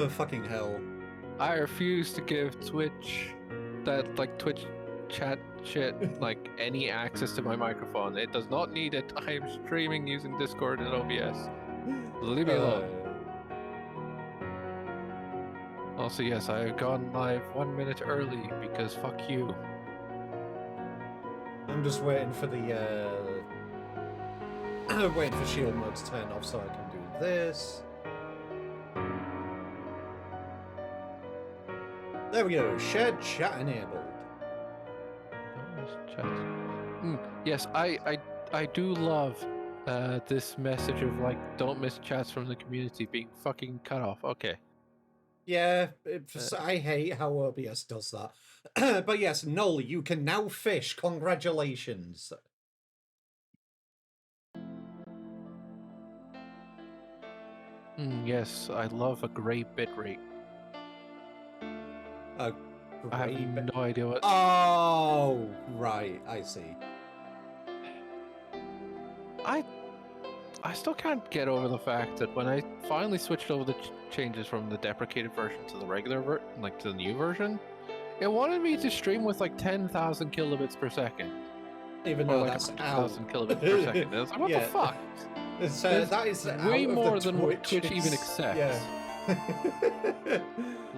Fucking hell. I refuse to give Twitch that Twitch chat shit any access to my microphone. It does not need it. I am streaming using Discord and OBS. Leave me alone. Also, yes, I have gone live 1 minute early because fuck you. I'm just waiting for the waiting for shield mode to turn off so I can do this. There we go. Shared chat enabled. Yes, I do love this message of don't miss chats from the community being fucking cut off. Okay. Yeah, I hate how OBS does that. But yes, Noel, you can now fish. Congratulations. Yes, I love a great bitrate. I have no idea what... Oh, right, I see. I still can't get over the fact that when I finally switched over the changes from the deprecated version to the regular to the new version, it wanted me to stream with 10,000 kilobits per second. Even though that's 100,000 kilobits per second. I was like, what the fuck? That is way more than Twitch. Twitch even accepts. Yeah.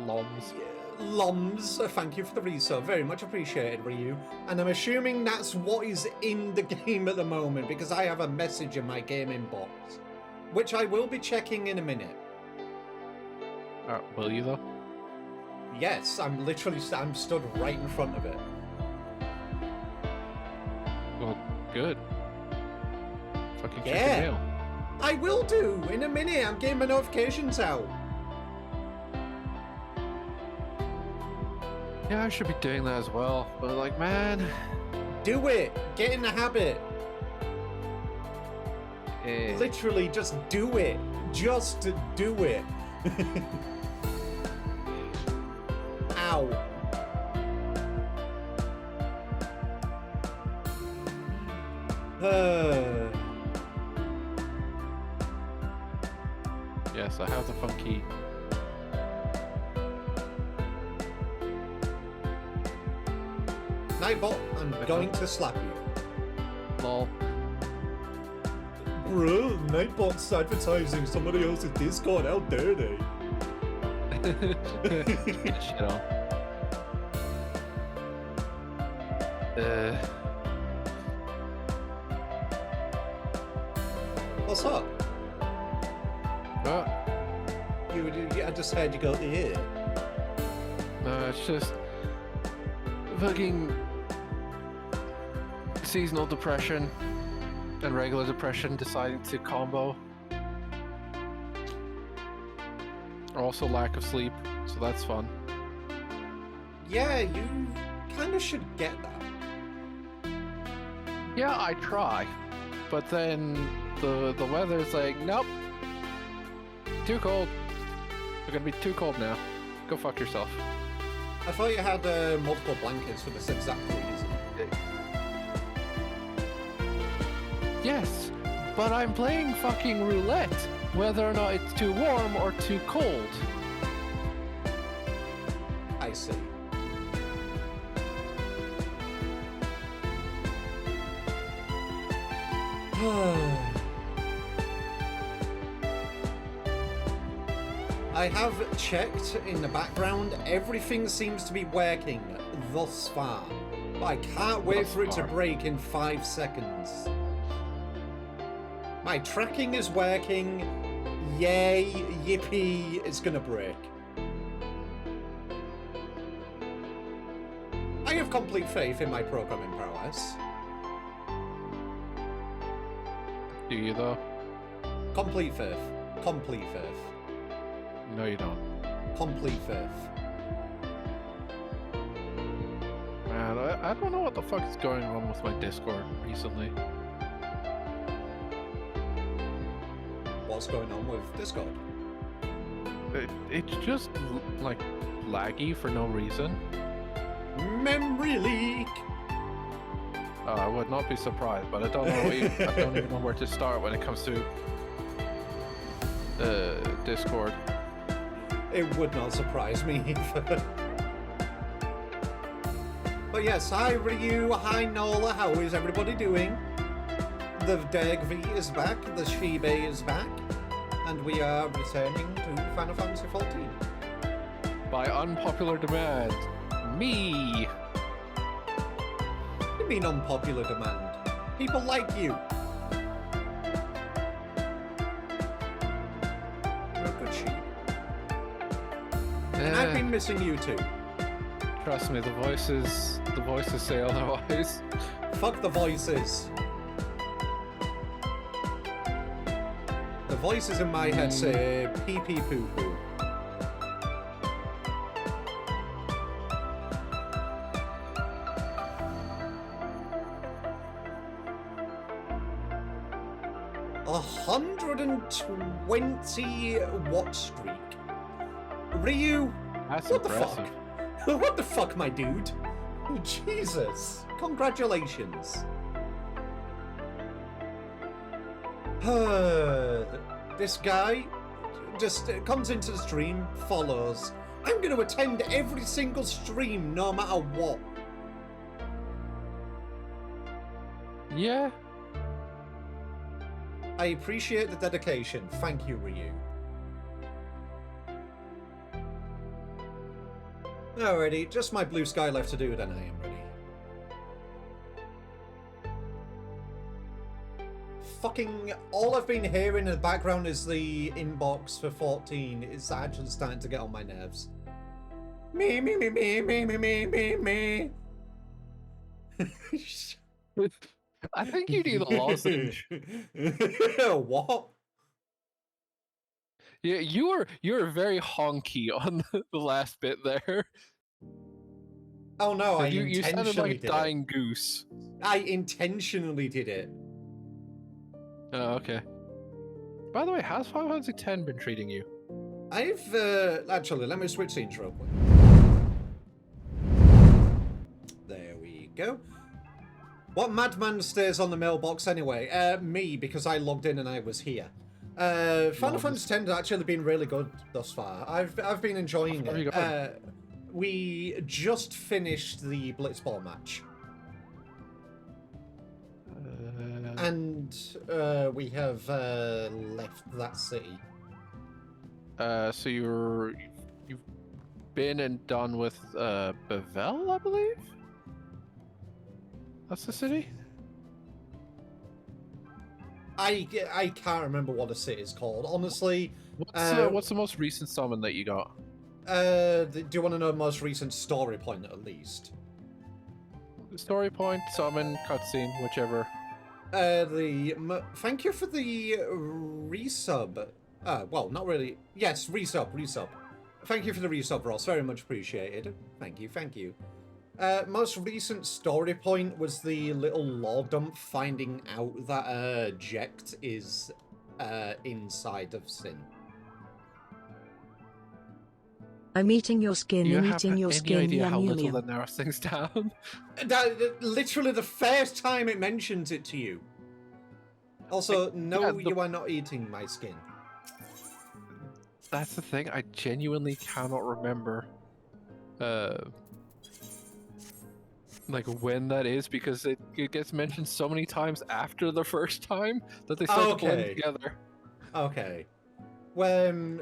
Loms. Loms, thank you for the resub. Very much appreciated, Ryu. And I'm assuming that's what is in the game at the moment, because I have a message in my gaming box, which I will be checking in a minute. Will you, though? Yes, I'm stood right in front of it. Well, good. Fucking check Yeah. your mail. I will do! In a minute, I'm getting my notifications out. Yeah, I should be doing that as well, but man... Do it! Get in the habit! Eh. Literally, just do it! Just do it! Ow. Yes, I have the funky... Nightbot, I'm going to slap you. Lol. Bro, Nightbot's advertising somebody else's Discord, how dare they? Get shit on. What's up? What? I just heard you got the ear. No, it's just... fucking... seasonal depression and regular depression deciding to combo. Also lack of sleep, so that's fun. Yeah, you kind of should get that. Yeah, I try, but then the weather's like, nope, too cold. We're gonna be too cold now. Go fuck yourself. I thought you had multiple blankets for this exact reason. Yes, but I'm playing fucking roulette, whether or not it's too warm or too cold. I see. I have checked in the background. Everything seems to be working thus far. But I can't wait for it to break in 5 seconds. My tracking is working. Yay, yippee, it's gonna break. I have complete faith in my programming prowess. Do you though? Complete faith. Complete faith. No, you don't. Complete faith. Man, I don't know what the fuck is going on with my Discord recently. What's going on with Discord? It's just laggy for no reason. Memory leak. I would not be surprised, but I don't know. I don't even know where to start when it comes to Discord. It would not surprise me either. But yes, hi Ryu, hi Nola, how is everybody doing? The Derg V is back, the Shibe is back, and we are returning to Final Fantasy XIV. By unpopular demand, me! What do you mean unpopular demand? People like you. You're a good sheep. And I've been missing you too. Trust me, the voices say otherwise. Fuck the voices. The voices in my head say pee pee poo poo. A 120 watt streak. Ryu, That's what impressive. the fuck? What the fuck, my dude? Jesus. Congratulations. This guy just comes into the stream, follows. I'm going to attend every single stream, no matter what. Yeah. I appreciate the dedication. Thank you, Ryu. Alrighty, just my blue sky left to do, then I am ready. Fucking all I've been hearing in the background is the inbox for 14. It's actually starting to get on my nerves. Me, me, me, me, me, me, me, me, me. I think you need a lozenge. What? Yeah, you were very honky on the last bit there. Oh no, I You sounded like intentionally a did dying goose. it. I intentionally did it. Oh, okay. By the way, how's Final Fantasy X been treating you? I've actually, let me switch scenes real quick. There we go. What madman stays on the mailbox anyway? Me, because I logged in and I was here. Final Fantasy X has actually been really good thus far. I've been enjoying it. We just finished the Blitzball match. And we have left that city. So you've been and done with Bevel, I believe? That's the city? I can't remember what the city is called. Honestly, what's the most recent summon that you got? do you want to know the most recent story point at least? Story point, summon, cutscene, whichever. Thank you for the resub. Well, not really. Yes, resub. Thank you for the resub, Ross. Very much appreciated. Thank you. Most recent story point was the little lore dump finding out that Jekt is inside of Sin. I'm eating your skin and eating your skin. Do you have any idea how yum, little yum. that narrows things down? Literally the first time it mentions it to you. Also, no, you are not eating my skin. That's the thing, I genuinely cannot remember like when that is, because it gets mentioned so many times after the first time that they start to blend together. Okay. When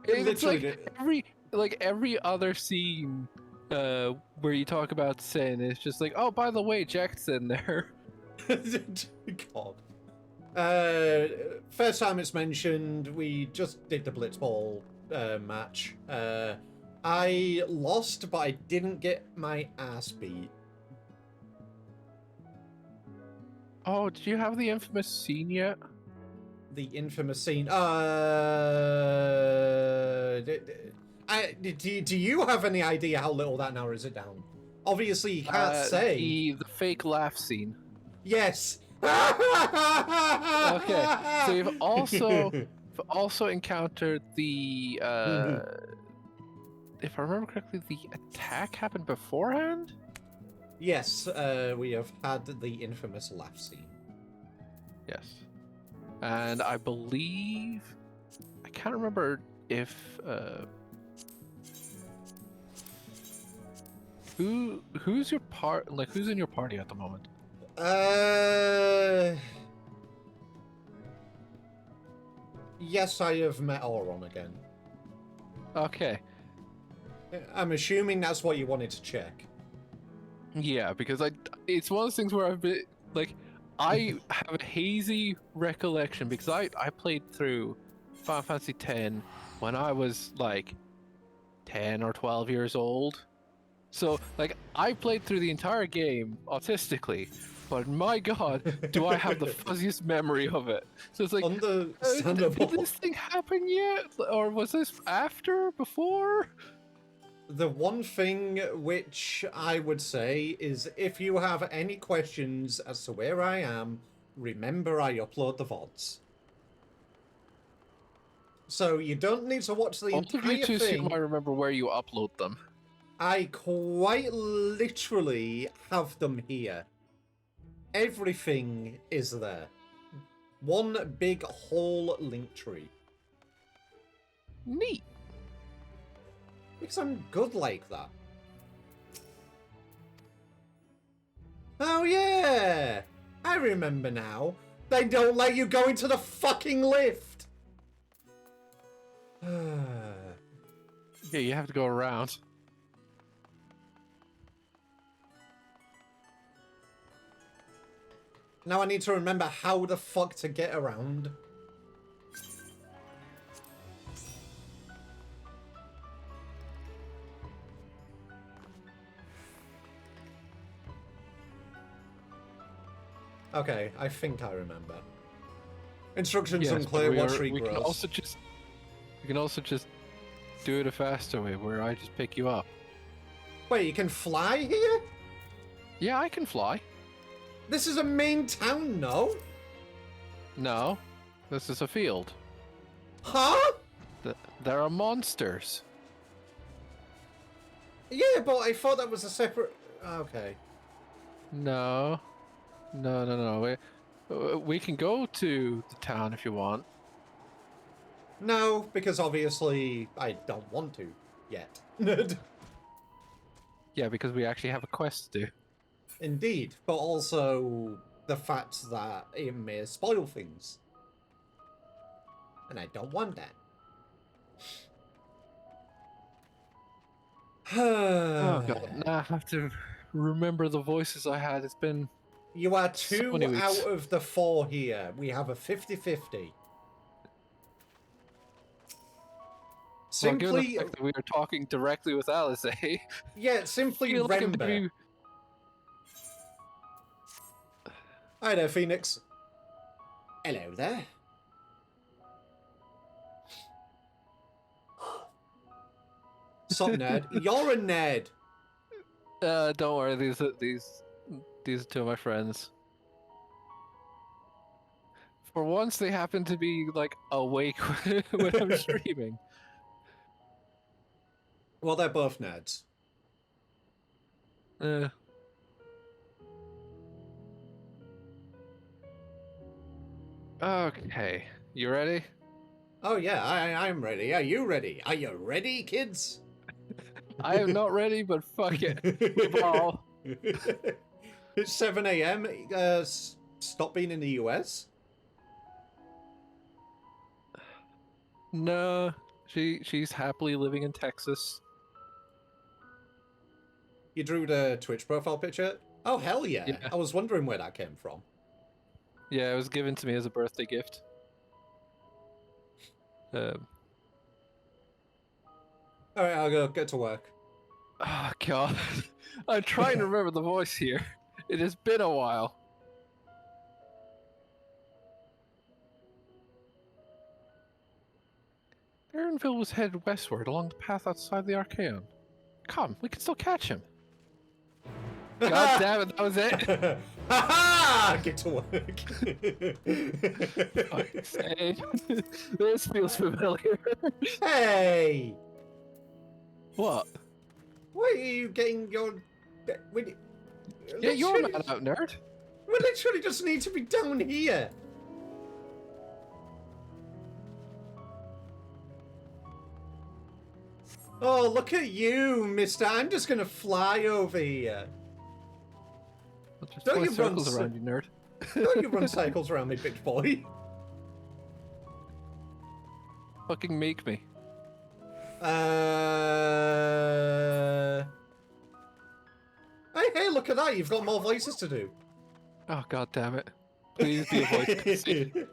it's like every other scene where you talk about Sin, it's just like, oh, by the way, Jekt's in there. God. First time it's mentioned, we just did the Blitzball match. I lost, but I didn't get my ass beat. Oh, did you have the infamous scene yet? The infamous scene. Do you have any idea how little that narrows it down? Obviously, you can't say. The fake laugh scene. Yes. Okay, so you've also encountered the if I remember correctly, the attack happened beforehand? Yes, we have had the infamous laugh scene. Yes. And I believe, I can't remember if Who's your who's in your party at the moment? Yes, I have met Auron again. Okay. I'm assuming that's what you wanted to check. Yeah, because it's one of those things where I've been like, I have a hazy recollection because I played through Final Fantasy X when I was like 10 or 12 years old. So like I played through the entire game autistically, but my god, do I have the fuzziest memory of it. So it's like, Understandable. did this thing happen yet? Or was this after, before? The one thing which I would say is if you have any questions as to where I am, remember I upload the VODs. So you don't need to watch the All of you entire two thing. I remember where you upload them. I quite literally have them here. Everything is there. One big whole link tree. Neat. Because I'm good like that. Oh yeah! I remember now. They don't let you go into the fucking lift! Yeah, you have to go around. Now I need to remember how the fuck to get around. Okay, I think I remember. Instructions unclear. What tree grows? We can also just do it a faster way, where I just pick you up. Wait, you can fly here? Yeah, I can fly. This is a main town, no? No, this is a field. Huh? There are monsters. Yeah, but I thought that was a separate... Okay. No. No. We can go to the town if you want. No, because obviously I don't want to yet. Yeah, because we actually have a quest to do. Indeed, but also the fact that it may spoil things. And I don't want that. Oh god, now I have to remember the voices I had. It's been... You are so 2 many weeks. out of the 4 here. We have a 50-50. Simply... Well, given the fact that we are talking directly with Alice, eh? Yeah, simply remember. Hi there, Phoenix. Hello there. Sup, nerd? You're a nerd. Don't worry. These are two of my friends. For once, they happen to be like awake when I'm streaming. Well, they're both nerds. Okay, you ready? Oh yeah, I'm ready. Are you ready? Are you ready, kids? I am not ready, but fuck it. We ball. It's 7 a.m. Stop being in the US? No, she's happily living in Texas. You drew the Twitch profile picture? Oh, hell yeah. Yeah. I was wondering where that came from. Yeah, it was given to me as a birthday gift. Alright, I'll go get to work. Oh god. I'm trying to remember the voice here. It has been a while. Aaronville was headed westward along the path outside the Archaeon. Come, we can still catch him. God damn it, that was it. Ha-ha! Get to work. Fuck's sake. This feels familiar. Hey! What? Why are you getting your... Yeah, you're a man out, nerd. We literally just need to be down here. Oh, look at you, mister. I'm just gonna fly over here. I'll just Don't fly you run circles around you, nerd. Don't you run cycles around me, big boy. Fucking make me. Hey, look at that. You've got more voices to do. Oh, god damn it. Please be a voice cutscene.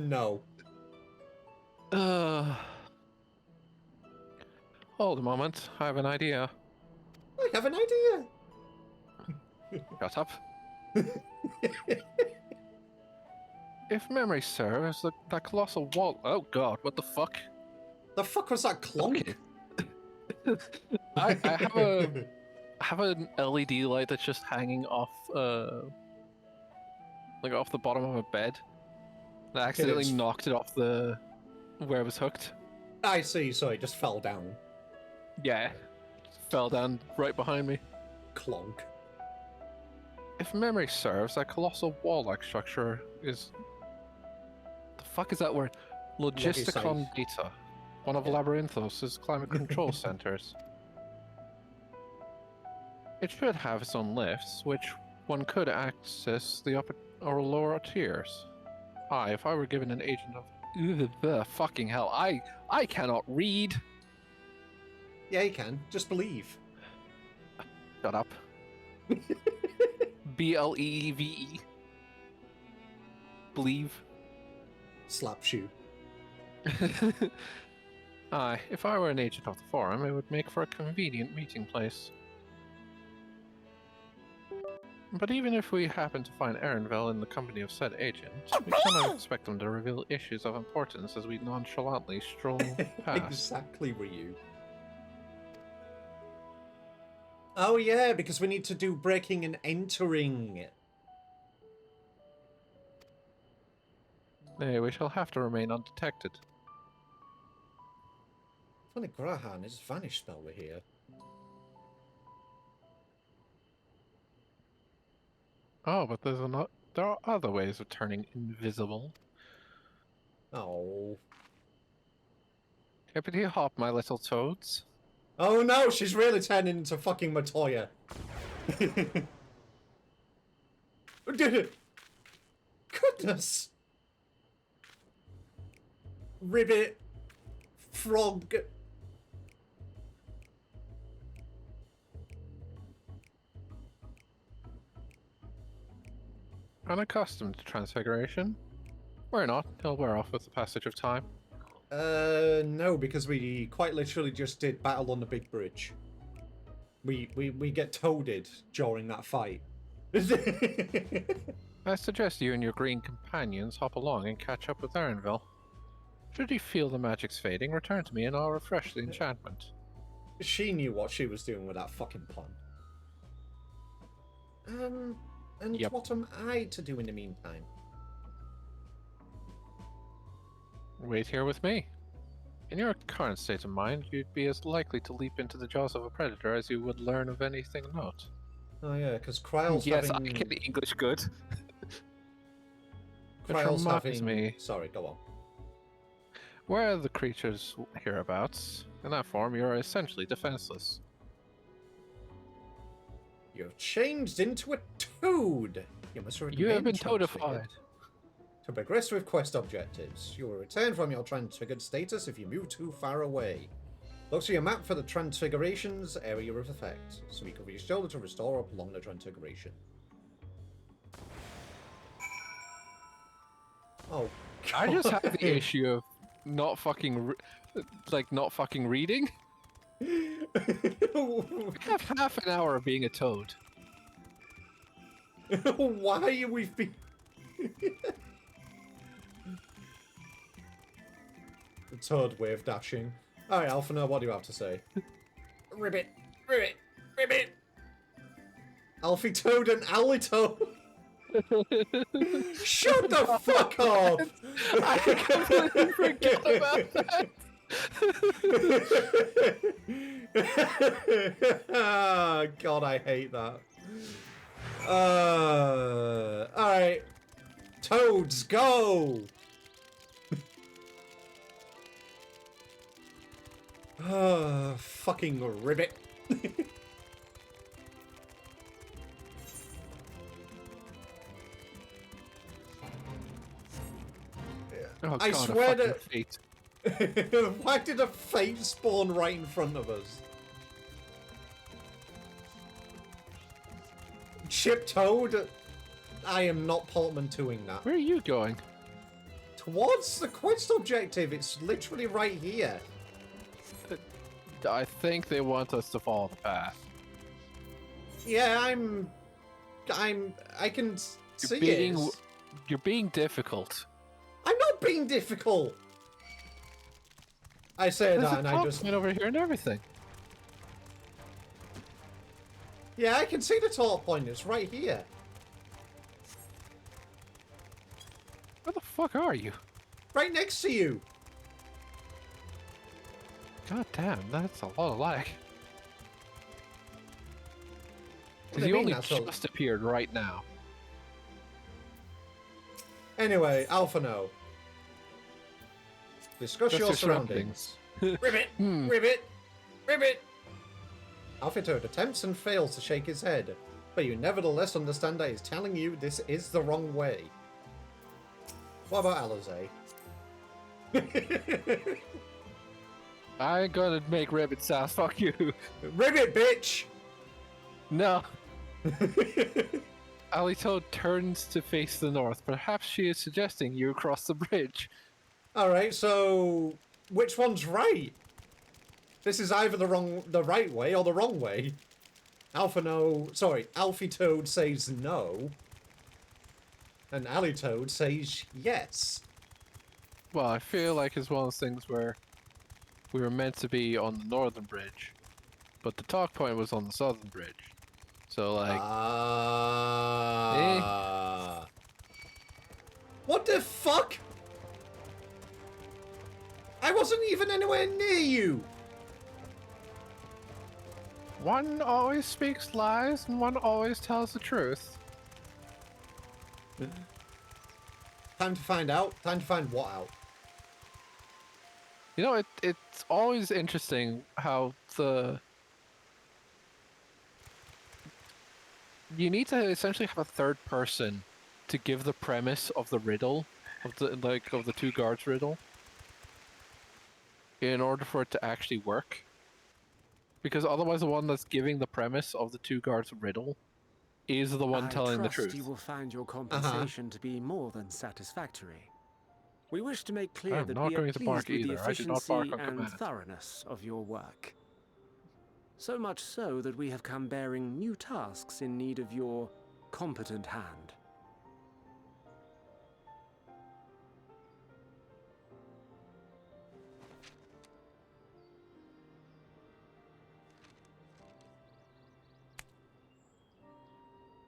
No. Hold a moment. I have an idea. I have an idea. Shut up. If memory serves, that colossal wall. Oh god, what the fuck? The fuck was that clunk? Okay. I have an LED light that's just hanging off, like off the bottom of a bed. I accidentally knocked it off the where it was hooked. I see. So it just fell down. Yeah, fell down right behind me. Clonk. If memory serves, that colossal wall-like structure is. The fuck is that word? Logisticon Data, one of Labyrinthos' climate control centers. It should have its own lifts, which one could access the upper or lower tiers. If I were given an agent of fucking hell, I cannot read. Yeah, you can. Just believe. Shut up. BLEEVE. Believe. Slaps you. If I were an agent of the forum, it would make for a convenient meeting place. But even if we happen to find Erenville in the company of said agent, we cannot expect them to reveal issues of importance as we nonchalantly stroll past. Exactly, Ryu. Oh yeah, because we need to do breaking and entering. Nay, we shall have to remain undetected. Funny, Grahan, his vanish spell were here. Oh, but there are other ways of turning invisible. Oh. Hippity hop, my little toads. Oh no, she's really turning into fucking Matoya. Did it? Goodness. Ribbit. Frog. Unaccustomed to transfiguration? We're not. He'll wear off with the passage of time. No, because we quite literally just did battle on the big bridge. We get toaded during that fight. I suggest you and your green companions hop along and catch up with Erenville. Should you feel the magic's fading, return to me and I'll refresh the enchantment. She knew what she was doing with that fucking pun. And Yep. what am I to do in the meantime? Wait here with me. In your current state of mind, you'd be as likely to leap into the jaws of a predator as you would learn of anything of note. Oh yeah, because Kryle's Yes, having... I can English good. Kryle's reminds having... me- Sorry, go on. Where are the creatures hereabouts? In that form, you're essentially defenseless. You've changed into a toad! You must You have been remain toadified. transfigured. To progress with quest objectives, you will return from your transfigured status if you move too far away. Look to your map for the transfiguration's area of effect, so you can reach shoulder to restore or prolong the transfiguration. Oh, I just have God. the issue of not fucking, not fucking reading. We have half an hour of being a toad. Why are we be... The toad wave dashing. Alright, Alphina, what do you have to say? Ribbit! Ribbit! Ribbit! Alfie Toad and Alito! Shut the fuck up! I completely forget about that. Oh, God, I hate that. Alright. Toads, go! Fucking ribbit. Oh, I God, swear a fucking that... fate. Why did a fate spawn right in front of us? Chip Toad? I am not portmanteauing that. Where are you going? Towards the quest objective. It's literally right here. I think they want us to follow the path. Yeah, I can see it. You're being difficult. I'm not being difficult. I say There's that a and I top just... point over here and everything. Yeah, I can see the talk point. It's right here. Where the fuck are you? Right next to you. God damn, that's a lot of lag. What do Because you you mean only that's all- just appeared right now. Anyway, Alpha No. Discuss That's your your surroundings. Ribbit! Ribbit! Ribbit! Alpha Toad attempts and fails to shake his head, but you nevertheless understand that he's telling you this is the wrong way. What about Alizé? I ain't gonna make Ribbit sass, fuck you. Ribbit, bitch! No. Alitoad turns to face the north. Perhaps she is suggesting you cross the bridge. Alright, so which one's right? This is either the right way or the wrong way. Alfie Toad says no. And Alitoad says yes. Well, I feel like it's one of those things where we were meant to be on the northern bridge, but the talk point was on the southern bridge. So, like... What the fuck? I wasn't even anywhere near you! One always speaks lies, and one always tells the truth. Time to find out. Time to find what out. You know, it's always interesting how you need to essentially have a third person to give the premise of the riddle, of the two guards riddle, in order for it to actually work. Because otherwise the one that's giving the premise of the two guards riddle is the one telling the truth. You will find your compensation to be more than satisfactory. We wish to make clear I'm that not we going are to pleased bark with the either. I do not efficiency bark on and command. thoroughness of your work. So much so that we have come bearing new tasks in need of your competent hand.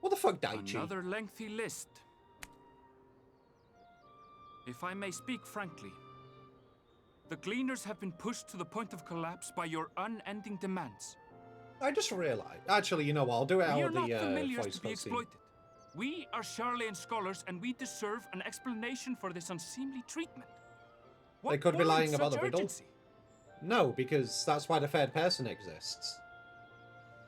What the fuck, Daichi? Another lengthy list. If I may speak frankly, the Gleaners have been pushed to the point of collapse by your unending demands. I just realized. Actually, you know what? I'll do it We out are of not the familiars voice to be cutscene. exploited. We are Charlian scholars, and we deserve an explanation for this unseemly treatment. They could be warrants lying about such the riddle. urgency? No, because that's why the third person exists.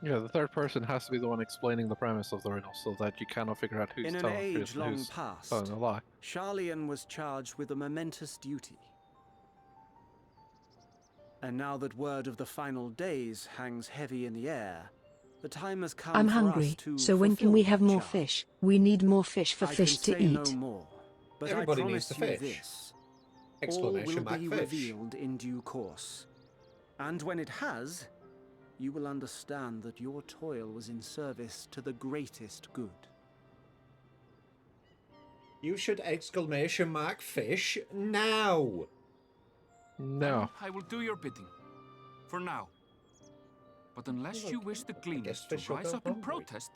Yeah, the third person has to be the one explaining the premise of the riddle, so that you cannot figure out who's In an telling the truth and age-long who's past, telling a lie. Charlian was charged with a momentous duty. And now that word of the final days hangs heavy in the air, the time has come I'm for hungry, us to so when can fulfill we that have more charge. fish? We need more fish for I fish can to say no eat. more, but Everybody I needs promise to you fish. this. All Exclamation will mark be fish. revealed in due course. And when it has, you will understand that your toil was in service to the greatest good. You should exclamation mark fish now. No. Then I will do your bidding. For now. But unless Look, you wish the guess Gleaners to fish will rise go up in hungry. protest,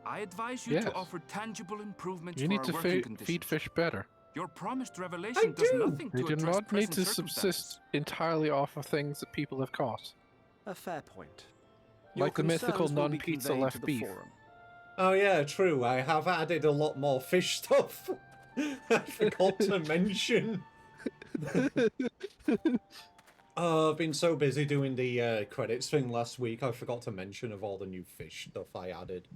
I advise you Yes. to offer tangible improvements You for need our to working feed conditions. fish better. Your promised revelation does do. nothing They to do address not need present to circumstances. subsist entirely off of things that people have caught. A fair point. Your Like the mythical concerns will be non-pizza conveyed left to the beef. forum. Oh yeah, true. I have added a lot more fish stuff. I forgot to mention. I've been so busy doing the credits thing last week, I forgot to mention of all the new fish stuff I added.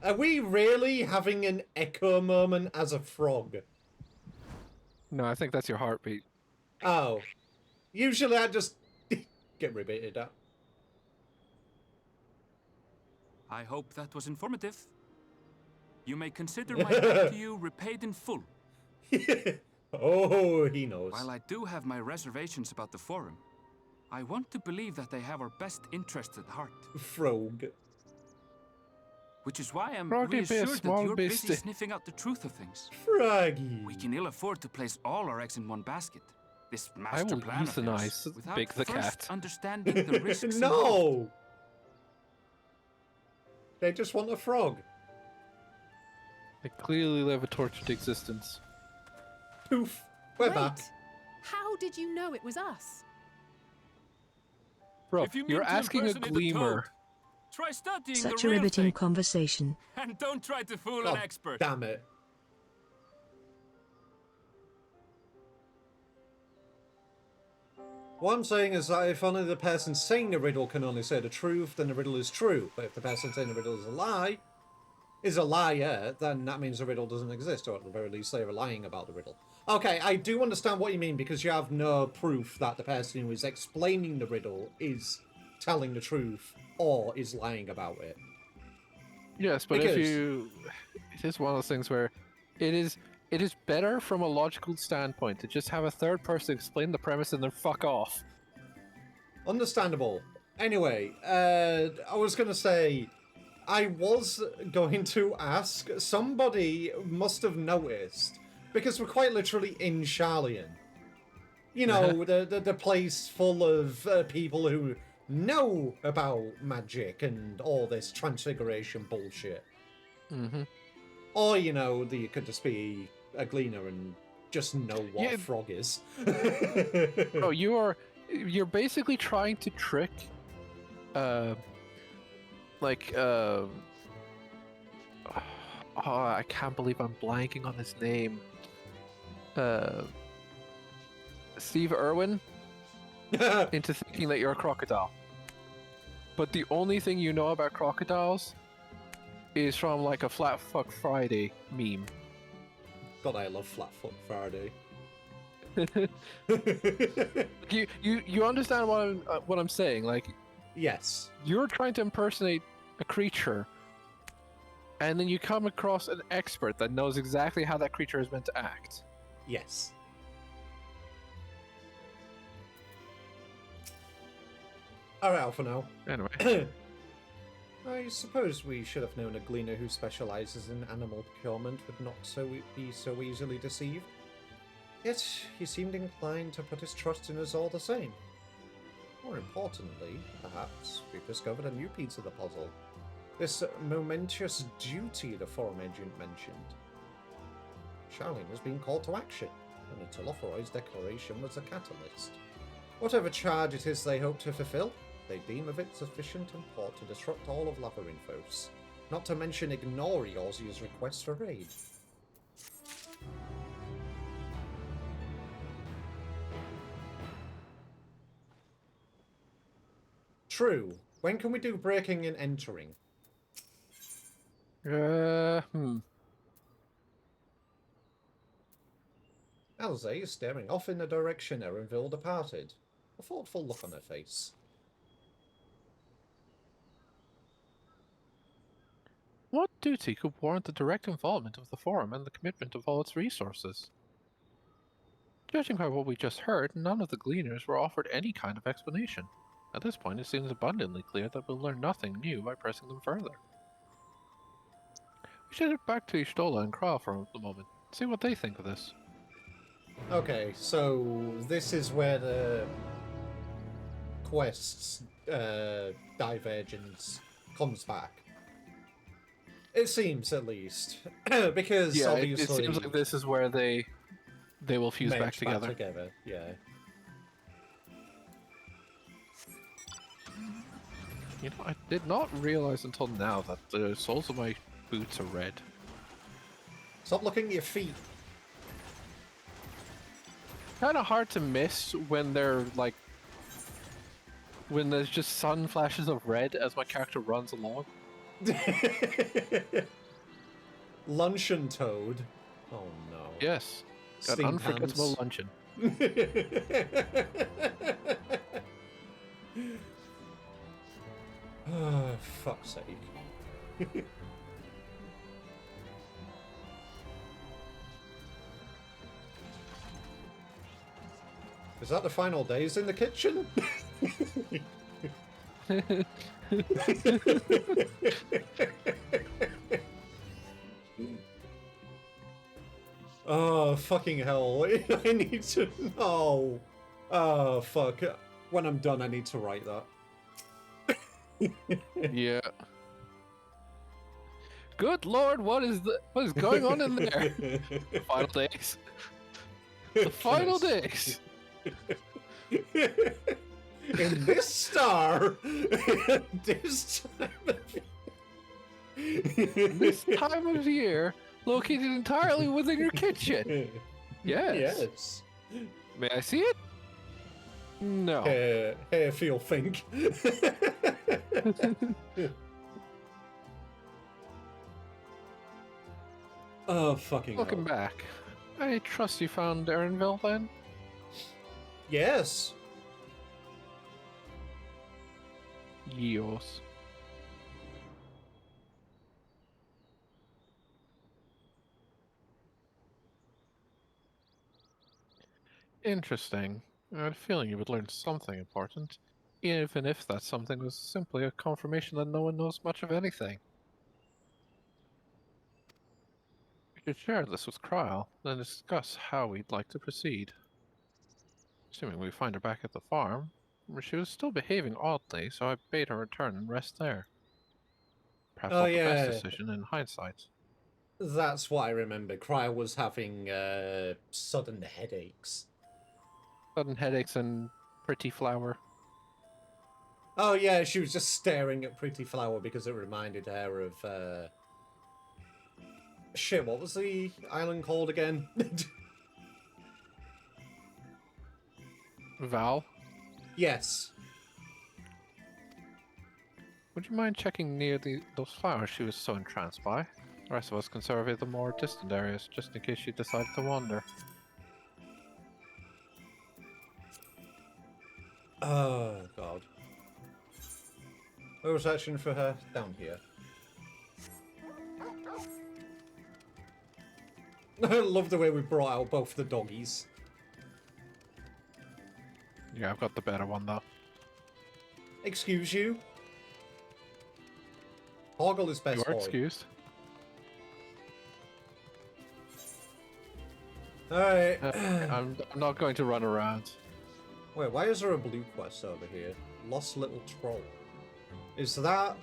Are we really having an echo moment as a frog? No, I think that's your heartbeat. Oh. Usually I just get rebaited at. I hope that was informative. You may consider my debt to you repaid in full. Oh, he knows. While I do have my reservations about the forum, I want to believe that they have our best interests at heart. Frog. Which is why I'm Froggy be a reassured that small you're busy beastie. sniffing out the truth of things. Froggy. We can ill afford to place all our eggs in one basket. This I master will plan of euthanize theirs, without Big the first cat. understanding the risks involved. No! They just want a frog. They clearly live a tortured existence. Poof. We're Wait, back. how did you know it was us? Bro, If you mean you're to asking a impersonate gleamer. toad, try studying Such the a real riveting thing. conversation. And don't try to fool God an expert. damn it. What I'm saying is that if only the person saying the riddle can only say the truth, then the riddle is true. But if the person saying the riddle is a liar, then that means the riddle doesn't exist, or at the very least they are lying about the riddle. Okay, I do understand what you mean, because you have no proof that the person who is explaining the riddle is telling the truth or is lying about it. Yes, but Because- if you... It is one of those things where it is better from a logical standpoint to just have a third person explain the premise and then fuck off. Understandable. Anyway, I was going to say, I was going to ask, somebody must have noticed, because we're quite literally in Charlian. You know, the place full of people who know about magic and all this transfiguration bullshit. Mm-hmm. Or, you know, you could just be a gleaner and just know what Yeah. a frog is. Bro, you're basically trying to trick, oh, I can't believe I'm blanking on his name. Steve Irwin into thinking that you're a crocodile. But the only thing you know about crocodiles is from like a Flat Fuck Friday meme. God, I love Flatfoot Friday. You understand what I'm saying? Like, Yes. you're trying to impersonate a creature, and then you come across an expert that knows exactly how that creature is meant to act. Yes. Alright, Alpha now. Anyway, I suppose we should have known a gleaner who specializes in animal procurement would not be so easily deceived. Yet, he seemed inclined to put his trust in us all the same. More importantly, perhaps, we've discovered a new piece of the puzzle. This momentous duty the forum agent mentioned. Charlene has been called to action, and the Telophoroid's declaration was a catalyst. Whatever charge it is they hope to fulfill, they deem of it sufficient import to disrupt all of Labyrinthos, not to mention ignore Eorzea's request for aid. True. When can we do breaking and entering? Alze is staring off in the direction Erenville departed, a thoughtful look on her face. what duty could warrant the direct involvement of the forum and the commitment of all its resources? Judging by what we just heard, none of the gleaners were offered any kind of explanation. At this point, it seems abundantly clear that we'll learn nothing new by pressing them further. We should head back to Ishtola and Kral for the moment, see what they think of this. Okay, so this is where the quest's divergence comes back. It seems, at least. Because Yeah, it obviously... seems like this is where they will fuse back merge together. Yeah. You know, I did not realize until now that the soles of my boots are red. Stop looking at your feet. kind of hard to miss when they're like when there's just sun flashes of red as my character runs along. Luncheon toad. Oh no. Yes, got Steam unforgettable pants. luncheon. Oh, fuck's sake. Is that the final days in the kitchen? Oh, fucking hell. I need to know. Oh, fuck. When I'm done, I need to write that. Yeah. Good lord, what is going on in there? The final days. The final days. In this star, this time of year, located entirely within your kitchen. Yes. Yes. May I see it? No. Here, feel, think. Oh, fucking Welcome hell. back. I trust you found Erinville then? Yes. Yes. Interesting. I had a feeling you would learn something important, even if that something was simply a confirmation that no one knows much of anything. We should share this with Kryle, then discuss how we'd like to proceed. Assuming we find her back at the farm, she was still behaving oddly, so I bade her return and rest there. Perhaps Oh, not the best yeah. decision in hindsight. That's what I remember. Cryo was having sudden headaches. Sudden headaches and pretty flower. Oh yeah, she was just staring at Pretty Flower because it reminded her of shit, what was the island called again? Val, Yes. would you mind checking near those flowers she was so entranced by? The rest of us can survey the more distant areas, just in case she decided to wander. Oh god. Where was action for her? Down here. I love the way we brought out both the doggies. Yeah, I've got the better one though. Excuse you? Hoggle is best You are boy. excused. Alright. I'm not going to run around. Wait, why is there a blue quest over here? Lost Little Troll. Is that...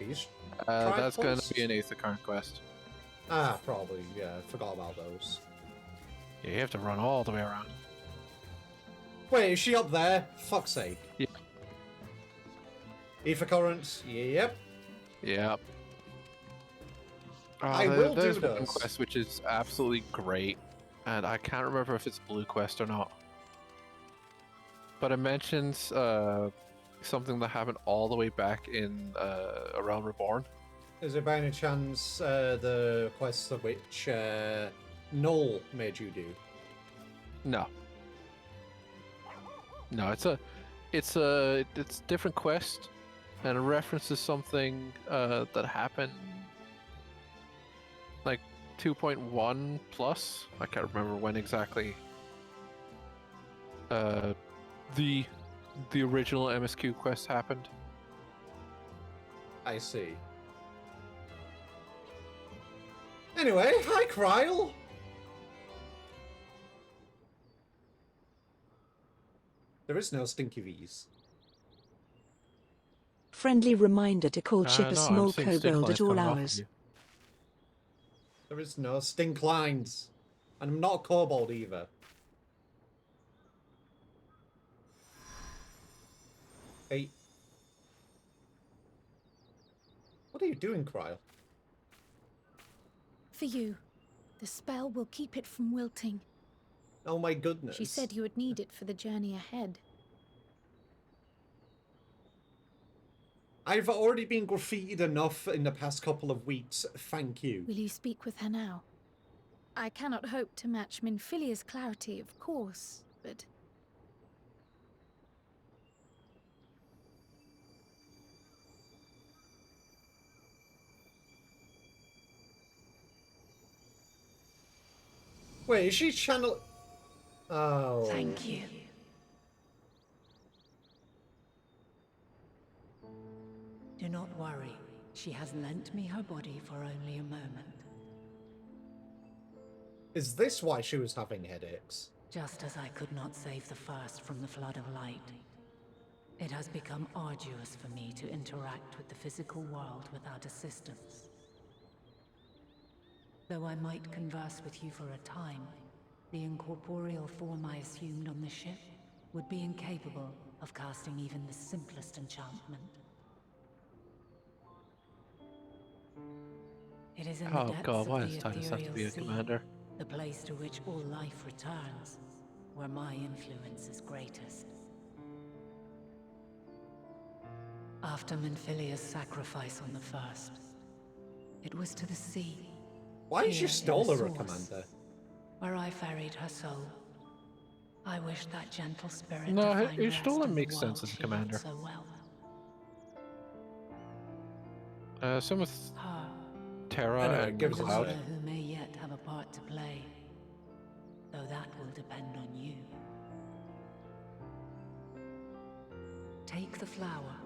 These That's going tripods? to be an Aether current quest. Ah, probably, yeah. I forgot about those. Yeah, you have to run all the way around. Wait, is she up there? Fuck's sake. Yeah. Ether currents? Yep. Yep. I will there's do one those. quest which is absolutely great, and I can't remember if it's a blue quest or not. But it mentions something that happened all the way back in A Realm Reborn. Is it by any chance the quest of which Noel made you do? No. No, it's a different quest, and it references something that happened like 2.1 plus. I can't remember when exactly. The original MSQ quest happened. I see. Anyway, hi Kryle! There is no Stinky V's. Friendly reminder to call Chip a No, small I'm seeing stink kobold lines at all coming off of hours. you. There is no stink lines. And I'm not a kobold either. Hey. What are you doing, Kryle? For you. The spell will keep it from wilting. Oh my goodness. She said you would need it for the journey ahead. I've already been graffitied enough in the past couple of weeks. Thank you. Will you speak with her now? I cannot hope to match Minfilia's clarity, of course, but... Wait, is she channel... Oh. Thank you. Do not worry. She has lent me her body for only a moment. Is this why she was having headaches? Just as I could not save the first from the flood of light, it has become arduous for me to interact with the physical world without assistance. Though I might converse with you for a time, the incorporeal form I assumed on the ship would be incapable of casting even the simplest enchantment. It is in the Oh depths god, why of does the Titus have to be a ethereal sea, commander? the place to which all life returns, where my influence is greatest. After Minfilia's sacrifice on the first, it was to the sea. Why is here you in stole the her a source, commander? Where I ferried her soul. I wish that gentle spirit No, to find you rest stole him in the makes sense world as a she loved commander. so well. Same with Her, Terra I know, it and gives and us Cloud. another who may yet have a part to play, though that will depend on you. Take the flower.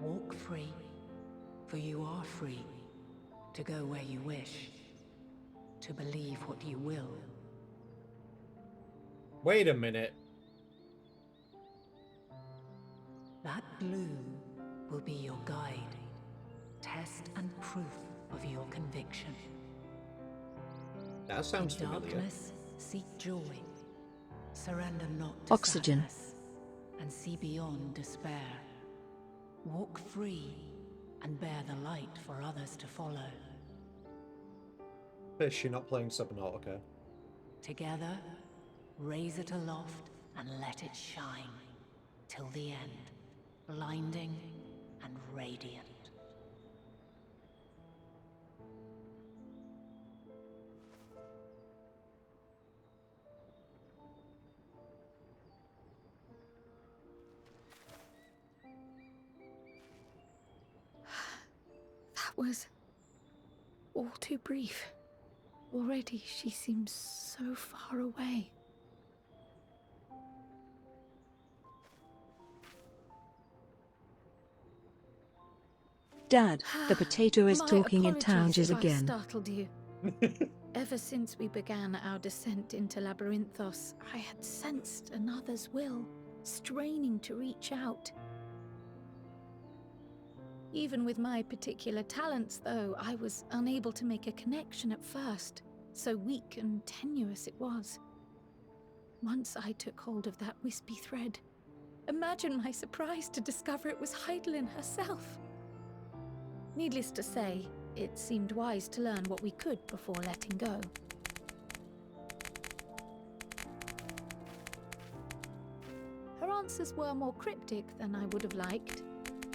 Walk free, for you are free to go where you wish, to believe what you will. Wait a minute. That bloom will be your guide, test and proof of your conviction. That sounds In familiar. darkness, seek joy. Surrender not to Oxygen. sadness, and see beyond despair. Walk free, and bear the light for others to follow. Fish, you're not playing Subnautica. Together, raise it aloft and let it shine, till the end, blinding and radiant. That was all too brief. Already she seems so far away. Dad, the potato is My talking in apologies towns if I again. startled you. Ever since we began our descent into Labyrinthos, I had sensed another's will, straining to reach out. Even with my particular talents, though, I was unable to make a connection at first, so weak and tenuous it was. Once I took hold of that wispy thread, imagine my surprise to discover it was Heidelin herself. Needless to say, it seemed wise to learn what we could before letting go. Her answers were more cryptic than I would have liked,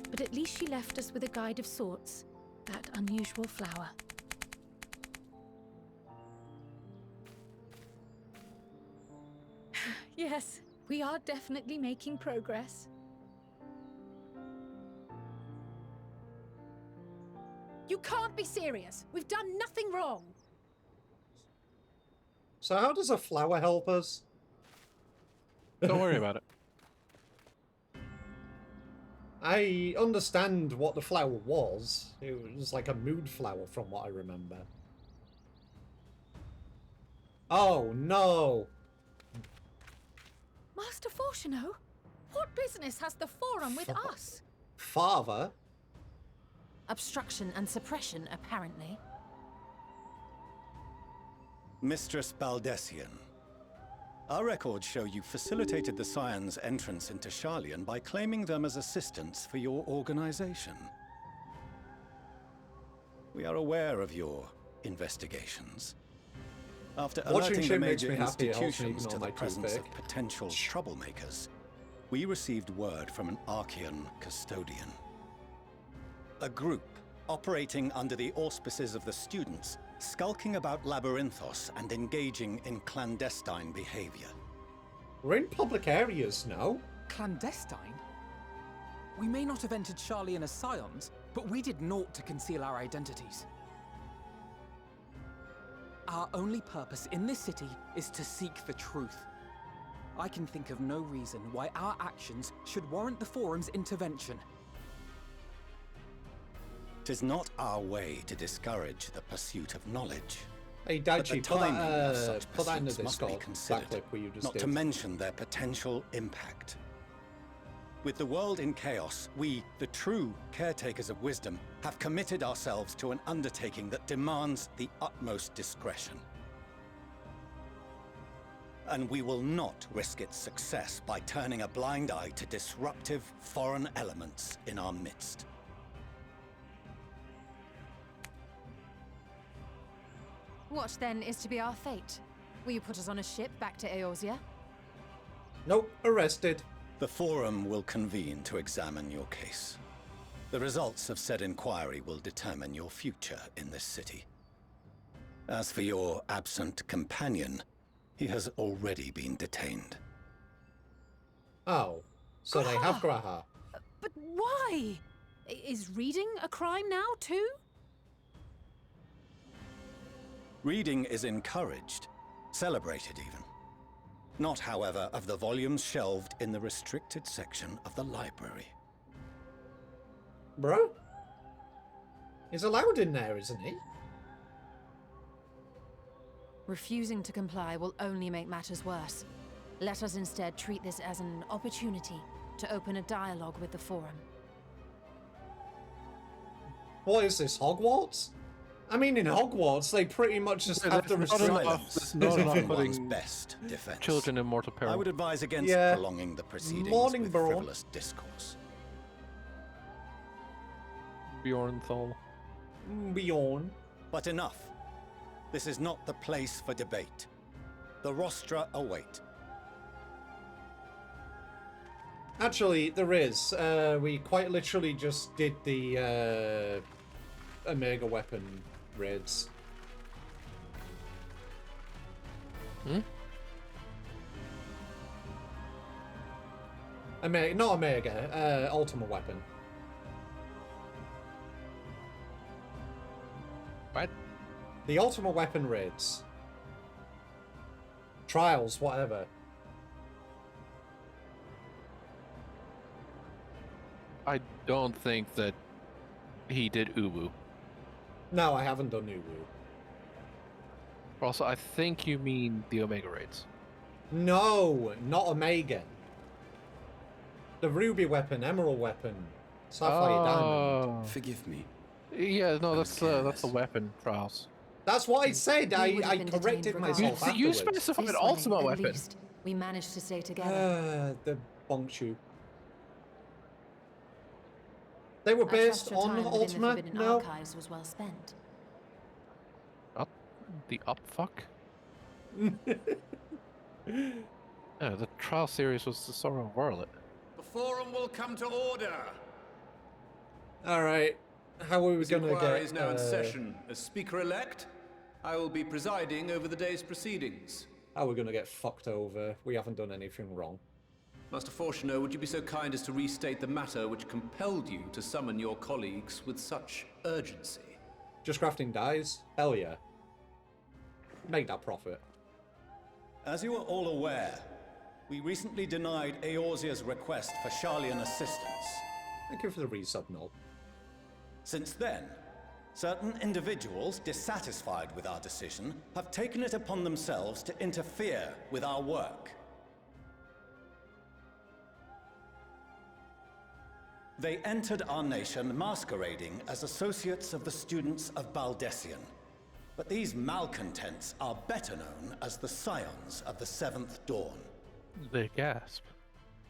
but at least she left us with a guide of sorts, that unusual flower. Yes, we are definitely making progress. You can't be serious. We've done nothing wrong. So how does a flower help us? Don't worry about it. I understand what the flower was. It was like a mood flower from what I remember. Oh, no. Master Fortuno, what business has the Forum with us? Father? Obstruction and suppression, apparently. Mistress Baldessian, our records show you facilitated the Scions' entrance into Sharlayan by claiming them as assistants for your organization. We are aware of your investigations. After Watching alerting the shit makes major me happy. It helps me institutions ignore to the my presence toothache. of potential troublemakers, we received word from an Archean custodian. A group operating under the auspices of the students, skulking about Labyrinthos and engaging in clandestine behavior. We're in public areas now. Clandestine? We may not have entered Charlian as scions, but we did naught to conceal our identities. Our only purpose in this city is to seek the truth. I can think of no reason why our actions should warrant the Forum's intervention. 'Tis not our way to discourage the pursuit of knowledge. Hey, But the Daichi, put timing of such that in the pursuits must be Discord. That considered, clip where you just not did. to mention their potential impact. With the world in chaos, we, the true caretakers of wisdom, have committed ourselves to an undertaking that demands the utmost discretion. And we will not risk its success by turning a blind eye to disruptive foreign elements in our midst. What then is to be our fate? Will you put us on a ship back to Eorzea? Nope, arrested. The Forum will convene to examine your case. The results of said inquiry will determine your future in this city. As for your absent companion, he has already been detained. Oh, so they have Graha. But why? Is reading a crime now, too? Reading is encouraged, celebrated even. Not, however, of the volumes shelved in the restricted section of the library. Bro? He's allowed in there, isn't he? Refusing to comply will only make matters worse. Let us instead treat this as an opportunity to open a dialogue with the Forum. What is this, Hogwarts? I mean, in Hogwarts, they pretty much just have the There's not enough- restrictions. there's not enough Everyone's putting best defense. children in mortal peril. I would advise against Yeah. prolonging the proceedings Morning, with bro. frivolous discourse. Bjornthal. Bjorn. But enough. This is not the place for debate. The rostra await. Actually, there is. We quite literally just did the Omega weapon raids. Not Omega, Ultima weapon. What? The Ultima weapon raids. Trials, whatever. I don't think that he did Uwu. No, I haven't done Uwu. Also, I think you mean the Omega raids. No, not Omega. The Ruby weapon, Emerald weapon, Sapphire Diamond. Forgive me. Yeah, no, that's the careless. weapon trials. That's what I said. We would have I been detained corrected regardless. myself You afterwards. specified This Ultima way, at weapon. least, we managed to stay together. The bonk They were I based trust your on time within the Ultima? Forbidden No. Archives was well spent. The upfuck? Yeah, the trial series was the Sorrow of Warlet. The forum will come to order. Alright. How are we This going to inquiry get... is now in session. As Speaker-elect, I will be presiding over the day's proceedings. How are we going to get fucked over? We haven't done anything wrong. Master Fortuner, would you be so kind as to restate the matter which compelled you to summon your colleagues with such urgency? Just crafting dies? Hell yeah. Make that profit. As you are all aware, we recently denied Eorzea's request for Charlian assistance. Thank you for the resub, Null. Since then, certain individuals dissatisfied with our decision have taken it upon themselves to interfere with our work. They entered our nation masquerading as associates of the students of Baldessian. But these malcontents are better known as the Scions of the Seventh Dawn. They gasp.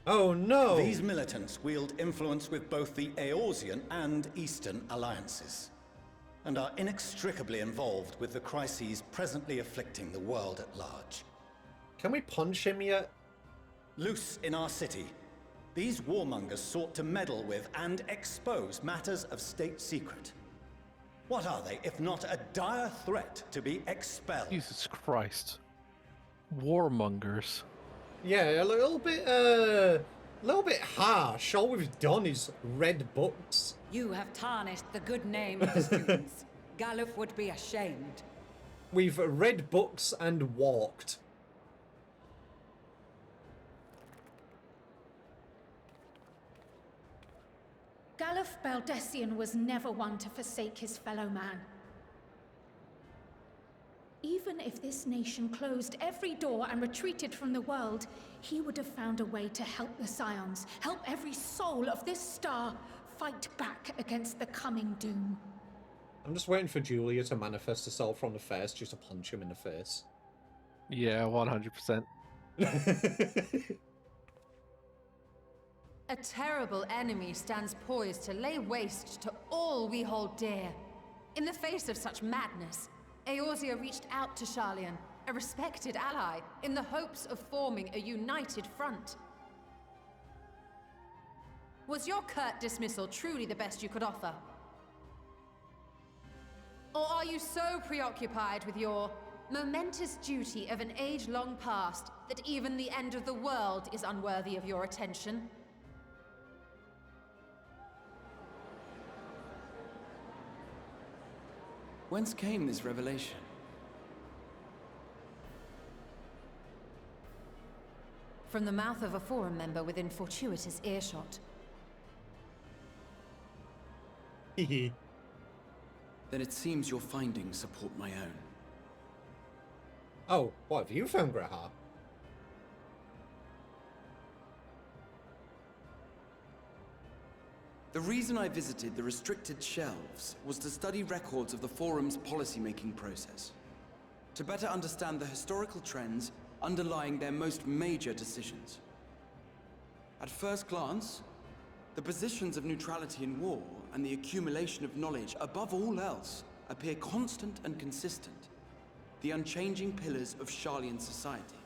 Oh no! These militants wield influence with both the Eorzean and Eastern alliances. and are inextricably involved with the crises presently afflicting the world at large. Can we punch him yet? Loose in our city, these warmongers sought to meddle with and expose matters of state secret. What are they, if not a dire threat to be expelled? Jesus Christ. Warmongers. Yeah, a little bit harsh. All we've done is read books. You have tarnished the good name of the students. Galuf would be ashamed. We've read books and walked. Galuf Baldessian was never one to forsake his fellow man. Even if this nation closed every door and retreated from the world, he would have found a way to help the Scions, help every soul of this star fight back against the coming doom. I'm just waiting for Julia to manifest herself from the face just to punch him in the face. Yeah, 100%. A terrible enemy stands poised to lay waste to all we hold dear. In the face of such madness, Eorzea reached out to Sharlayan, a respected ally, in the hopes of forming a united front. Was your curt dismissal truly the best you could offer? Or are you so preoccupied with your momentous duty of an age-long past that even the end of the world is unworthy of your attention? Whence came this revelation? From the mouth of a Forum member within fortuitous earshot. Hehe. Then it seems your findings support my own. Oh, what have you found, Graham? The reason I visited the restricted shelves was to study records of the Forum's policymaking process, to better understand the historical trends underlying their most major decisions. At first glance, the positions of neutrality in war and the accumulation of knowledge above all else appear constant and consistent, the unchanging pillars of Sharlayan society.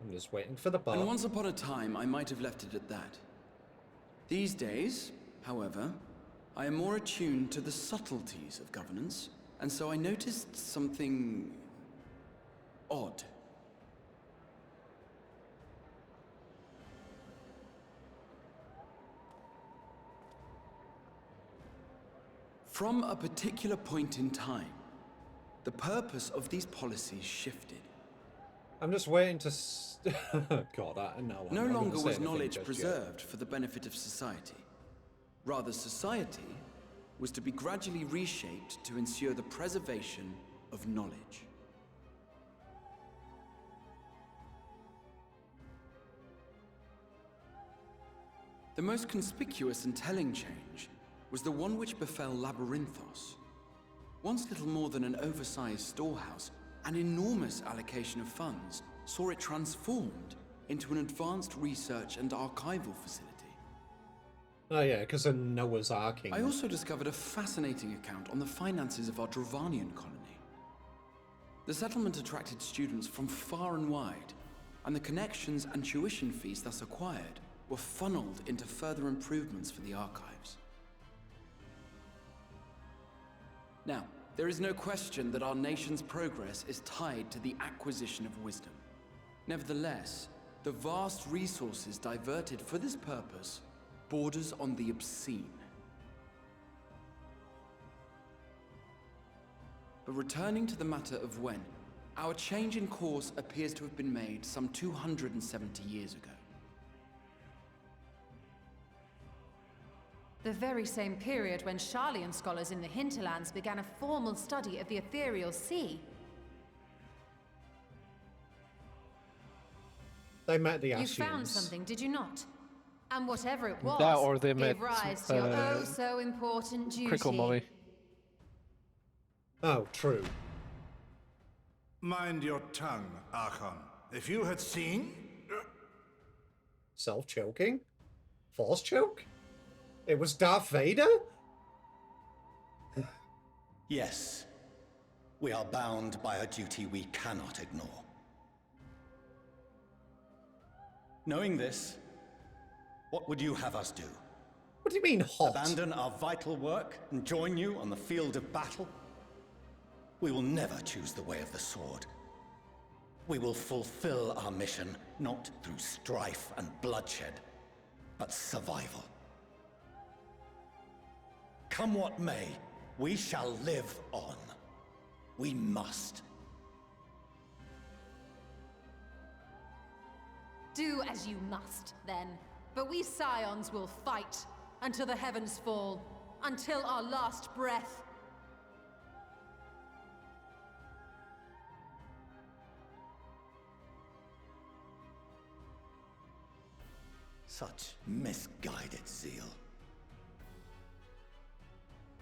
I'm just waiting for the bar. And once upon a time, I might have left it at that. These days, however, I am more attuned to the subtleties of governance, and so I noticed something odd. From a particular point in time, the purpose of these policies shifted. I'm just waiting to... God, no. No longer was knowledge preserved for the benefit of society. Rather, society was to be gradually reshaped to ensure the preservation of knowledge. The most conspicuous and telling change was the one which befell Labyrinthos. Once little more than an oversized storehouse, an enormous allocation of funds saw it transformed into an advanced research and archival facility. Oh yeah, because of Noah's Ark. I also discovered a fascinating account on the finances of our Dravanian colony. The settlement attracted students from far and wide, and the connections and tuition fees thus acquired were funneled into further improvements for the archives. Now, there is no question that our nation's progress is tied to the acquisition of wisdom. Nevertheless, the vast resources diverted for this purpose borders on the obscene. But returning to the matter of when, our change in course appears to have been made some 270 years ago. The very same period when Sharlayan scholars in the hinterlands began a formal study of the ethereal sea. They met the You Ashians. found something, did you not? And whatever it was, That or they gave met, rise to your oh-so-important duty. Crickle Mummy. Oh, true. Mind your tongue, Archon. If you had seen... Self-choking? Force choke? It was Darth Vader? Yes. We are bound by a duty we cannot ignore. Knowing this, what would you have us do? What do you mean, hot? Abandon our vital work and join you on the field of battle? We will never choose the way of the sword. We will fulfill our mission, not through strife and bloodshed, but survival. Come what may, we shall live on. We must. Do as you must, then. But we Scions will fight until the heavens fall, until our last breath. Such misguided zeal.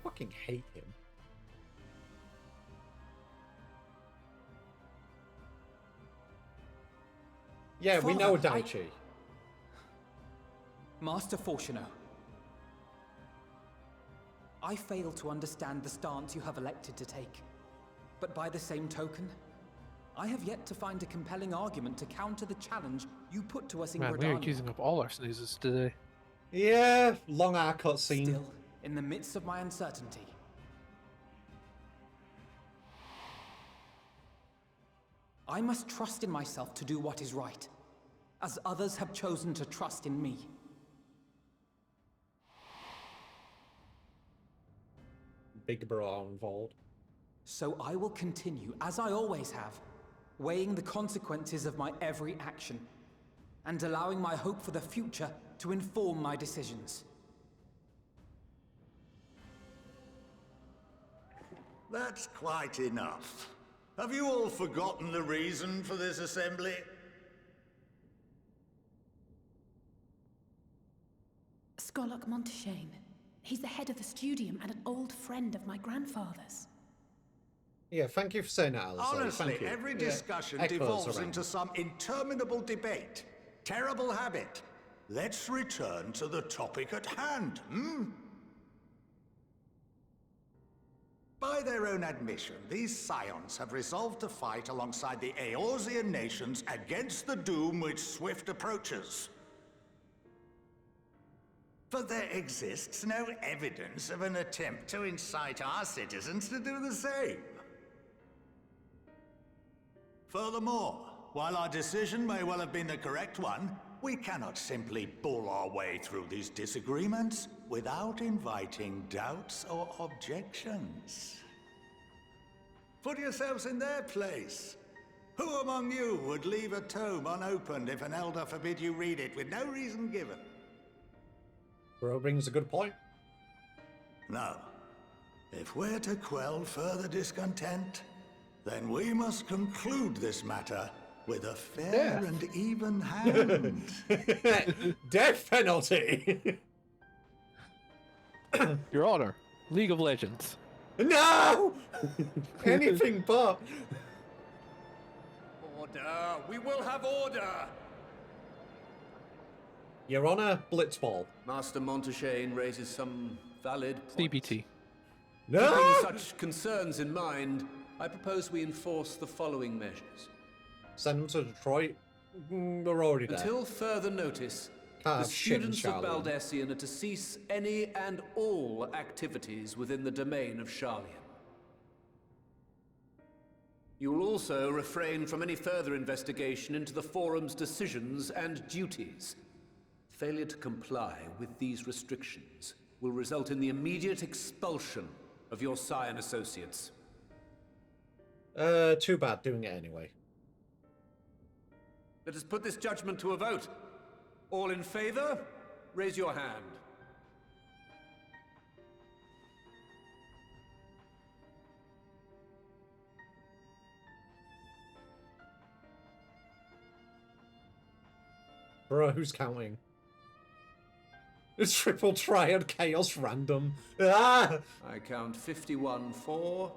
Fucking hate him. Yeah, we know Daichi. Master Fortuno, I fail to understand the stance you have elected to take. But by the same token, I have yet to find a compelling argument to counter the challenge you put to us in Man, Gridania. we are using up all our snoozes today. Yeah, long hour cutscene. Still, in the midst of my uncertainty, I must trust in myself to do what is right, as others have chosen to trust in me. Big bro involved. So I will continue, as I always have, weighing the consequences of my every action, and allowing my hope for the future to inform my decisions. That's quite enough. Have you all forgotten the reason for this assembly? Skolok Monteshane. He's the head of the studium and an old friend of my grandfather's. Yeah, thank you for saying that, Alice. Honestly, thank you. every discussion Echoes devolves around. into some interminable debate. Terrible habit. Let's return to the topic at hand, hmm? By their own admission, these Scions have resolved to fight alongside the Eorzean nations against the doom which swift approaches. But there exists no evidence of an attempt to incite our citizens to do the same. Furthermore, while our decision may well have been the correct one, we cannot simply bull our way through these disagreements without inviting doubts or objections. Put yourselves in their place. Who among you would leave a tome unopened if an elder forbid you read it with no reason given? Bro brings a good point. Now, if we're to quell further discontent, then we must conclude this matter with a fair and even hand. Death penalty! Your Honor, League of Legends. No! Anything but. Order! We will have order! Your Honor, Blitzball. Master Monteshane raises some valid points. CBT. No! Keeping such concerns in mind, I propose we enforce the following measures. Send them to Detroit. They're already there. Until further notice, Can't the have shit in students of Charlian. Baldesion are to cease any and all activities within the domain of Charlian. You will also refrain from any further investigation into the Forum's decisions and duties. Failure to comply with these restrictions will result in the immediate expulsion of your Scion associates. Too bad doing it anyway. Let us put this judgment to a vote. All in favor, raise your hand. Bro, who's counting? It's triple triad chaos random. Ah! I count 51 for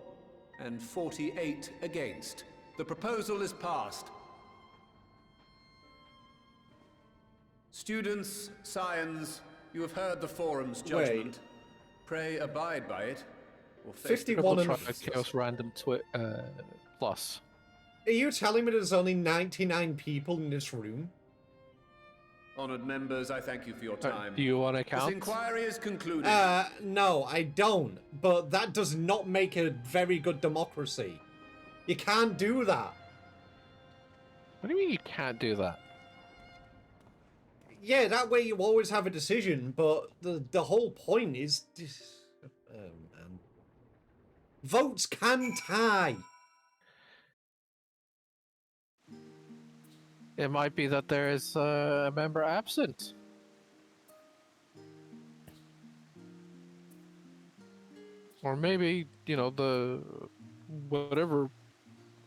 and 48 against. The proposal is passed. Students, Scions, you have heard the Forum's judgment. Pray abide by it, Or face 51 Triple and... try Chaos Random Plus. Are you telling me there's only 99 people in this room? Honored members, I thank you for your time. Do you want to count? This inquiry is concluded. No, I don't. But that does not make a very good democracy. You can't do that. What do you mean you can't do that? Yeah, that way you always have a decision, but the whole point is... Oh, man. Votes can tie. It might be that there is a member absent. Or maybe, you know, the whatever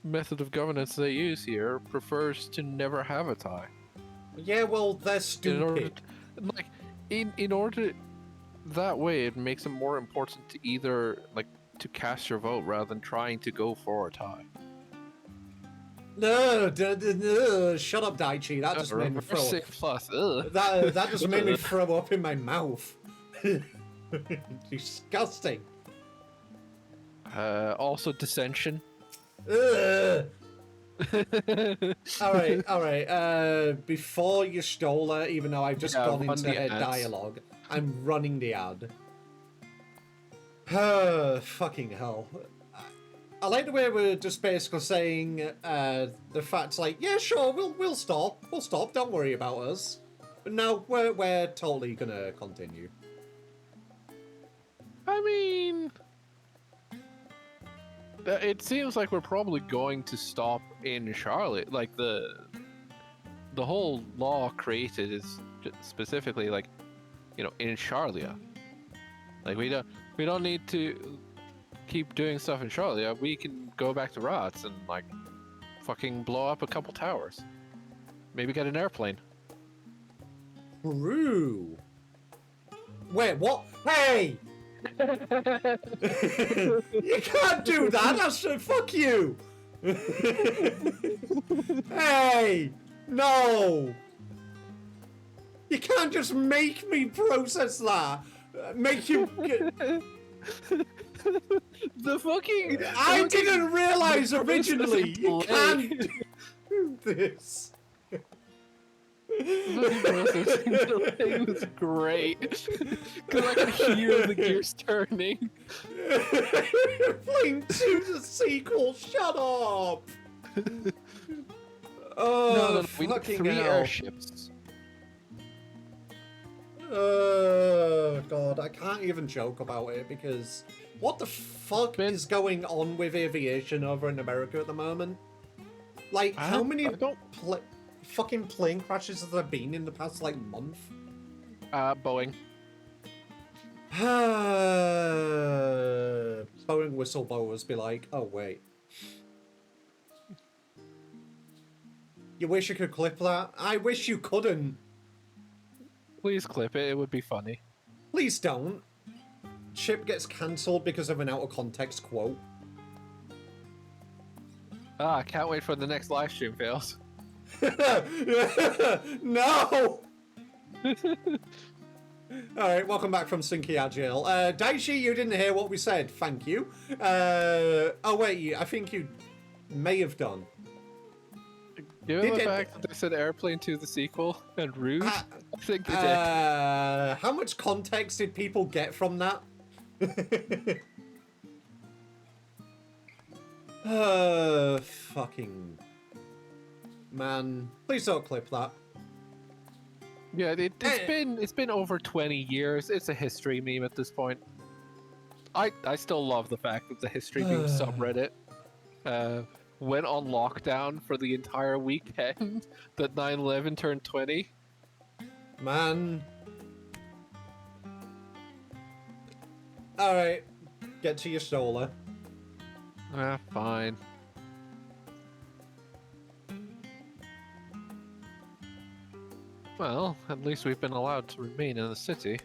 method of governance they use here prefers to never have a tie. Yeah, well, they're stupid. In order that way, it makes it more important to either to cast your vote rather than trying to go for a tie. No, shut up, Daichi. That just made me throw up. Plus, that just made me throw up in my mouth. Disgusting. Also dissension. All right. Before you stole her, even though I've just gone into her dialogue, I'm running the ad. Fucking hell. I like the way we're just basically saying the facts like, yeah, sure, we'll stop. We'll stop. Don't worry about us. But no, we're totally gonna continue. I mean, it seems like we're probably going to stop in Charlotte. Like the whole law created is specifically in Charlia. Like we don't need to keep doing stuff in Charlia. We can go back to Rats and fucking blow up a couple towers. Maybe get an airplane. True. Wait, what? Hey! You can't do that. That's fuck you. Hey, no. You can't just make me process that. Make you. I didn't realize originally. You can't do this. It was great because I could hear the gears turning. Playing to the sequel. Shut up. No, we need fucking 3 hell. airships. Oh god, I can't even joke about it because what the fuck is going on with aviation over in America at the moment? Like, how many fucking plane crashes have there been in the past month? Boeing. Boeing whistleblowers be like, oh wait. You wish you could clip that? I wish you couldn't. Please clip it, it would be funny. Please don't. Chip gets cancelled because of an out of context quote. I can't wait for the next live stream fails. No! Alright, welcome back from Sinky Agile. Daichi, you didn't hear what we said. Thank you. Oh wait, I think you may have done. Given the fact that they said airplane to the sequel and rude, I think they did. How much context did people get from that? Fucking man. Please don't clip that. Yeah, it's been over 20 years. It's a history meme at this point. I still love the fact that the history meme subreddit went on lockdown for the entire weekend that 9/11 turned 20. Man. Alright. Get to your solar. Fine. Well, at least we've been allowed to remain in the city.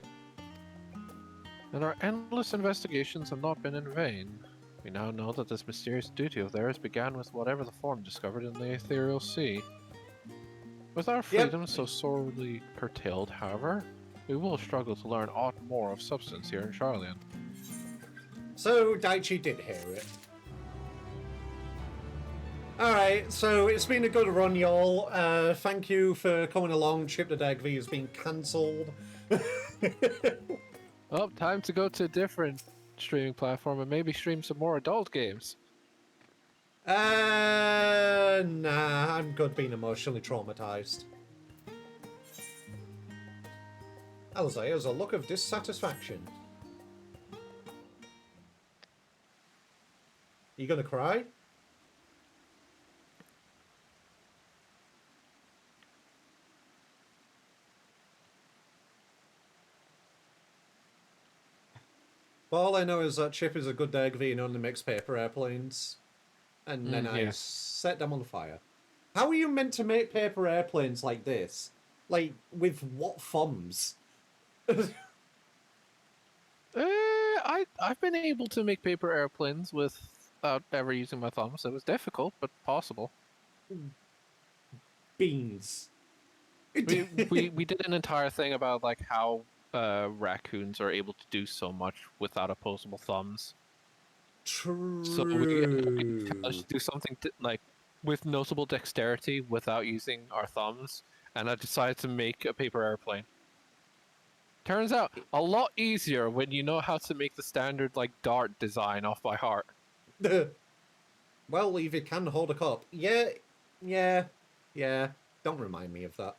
And our endless investigations have not been in vain. We now know that this mysterious duty of theirs began with whatever the form discovered in the ethereal sea. With our freedom so sorely curtailed, however, we will struggle to learn aught more of substance here in Charlian. So Daichi did hear it. Alright, so it's been a good run, y'all. Thank you for coming along. Chip the Deck V has been cancelled. Oh, time to go to a different streaming platform and maybe stream some more adult games. Nah, I'm good being emotionally traumatized. Alistair has a look of dissatisfaction. You gonna cry? All I know is that Chip is a good Deg V and only makes paper airplanes. And then I set them on fire. How are you meant to make paper airplanes like this? Like, with what thumbs? I've been able to make paper airplanes without ever using my thumbs. It was difficult, but possible. Beans. we did an entire thing about like how raccoons are able to do so much without opposable thumbs. True. So we do something like with notable dexterity without using our thumbs, and I decided to make a paper airplane. Turns out a lot easier when you know how to make the standard like dart design off by heart. Well, if you can hold a cup. Yeah. Don't remind me of that.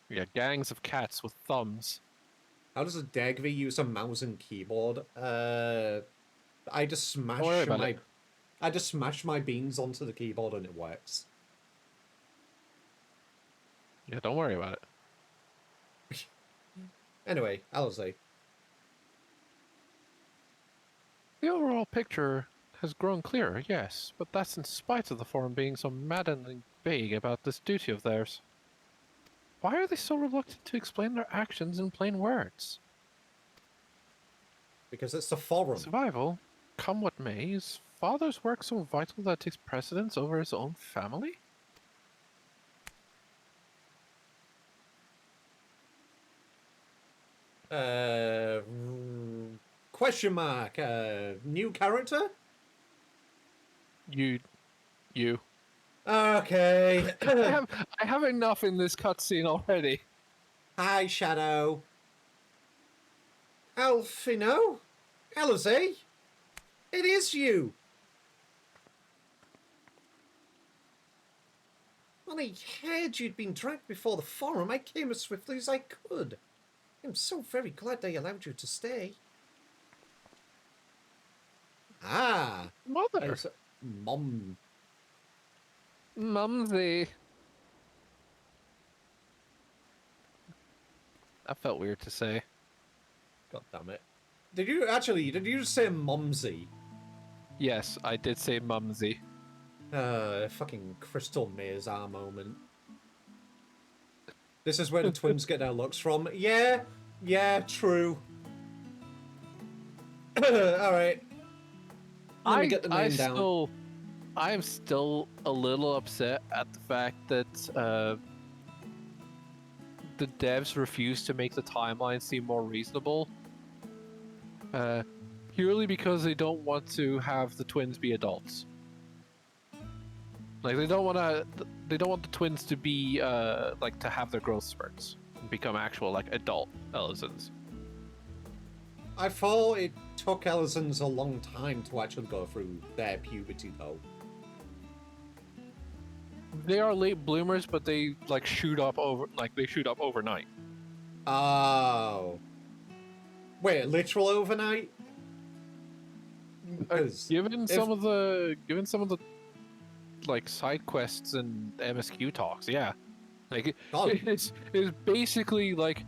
Yeah, gangs of cats with thumbs. How does a Degvi use a mouse and keyboard? I just smash my beans onto the keyboard and it works. Yeah, don't worry about it. Anyway, Alistair. The overall picture has grown clearer, yes, but that's in spite of the Forum being so maddeningly vague about this duty of theirs. Why are they so reluctant to explain their actions in plain words? Because it's the Forum. Survival, come what may, is Father's work so vital that it takes precedence over his own family? Question mark. New character? You. Okay. I have enough in this cutscene already. Hi, Shadow. Alfino? Alistair? It is you! When I heard you'd been dragged before the Forum, I came as swiftly as I could. I'm so very glad they allowed you to stay. Ah! Mother! Mum. Mumsy. That felt weird to say. God damn it. Did you just say mumsy? Yes, I did say mumsy. Fucking Crystal Maze-R moment. This is where the twins get their looks from. Yeah, true. Alright. Let me get the name down. I am still a little upset at the fact that the devs refuse to make the timeline seem more reasonable. Purely because they don't want to have the twins be adults. Like they don't want the twins to be like to have their growth spurts and become actual like adult Elizons. I thought it took Elizons a long time to actually go through their puberty though. They are late bloomers, but they like shoot up overnight. Oh. Wait, literal overnight? Given some of the like side quests and MSQ talks, yeah. Like it's basically like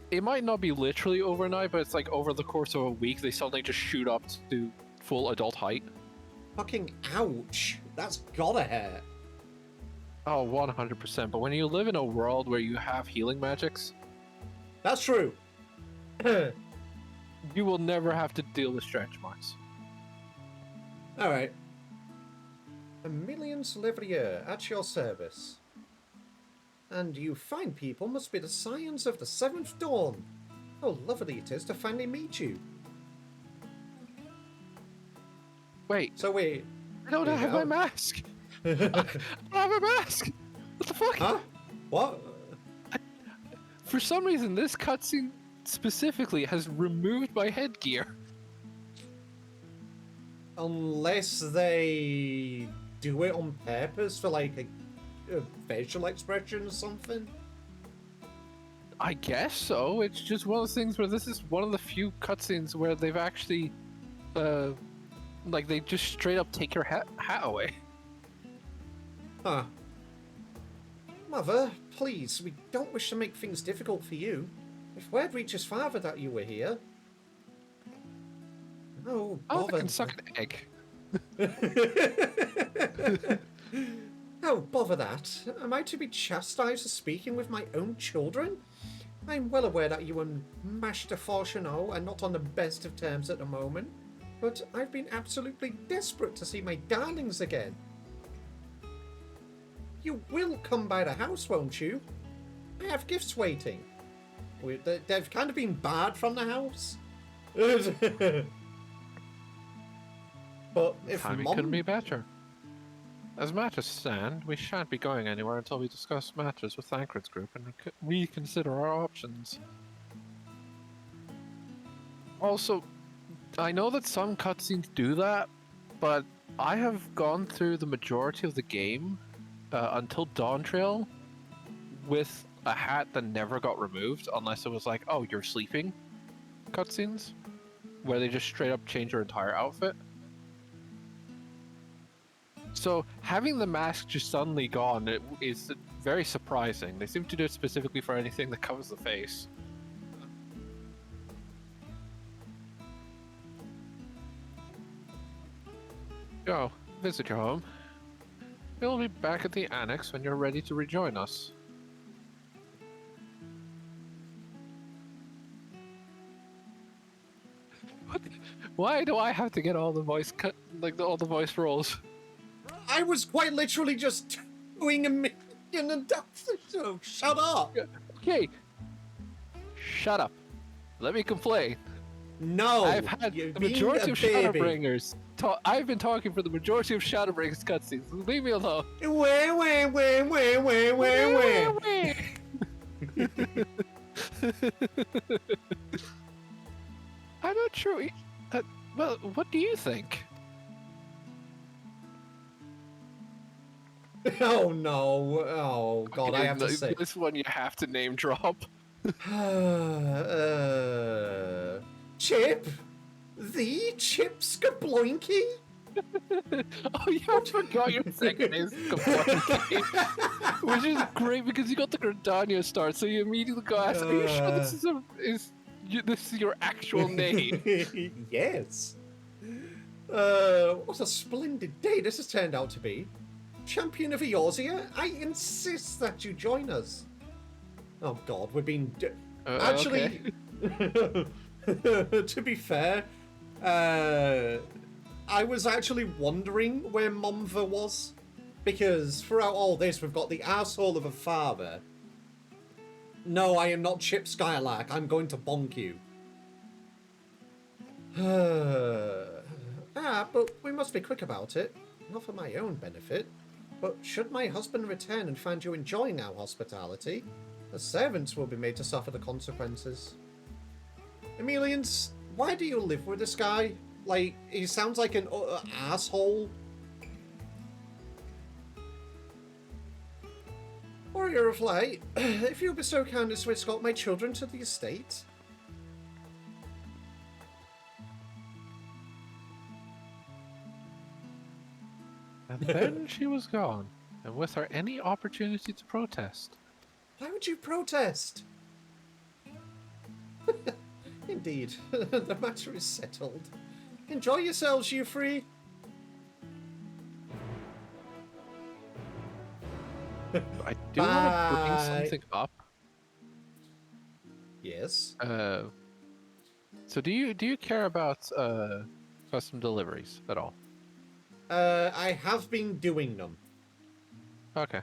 it might not be literally overnight, but it's like over the course of a week they suddenly just shoot up to full adult height. Fucking ouch. That's gotta hurt. Oh, 100%. But when you live in a world where you have healing magics... That's true. You will never have to deal with stretch marks. Alright. Emilian Livrier, at your service. And you fine people must be the scions of the Seventh Dawn. How lovely it is to finally meet you. Wait. So wait. I don't have my mask. I don't have a mask. What the fuck? Huh? What? For some reason, this cutscene specifically has removed my headgear. Unless they do it on purpose for like a facial expression or something. I guess so. It's just one of those things where this is one of the few cutscenes where they've actually, like they just straight up take your hat away. Huh. Mother, please, we don't wish to make things difficult for you. If word reaches father that you were here... Oh, I bother. can suck an egg. Oh, bother that. Am I to be chastised for speaking with my own children? I'm well aware that you and Master Fortuneau are not on the best of terms at the moment, but I've been absolutely desperate to see my darlings again. You will come by the house, won't you? I have gifts waiting. They've kind of been barred from the house. But if Timing couldn't be better. As matters stand, we shan't be going anywhere until we discuss matters with Thancred's group and reconsider our options. Also, I know that some cutscenes do that, but I have gone through the majority of the game until Dawn Trail with a hat that never got removed unless it was like, oh, you're sleeping cutscenes, where they just straight up change your entire outfit. So having the mask just suddenly gone is very surprising. They seem to do it specifically for anything that covers the face. Go, visit your home. We'll be back at the annex when you're ready to rejoin us. Why do I have to get all the voice cut, like all the voice roles? I was quite literally just doing a million and so shut up. Okay. Shut up. Let me complain. No. I've had the majority of Shadowbringers. I've been talking for the majority of Shadowbringers cutscenes. Leave me alone. Wait. I'm not sure. Well, what do you think? Oh no! Oh god! I have to say this one. You have to name drop. Chip, the Chip Skabloinky. Oh yeah, I forgot your second name is Skabloinky, which is great because you got the Gridania start, so you immediately go ask, "Are you sure this is your actual name?" Yes. What a splendid day this has turned out to be. Champion of Eorzea, I insist that you join us. Oh god, we're being... Actually, to be fair, I was actually wondering where Momva was. Because throughout all this, we've got the arsehole of a father. No, I am not Chip Skylark. I'm going to bonk you. But we must be quick about it. Not for my own benefit. But should my husband return and find you enjoying our hospitality, the servants will be made to suffer the consequences. Emelians, why do you live with this guy? Like, he sounds like an asshole. Warrior of Light, if you'll be so kind as to escort my children to the estate. And then she was gone, and with her any opportunity to protest. Why would you protest? Indeed, the matter is settled. Enjoy yourselves, you three. I do want to bring something up. Yes. So do you care about custom deliveries at all? I have been doing them. Okay.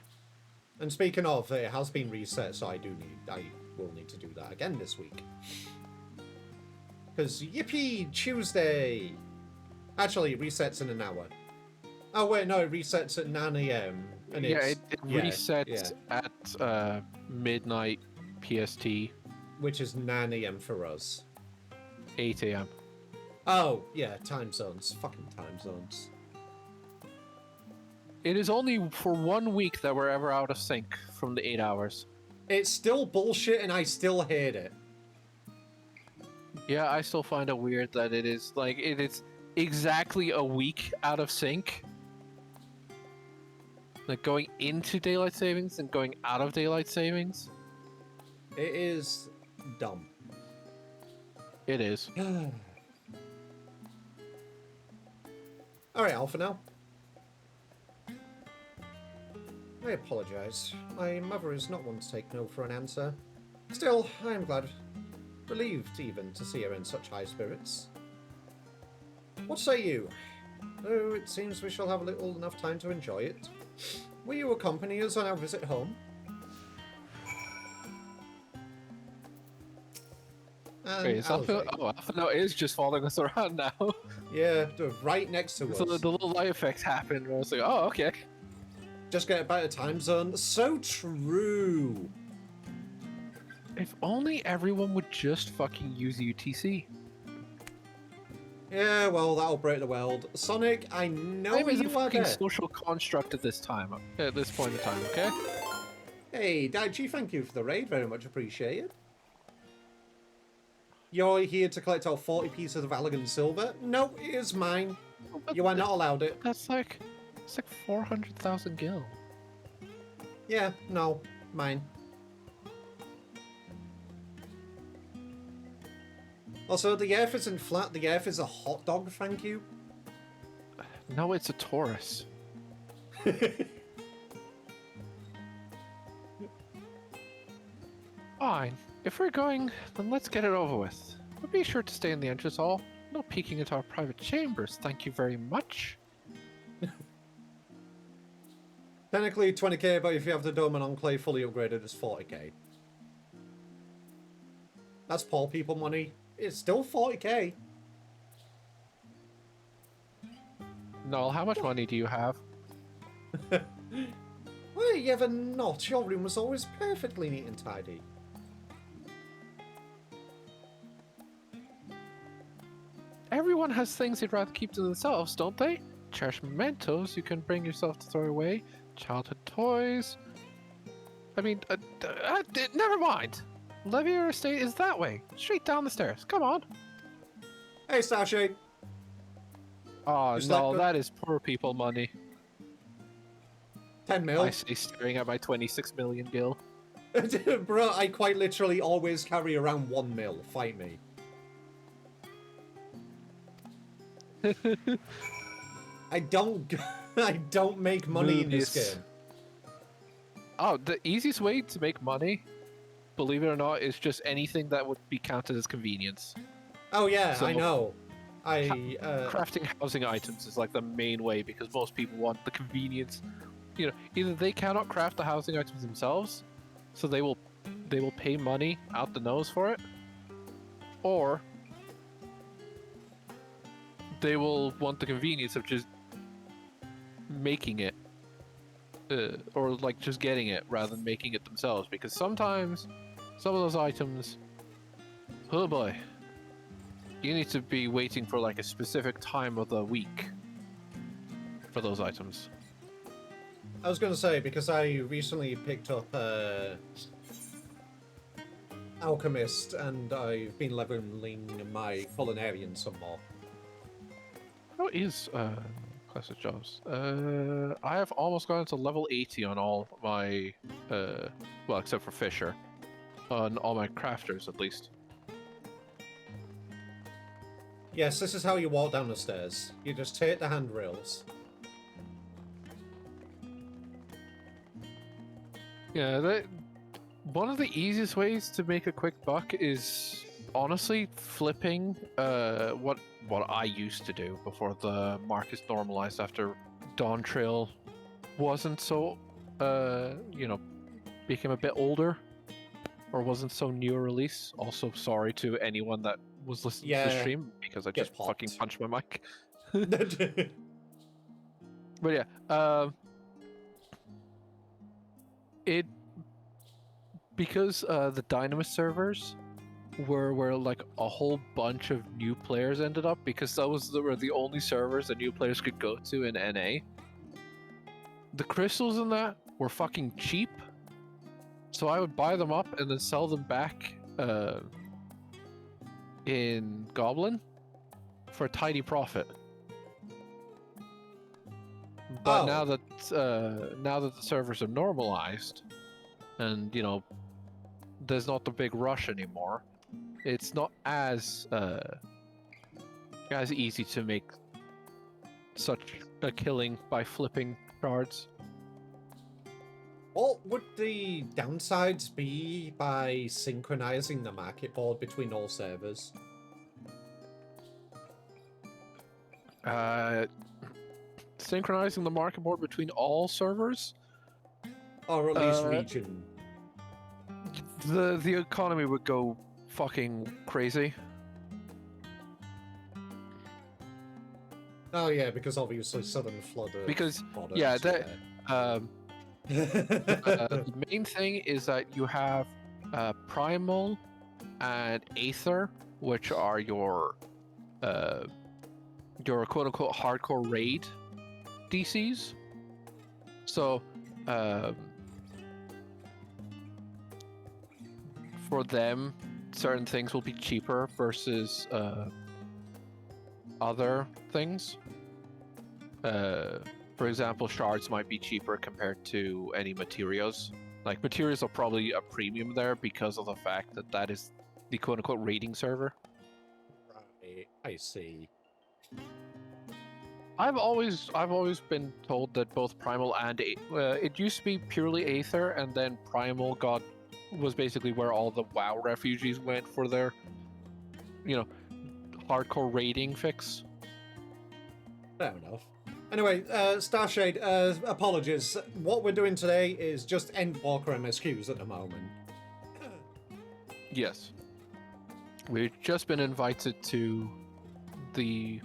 And speaking of, it has been reset, so I will need to do that again this week. Because yippee Tuesday! Actually, it resets in an hour. Oh wait, no, it resets at 9 a.m. and Yeah, it's it resets at midnight PST. Which is 9 a.m. for us. 8 a.m. Oh, yeah, time zones. Fucking time zones. It is only for 1 week that we're ever out of sync from the 8 hours. It's still bullshit and I still hate it. Yeah, I still find it weird that it is, like, it is exactly a week out of sync. Like, going into daylight savings and going out of daylight savings. It is dumb. It is. Alright, Alpha now. I apologise. My mother is not one to take no for an answer. Still, I am glad, relieved even, to see her in such high spirits. What say you? Though it seems we shall have little enough time to enjoy it. Will you accompany us on our visit home? Wait, is Alpha? Oh, Alpha now is just following us around now. Yeah, they're right next to us. So the little light effects happened, and I was like, oh, okay. Just get a better time zone. So true. If only everyone would just fucking use UTC. Yeah, well, that'll break the world. Sonic, I know Time is a you are fucking there. social construct at this time, at this point in time, okay? Hey, Daichi, thank you for the raid. Very much appreciated. You're here to collect all 40 pieces of Allegan silver? No, it is mine. You are not allowed it. It's like 400,000 gil. Yeah, no, mine. Also, the earth isn't flat, the earth is a hot dog, thank you. No, it's a Taurus. Fine. If we're going, then let's get it over with. But be sure to stay in the entrance hall. No peeking into our private chambers, thank you very much. Technically 20k, but if you have the Dome and Enclave fully upgraded, it's 40k. That's poor people money. It's still 40k. Noel, how much money do you have? Well, you ever not? Your room was always perfectly neat and tidy. Everyone has things they'd rather keep to themselves, don't they? Cherished mementos you can bring yourself to throw away. Childhood toys. I mean, never mind. Levier Estate is that way. Straight down the stairs. Come on. Hey, Starshade. Oh, no, that is poor people money. 10 mil. I say staring at my 26 million gil. Bro, I quite literally always carry around 1 mil. Fight me. I don't make money in this game. Oh, the easiest way to make money, believe it or not, is just anything that would be counted as convenience. Oh yeah, So, I know. Crafting housing items is like the main way because most people want the convenience. You know, either they cannot craft the housing items themselves, so they will pay money out the nose for it, or they will want the convenience of just making it, or like just getting it rather than making it themselves. Because sometimes some of those items, oh boy, you need to be waiting for like a specific time of the week for those items. I was going to say, because I recently picked up Alchemist, and I've been leveling my Culinarian some more. How is class of jobs? I have almost gone to level 80 on all my, well, except for Fisher, on all my crafters at least. Yes, this is how you walk down the stairs. You just take the handrails. Yeah, one of the easiest ways to make a quick buck is honestly flipping what I used to do before the markets normalized after Dawn Trail wasn't so you know, became a bit older or wasn't so new a release. Also sorry to anyone that was listening to the stream because I just fucking punched my mic. But yeah, it because the Dynamis servers were where like a whole bunch of new players ended up, because were the only servers that new players could go to in NA. The crystals in that were fucking cheap, so I would buy them up and then sell them back in Goblin for a tidy profit. But now that the servers are normalized, and you know, there's not the big rush anymore, it's not as easy to make such a killing by flipping cards. What would the downsides be by synchronizing the market board between all servers? Synchronizing the market board between all servers, or at least region. The economy would go fucking crazy. Oh yeah, because obviously Southern Flood. Because products, yeah, the main thing is that you have Primal and Aether, which are your quote-unquote hardcore raid DCs. So for them, certain things will be cheaper versus other things. For example, shards might be cheaper compared to any materials. Like, materials are probably a premium there because of the fact that that is the quote-unquote raiding server. Right, I see. I've always been told that both Primal and it used to be purely Aether, and then Primal was basically where all the WoW refugees went for their, you know, hardcore raiding fix. Fair enough. Anyway, Starshade, apologies. What we're doing today is just Endwalker MSQs at the moment. Yes. We've just been invited to the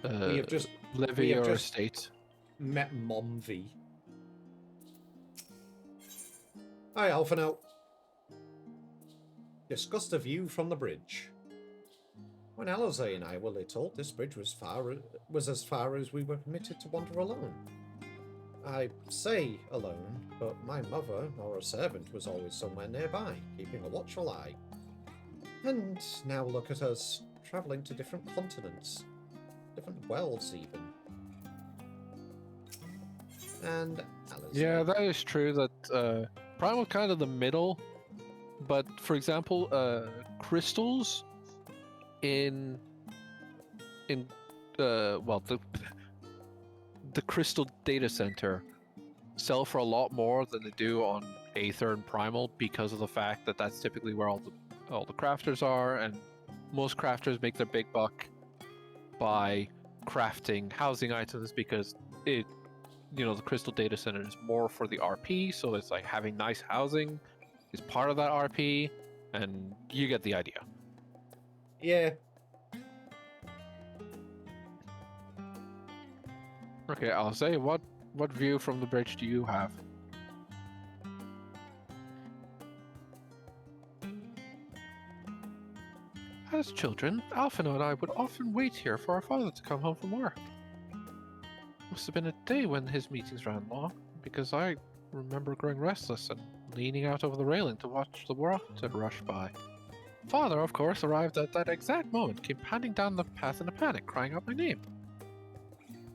we have just Livia estate. Met Momvi. Hi, Alpha now. Discussed a view from the bridge. When Alizé and I were little, this bridge was as far as we were permitted to wander alone. I say alone, but my mother or a servant was always somewhere nearby, keeping a watchful eye. And now look at us, travelling to different continents, different worlds even. And Alizé. Yeah, that is true. That Primal kind of the middle, but for example, crystals in the crystal data center sell for a lot more than they do on Aether and Primal, because of the fact that that's typically where all the crafters are, and most crafters make their big buck by crafting housing items, because the crystal data center is more for the RP, so it's like having nice housing is part of that RP, and you get the idea. Yeah. Okay, I'll say, what view from the bridge do you have? As children, Alphino and I would often wait here for our father to come home from work. Must have been a day when his meetings ran long, because I remember growing restless and leaning out over the railing to watch the water rush by. Father, of course, arrived at that exact moment, came panting down the path in a panic, crying out my name.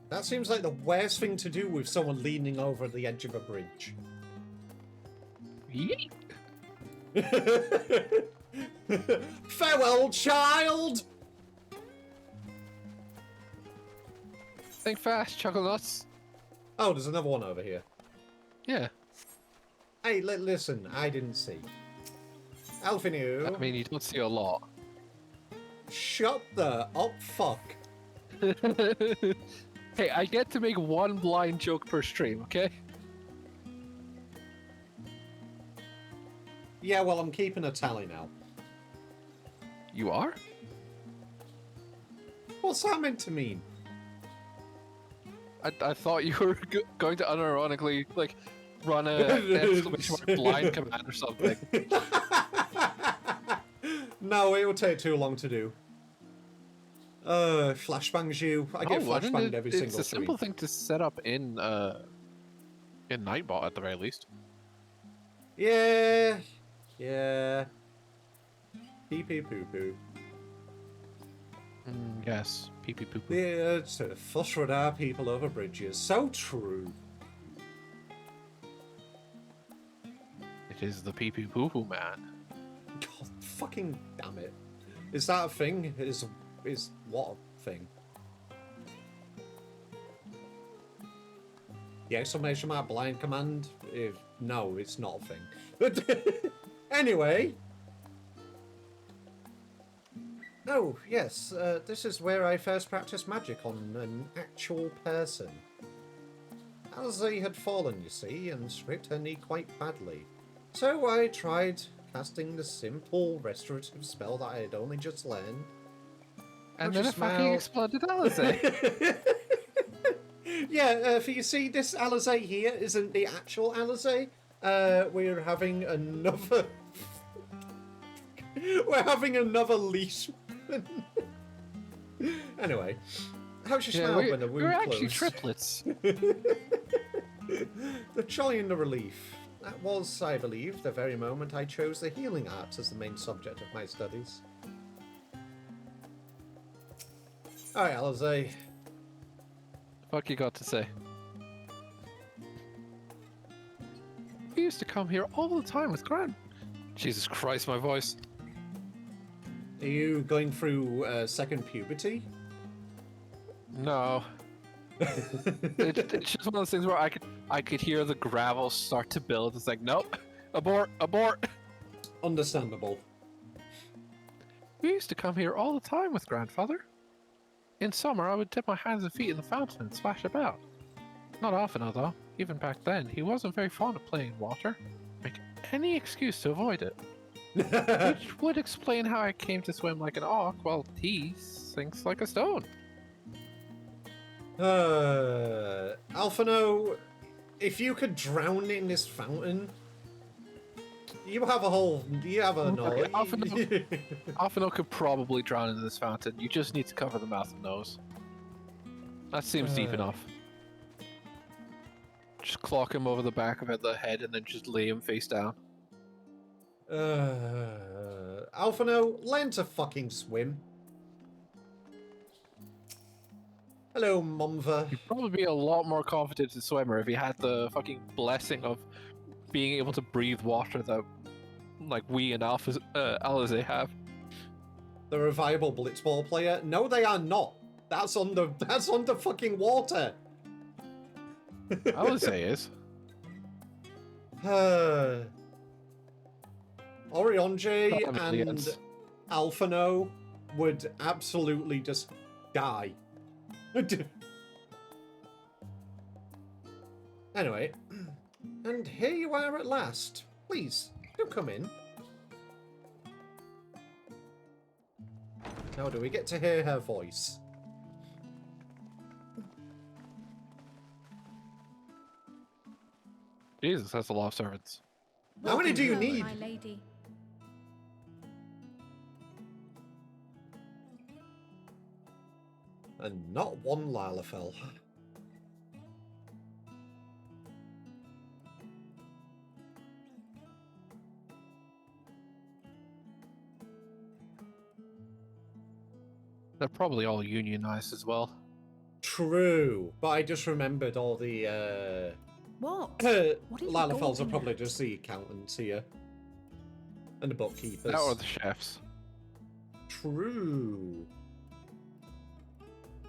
That seems like the worst thing to do with someone leaning over the edge of a bridge. Yeet! Farewell, child! Think fast, Chuckle Nuts. Oh, there's another one over here. Yeah. Hey, listen, I didn't see. Alphinu. I mean, you don't see a lot. Shut the up, fuck. Hey, I get to make one blind joke per stream, okay? Yeah, well, I'm keeping a tally now. You are? What's that meant to mean? I thought you were going to unironically like run a exclamation mark blind command or something. No, it would take too long to do. Flashbangs you. I get flashbanged every single It's a simple thing to set up in Nightbot at the very least. Yeah. Yeah. Pee pee poo poo. Yes, pee pee poo poo. Yeah, to fuss with our people over bridges. So true. It is the pee pee poo poo man. God fucking damn it. Is that a thing? Is what a thing? The exclamation mark blind command? No, it's not a thing. Anyway. Oh, yes, this is where I first practiced magic on an actual person. Alzay had fallen, you see, and scraped her knee quite badly. So I tried casting the simple restorative spell that I had only just learned. And then it fucking exploded Alzay. Yeah, for you see, this Alzay here isn't the actual Alzay. We're having another... We're having another leash. Anyway, how's your smile when the wound we're closed? actually triplets. The joy and the relief. That was, I believe, the very moment I chose the healing arts as the main subject of my studies. Alright, Alzay. Fuck you got to say? We used to come here all the time with Gran. Jesus Christ, my voice. Are you going through second puberty? No. It's just one of those things where I could hear the gravel start to build. It's like, nope, abort, abort. Understandable. We used to come here all the time with grandfather. In summer, I would dip my hands and feet in the fountain and splash about. Not often, although. Even back then, he wasn't very fond of playing in water. Make any excuse to avoid it. Which would explain how I came to swim like an auk while he sinks like a stone. Alphino, if you could drown in this fountain, you have a knowledge. Alphino could probably drown in this fountain. You just need to cover the mouth and nose. That seems deep enough. Just clock him over the back of the head and then just lay him face down. Alphino, learn to fucking swim. Hello, Mumva. He'd probably be a lot more confident as a swimmer if he had the fucking blessing of being able to breathe water that, like, we and Alzay have. They're a viable blitzball player. No, they are not. That's under fucking water. Alzay is. Orionje and Alphino would absolutely just die. Anyway, and here you are at last. Please, do come in. Now do we get to hear her voice? Jesus, that's a lot of servants. How many do you need? My lady. And not one Lalafell. They're probably all unionized as well. True, but I just remembered all the What? Lalafells are probably just the accountants here. And the bookkeepers. That or the chefs. True.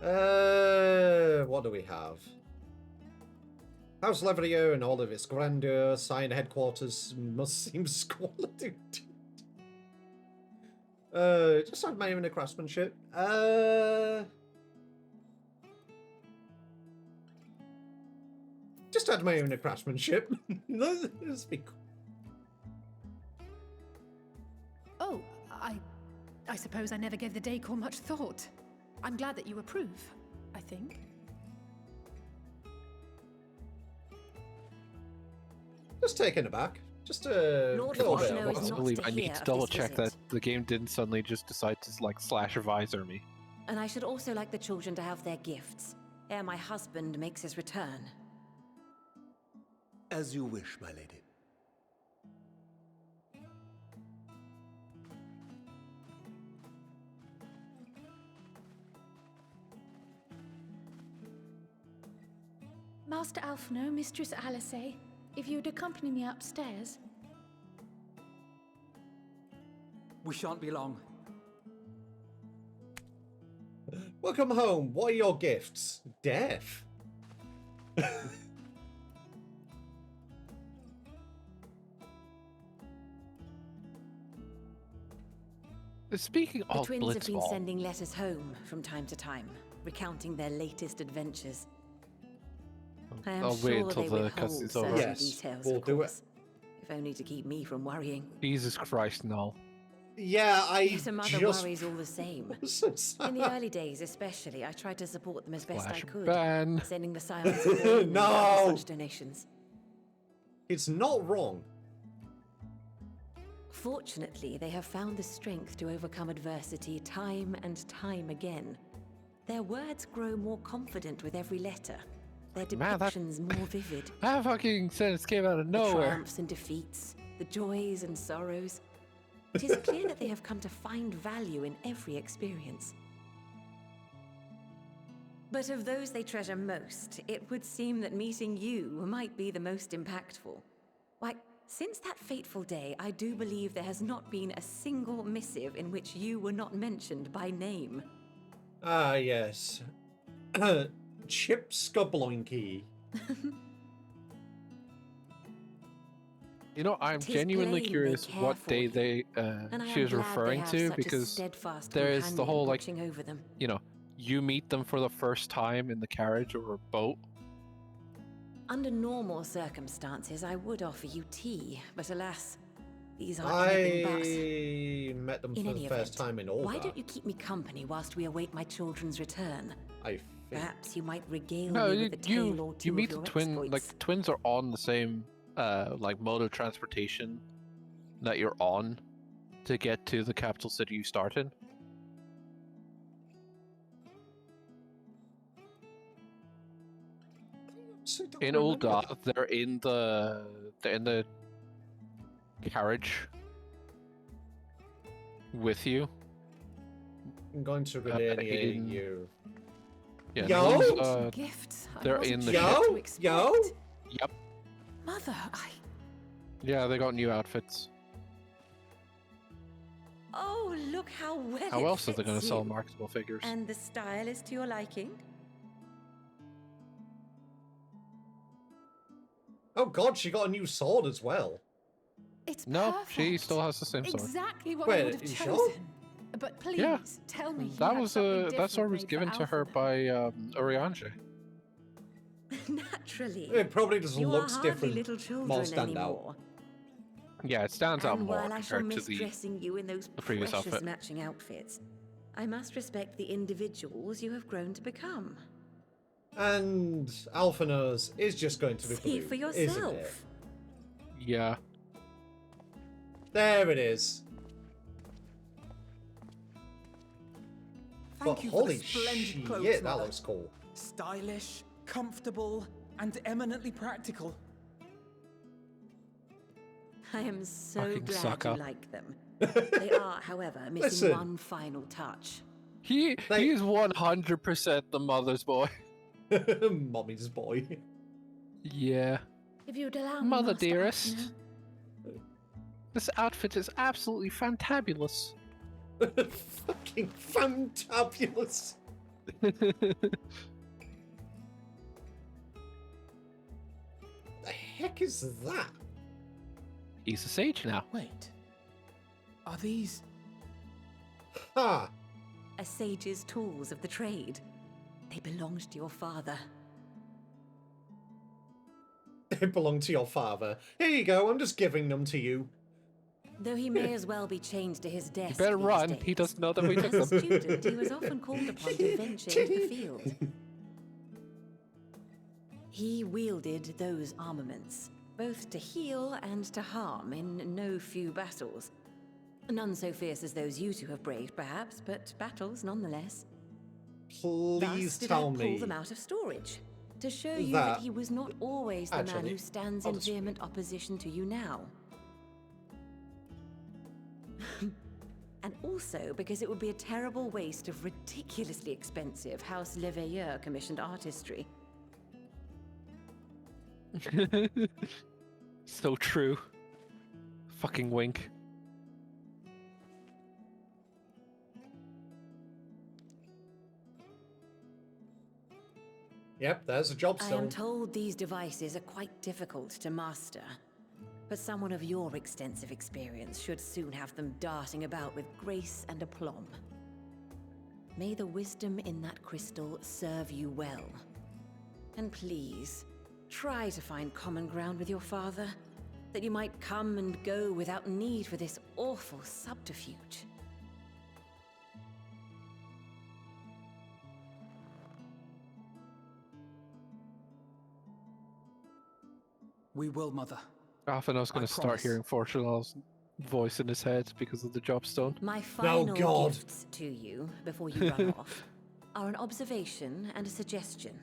What do we have? House Levrier and all of its grandeur, sign headquarters must seem squalid. Just admiring the craftsmanship. Just admiring the craftsmanship. Let's be cool. Oh, I suppose I never gave the decor much thought. I'm glad that you approve, I think. Just taken aback. Just a Lord little bit. Foshno is I not believe to I need hear to of double this check visit. that the game didn't suddenly just decide to like slash a visor me. And I should also like the children to have their gifts, ere my husband makes his return. As you wish, my lady. Master Alphino, Mistress Alice, if you would accompany me upstairs. We shan't be long. Welcome home. What are your gifts? Death. Speaking The of twins have been Blitzball, sending letters home from time to time, recounting their latest adventures. I am I'll wait sure until they the withhold cutscene's certain over. Yes, details, we'll of do it. course, if only to keep me from worrying. Jesus Christ, no. Yeah, I Yet a mother just... worries all the same. So sad. In the early days, especially, I tried to support them as best I Slash could, ban. sending the scions of coin No! and other such donations. It's not wrong. Fortunately, they have found the strength to overcome adversity time and time again. Their words grow more confident with every letter. Their Man, that- depictions more vivid. That fucking sentence came out of The nowhere. triumphs and defeats, the joys and sorrows. It is clear that they have come to find value in every experience. But of those they treasure most, it would seem that meeting you might be the most impactful. Why, since that fateful day, I do believe there has not been a single missive in which you were not mentioned by name. Ah, yes. Chip Skobloinky. You know, I'm Tis genuinely plain they curious care what for day you, they and I she am was glad they referring have to, such a because steadfast there's the companion whole like, watching over them. you know, you meet them for the first time in the carriage or boat. Under normal circumstances, I would offer you tea, but alas, these aren't anything but... I met them In for any the first event, time in Olga. why don't you keep me company whilst we await my children's return? I think. Perhaps you might regale No, me with a tale or two you meet of the your twin, exploits. like the twins are on the same like mode of transportation that you're on to get to the capital city you start in. In Ul'dah, they're in the carriage with you. I'm going to delineate in- you. Yeah, Yo? those, Gifts. I they're wasn't in the sure Yo? what to expect. Yo? Yep. Mother, I... Yeah, they got new outfits. Oh, look how well How it else are they going to fits sell you. marketable figures? And the style is to your liking? Oh god, she got a new sword as well. It's No, perfect. she still has the same sword. Exactly what Wait, I would have you chosen. sure? But please, Yeah. tell me you That had was something that sword different was made for given to her Alphina. by Oriange. Naturally. It probably just You looks are hardly different. little More children stand out. anymore. Yeah, it stands out And more while I shall compared to miss the dressing you in those previous precious outfit. matching outfits, I must respect the individuals you have grown to become. And Alphina's is just going to be See blue, for isn't it? yourself. Yeah. There it is. Thank But you for the holy splendid clothes, shit, that Mother. looks cool. Stylish, comfortable, and eminently practical. I am so Fucking glad sucker. you like them. They are, however, missing Listen. one final touch. He is 100% the mother's boy. Mommy's boy. Yeah. If you would allow me, Mother Master dearest. Alphino. This outfit is absolutely fantabulous. Fucking fantabulous. The heck is that? He's a sage now. Wait. Are these... Ha! A sage's tools of the trade. They belonged to your father. They belong to your father. Here you go, I'm just giving them to you. Though he may as well be chained to his desk. You better these run. days. He doesn't know that we took As them. a student, he was often called upon to venture into the field. He wielded those armaments, both to heal and to harm in no few battles. None so fierce as those you two have braved, perhaps, but battles nonetheless. Please Thus tell did I pull me them out of storage, to show you that he was not always the man Actually, who stands I'll in just vehement opposition to you now. And also because it would be a terrible waste of ridiculously expensive House Leveilleur commissioned artistry. So true. Fucking wink. Yep, there's a job I stone. am told these devices are quite difficult to master, but someone of your extensive experience should soon have them darting about with grace and aplomb. May the wisdom in that crystal serve you well. And please, try to find common ground with your father, that you might come and go without need for this awful subterfuge. We will, Mother. Often I was going to start promise. hearing Fortunal's voice in his head because of the job stone. My final gifts to you, before you run off, are an observation and a suggestion.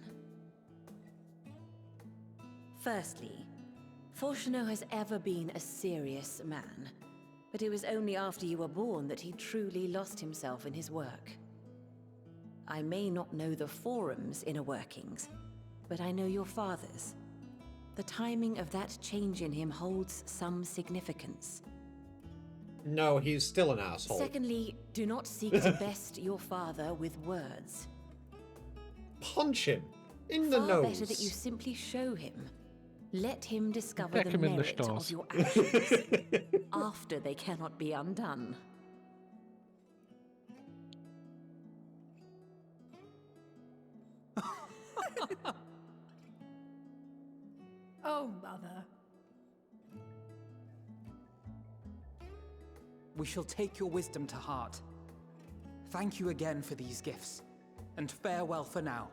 Firstly, Fortuno has ever been a serious man, but it was only after you were born that he truly lost himself in his work. I may not know the Forum's inner workings, but I know your father's. The timing of that change in him holds some significance. No, he's still an asshole. Secondly, do not seek to best your father with words. Punch him in the Far nose. better that you simply show him. Let him discover Peck the him in the merit of schnoz. your actions after they cannot be undone. Oh, Mother. We shall take your wisdom to heart. Thank you again for these gifts, and farewell for now.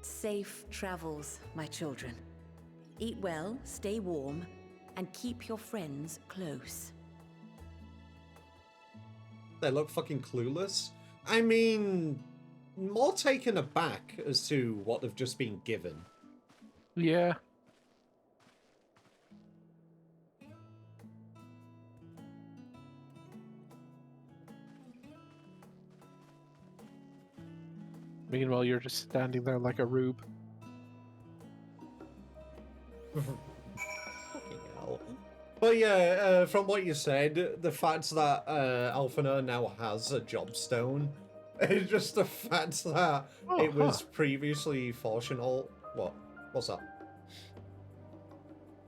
Safe travels, my children. Eat well, stay warm, and keep your friends close. They look fucking clueless. I mean, more taken aback as to what they've just been given. Yeah. Meanwhile, you're just standing there like a rube. Fucking hell. But yeah, from what you said, the fact that Alphina now has a job stone, it's just the fact that it was previously Fortunal. What? What's that?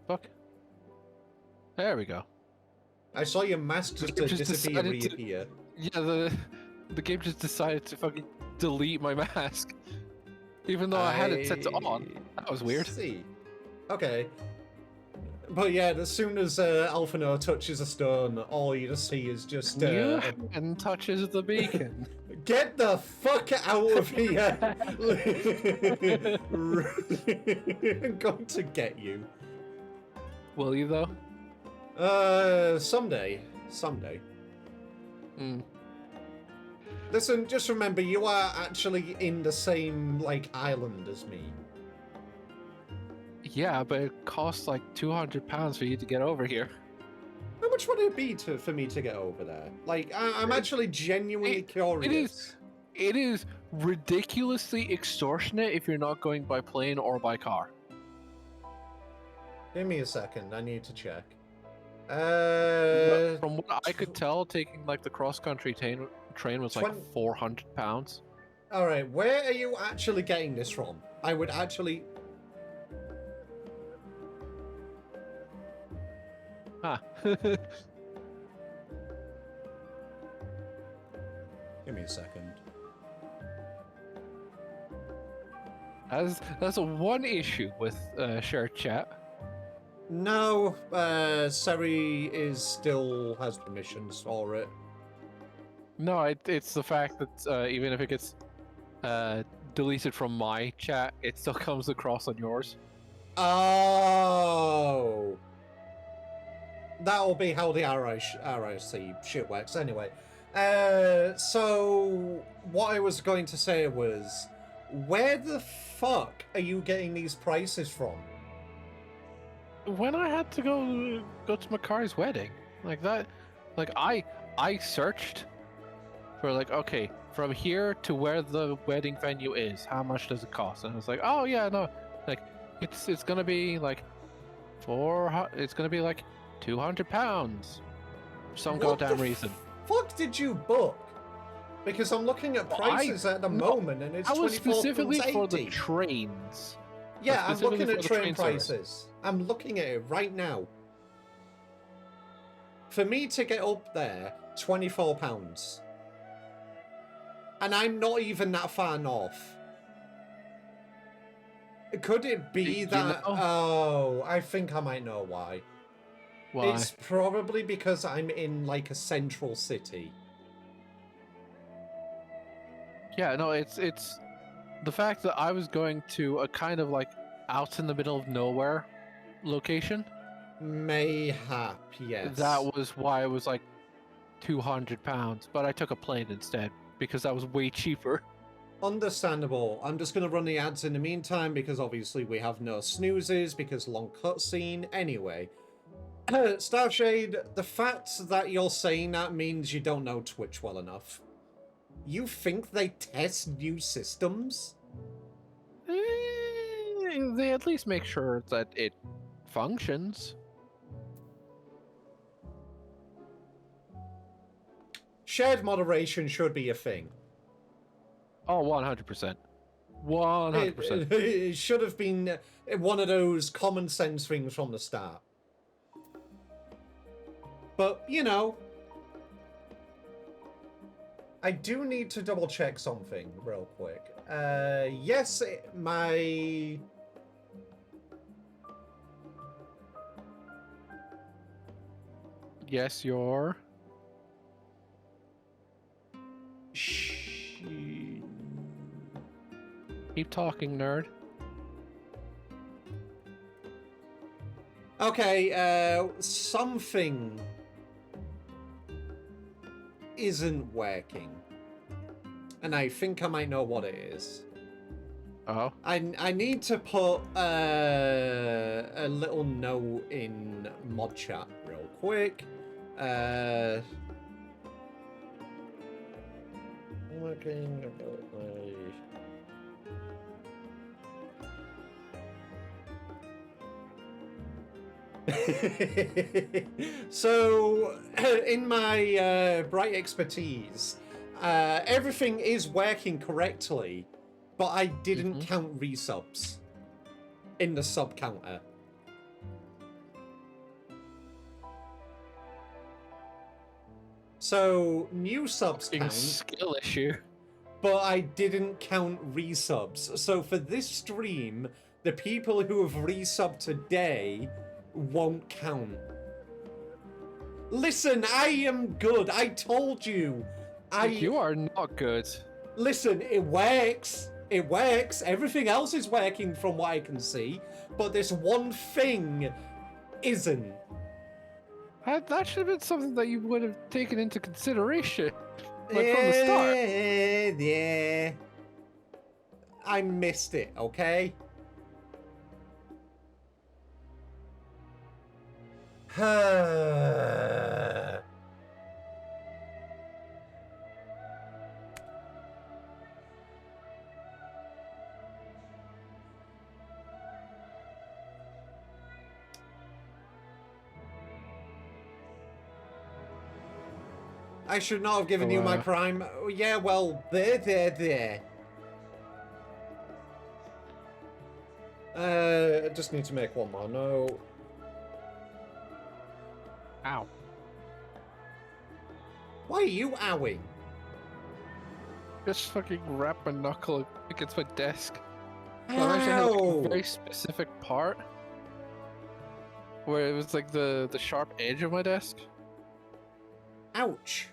Fuck. There we go. I saw your mask just disappear, reappear. Yeah, the game just decided to fucking delete my mask. Even though I had it set to on. That was weird. See. Okay. But yeah, as soon as Alphino touches a stone, all you just see is just... New hand touches the beacon. Get the fuck out of here! I'm going to get you. Will you, though? Someday. Someday. Hmm. Listen, just remember, you are actually in the same, like, island as me. Yeah, but it costs like £200 for you to get over here. How much would it be for me to get over there? Like, I'm actually genuinely curious. It is ridiculously extortionate if you're not going by plane or by car. Give me a second, I need to check. From what I could tell, taking like the cross-country train was like £400. Alright, where are you actually getting this from? I would actually... Ah. Give me a second. That's a one issue with shared chat. No, Seri still has permissions for it. No, it's the fact that even if it gets deleted from my chat, it still comes across on yours. Oh. That'll be how the RIC shit works anyway. So what I was going to say was, where the fuck are you getting these prices from? When I had to go to Makari's wedding, like that, like I searched for like, okay, from here to where the wedding venue is, how much does it cost? And I was like, oh yeah, no, like it's gonna be like it's gonna be like £200 for some goddamn reason. Fuck did you book? Because I'm looking at prices at the moment, and it's I was specifically £24.80 for the trains. Yeah, I'm looking at train service. prices. I'm looking at it right now. For me to get up there, £24. And I'm not even that far north. Could it be that... Oh, I think I might know why. Why? It's probably because I'm in, like, a central city. Yeah, no, it's the fact that I was going to a kind of like out in the middle of nowhere location. Mayhap, yes. That was why it was like £200, but I took a plane instead because that was way cheaper. Understandable. I'm just going to run the ads in the meantime because obviously we have no snoozes because long cutscene. Anyway, Starshade, the fact that you're saying that means you don't know Twitch well enough. You think they test new systems? They at least make sure that it functions. Shared moderation should be a thing. Oh, 100%. 100%. It should have been one of those common sense things from the start. But, you know, I do need to double check something real quick. Yes, my... Yes, you're... Keep talking, nerd. Okay, something isn't working. And I think I might know what it is. Oh? I need to put a little note in mod chat real quick. Looking about So, in my bright expertise, everything is working correctly, but I didn't count resubs in the sub counter. So, new subs count. Skill issue. But I didn't count resubs. So for this stream, the people who have resubbed today won't count. Listen, I am good. I told you. You are not good. Listen, it works. It works. Everything else is working from what I can see. But this one thing isn't. That should have been something that you would have taken into consideration. Like from the start. Yeah. I missed it, okay? I should not have given you my prime. Yeah, well, there. I just need to make one more note. Ow. Why are you owing? Just fucking wrap my knuckle against my desk. Ow. So I actually have like a very specific part. where it was like the sharp edge of my desk. Ouch.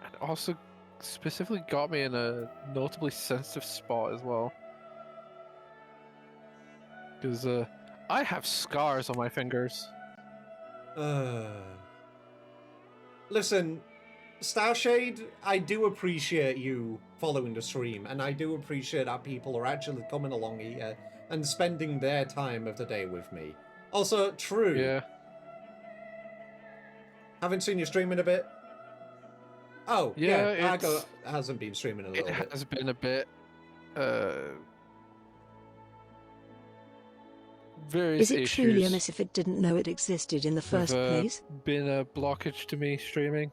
And also specifically got me in a notably sensitive spot as well. Because I have scars on my fingers. Listen, Starshade, I do appreciate you following the stream, and I do appreciate that people are actually coming along here and spending their time of the day with me. Also, true. Yeah. Haven't seen you stream in a bit. Oh, Yeah, yeah, Argo hasn't been streaming in a little bit. It has been a bit. Various Is it issues. truly a miss if it didn't know it existed in the first place? Been a blockage to me streaming.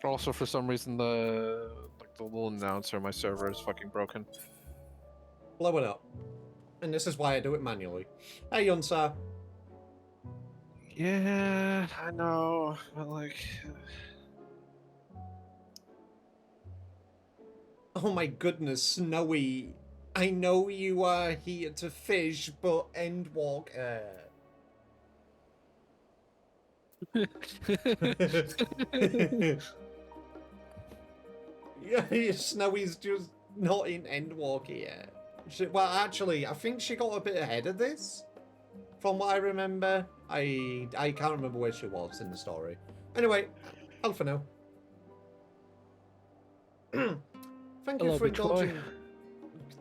Also, for some reason, the little announcer on my server is fucking broken. Blow it up. And this is why I do it manually. Hey, Yunsa. Yeah, I know, but like... Oh my goodness, Snowy. I know you are here to fish, but Endwalker. Yeah, Snowy's just not in Endwalker yet. Well, actually, I think she got a bit ahead of this. From what I remember, I can't remember where she was in the story. Anyway, Alpha now. Thank you for indulging.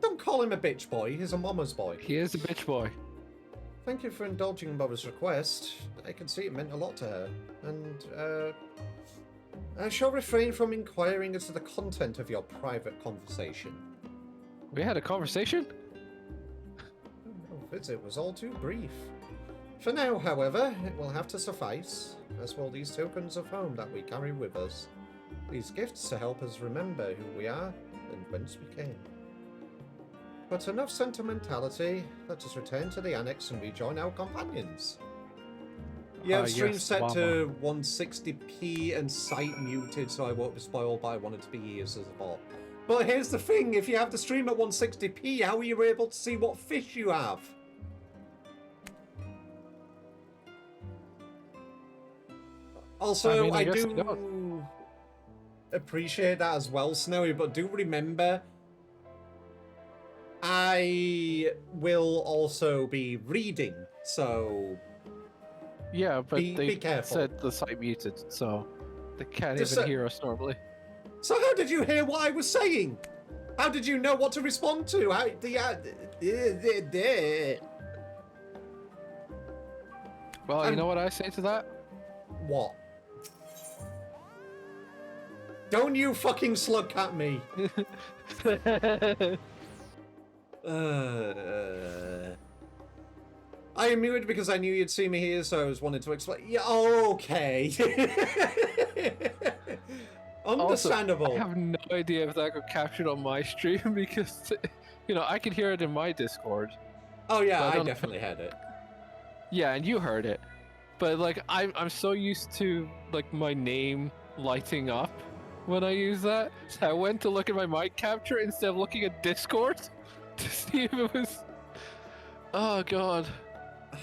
Don't call him a bitch boy. He's a mama's boy. He is a bitch boy. Thank you for indulging Mother's request. I can see it meant a lot to her, and I shall refrain from inquiring as to the content of your private conversation. We had a conversation? Our visit was all too brief. For now, however, it will have to suffice, as will these tokens of home that we carry with us. These gifts to help us remember who we are and whence we came. But enough sentimentality, let us return to the annex and rejoin our companions. You have stream yes, set Mama. to 160p and sight muted, so I won't be spoiled, but I want it to be years as a bot. But here's the thing, if you have the stream at 160p, how are you able to see what fish you have? Also, I do appreciate that as well, Snowy, but do remember, I will also be reading, so Yeah, but be they careful. said the site muted, so they can't Just even hear us normally. So how did you hear what I was saying? How did you know what to respond to? How Well, you know what I say to that? What? Don't you fucking slug at me. I am muted because I knew you'd see me here, so I was wanting to explain. Yeah, okay. Understandable. Also, I have no idea if that got captured on my stream because, you know, I could hear it in my Discord. Oh yeah, I don't definitely heard it. Yeah, and you heard it. But like, I'm so used to like my name lighting up when I use that, so I went to look at my mic capture instead of looking at Discord to see if it was. Oh god.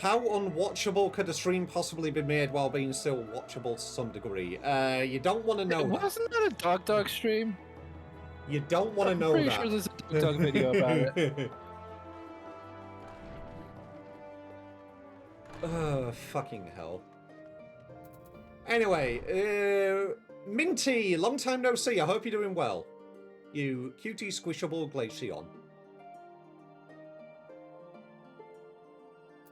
How unwatchable could a stream possibly be made while being still watchable to some degree? You don't want to know that. Wasn't that a dog stream? You don't want to know pretty that. sure there's a dog video about it. Oh, fucking hell. Anyway, Minty, long time no see. I hope you're doing well. You cutie squishable glaceon.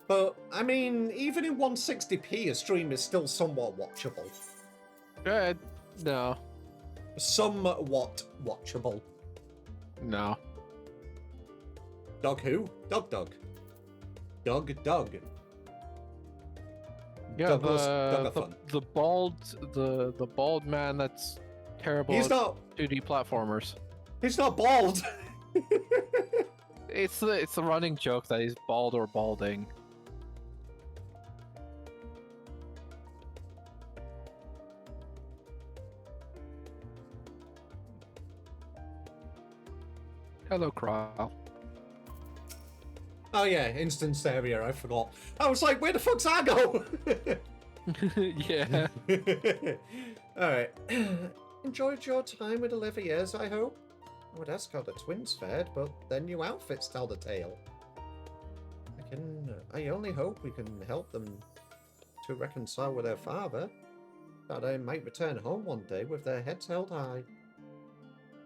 But, I mean, even in 160p, a stream is still somewhat watchable. No. Somewhat watchable. No. Dog who? Dog. Doug. Yeah, Douglas the bald man that's terrible He's at not 2D platformers. He's not bald. It's the running joke that he's bald or balding. Hello, Kral. Oh yeah, instance area, I forgot. I was like, where the fuck's Argo? Yeah. Alright. Enjoyed your time with the Leviers, I hope? I would ask how the twins fared, but their new outfits tell the tale. I only hope we can help them to reconcile with their father, that they might return home one day with their heads held high.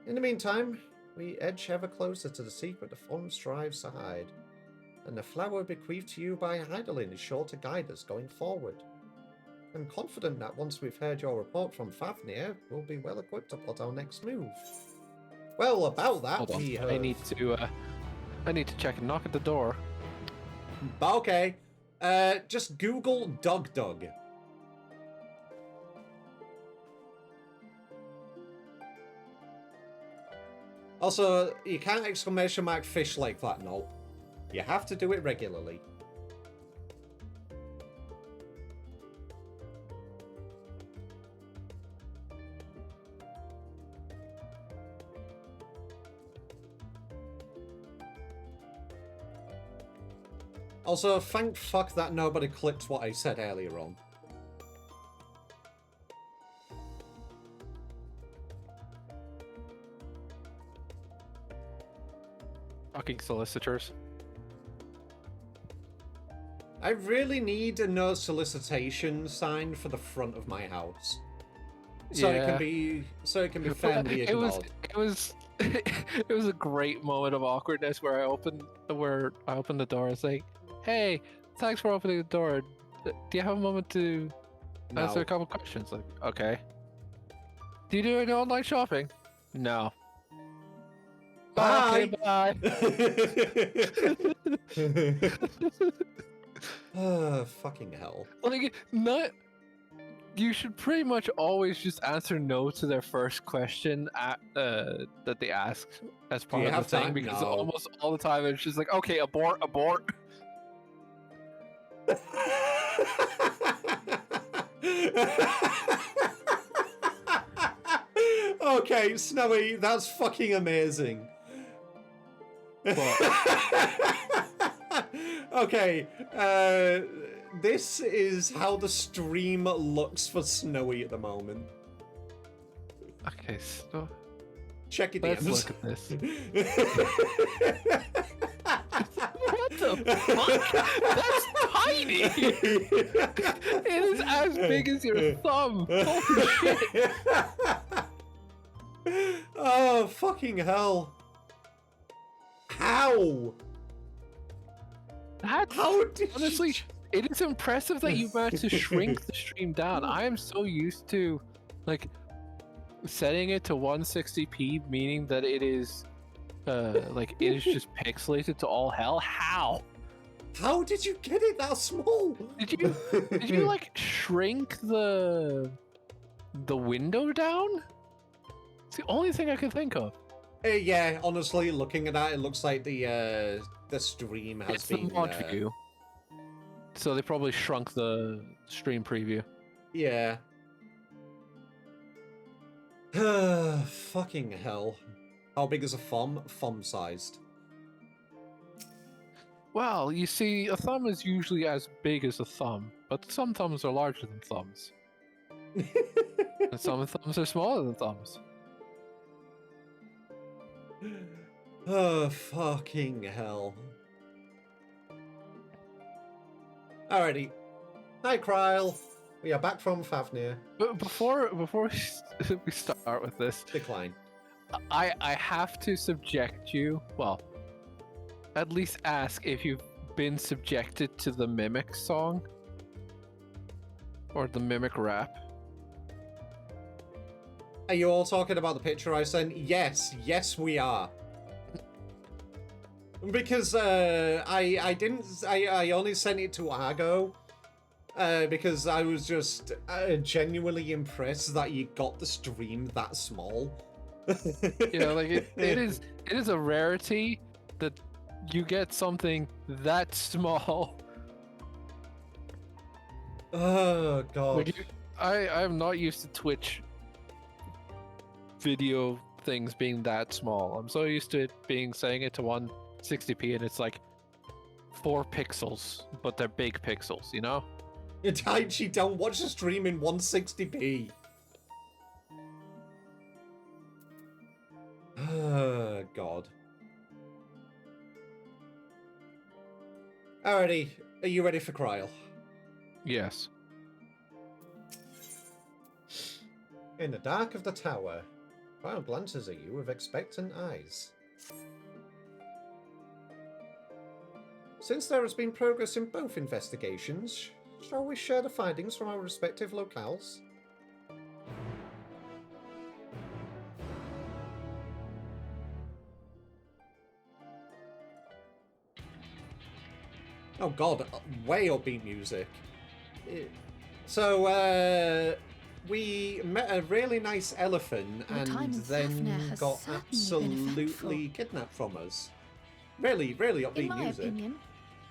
In the meantime, we edge ever closer to the secret the Forum strives to hide, and the flower bequeathed to you by Heidelin is sure to guide us going forward. I'm confident that once we've heard your report from Fafnir, we'll be well equipped to plot our next move. Well, about that, Hold on. we have... I need to check and knock at the door. Okay. Just Google Dug Dug. Also, you can't exclamation mark fish like that, no. You have to do it regularly. Also, thank fuck that nobody clipped what I said earlier on. Fucking solicitors. I really need a no solicitation sign for the front of my house. So Yeah. it can be firmly ignored. It was it was a great moment of awkwardness where I opened the door and say, "Hey, thanks for opening the door. Do you have a moment to answer a couple questions?" Like, okay. Do you do any online shopping? No. Bye. Okay, bye. Fucking hell. Like, not. You should pretty much always just answer no to their first question that they ask as part of the thing, because almost all the time it's just like, okay, abort. Okay, Snowy, that's fucking amazing. Okay, this is how the stream looks for Snowy at the moment. Okay, so check it. Let's look at this. What the fuck? That's tiny. It is as big as your thumb. Holy shit! Oh fucking hell! How? How did honestly? It is impressive that you managed to shrink the stream down. I am so used to, like, setting it to 160p, meaning that it is, like, it is just pixelated to all hell. How? How did you get it that small? Did you like shrink the window down? It's the only thing I can think of. Yeah, honestly, looking at that, it looks like the stream has been. The mod view. So they probably shrunk the stream preview. Yeah. Fucking hell. How big is a thumb? Thumb-sized. Well, you see, a thumb is usually as big as a thumb, but some thumbs are larger than thumbs. And some thumbs are smaller than thumbs. Oh, fucking hell. Alrighty. Hi, Kryle. We are back from Fafnir. But before we start with this... Decline. I have to subject you... Well, at least ask if you've been subjected to the Mimic song. Or the Mimic rap. Are you all talking about the picture I sent? Yes, we are. Because I only sent it to Argo because I was just genuinely impressed that you got the stream that small. Yeah, like it is a rarity that you get something that small. Oh god. Like, I'm not used to Twitch video things being that small. I'm so used to it being saying it to 160p and it's like 4 pixels, but they're big pixels, you know? Taichi, don't watch the stream in 160p. Oh, God. Alrighty, are you ready for Kryl? Yes. In the dark of the tower, Kryl glances at you with expectant eyes. Since there has been progress in both investigations, shall we share the findings from our respective locales? Oh god, way upbeat music. So, we met a really nice elephant and then got absolutely kidnapped from us. Really, really upbeat music. In my opinion,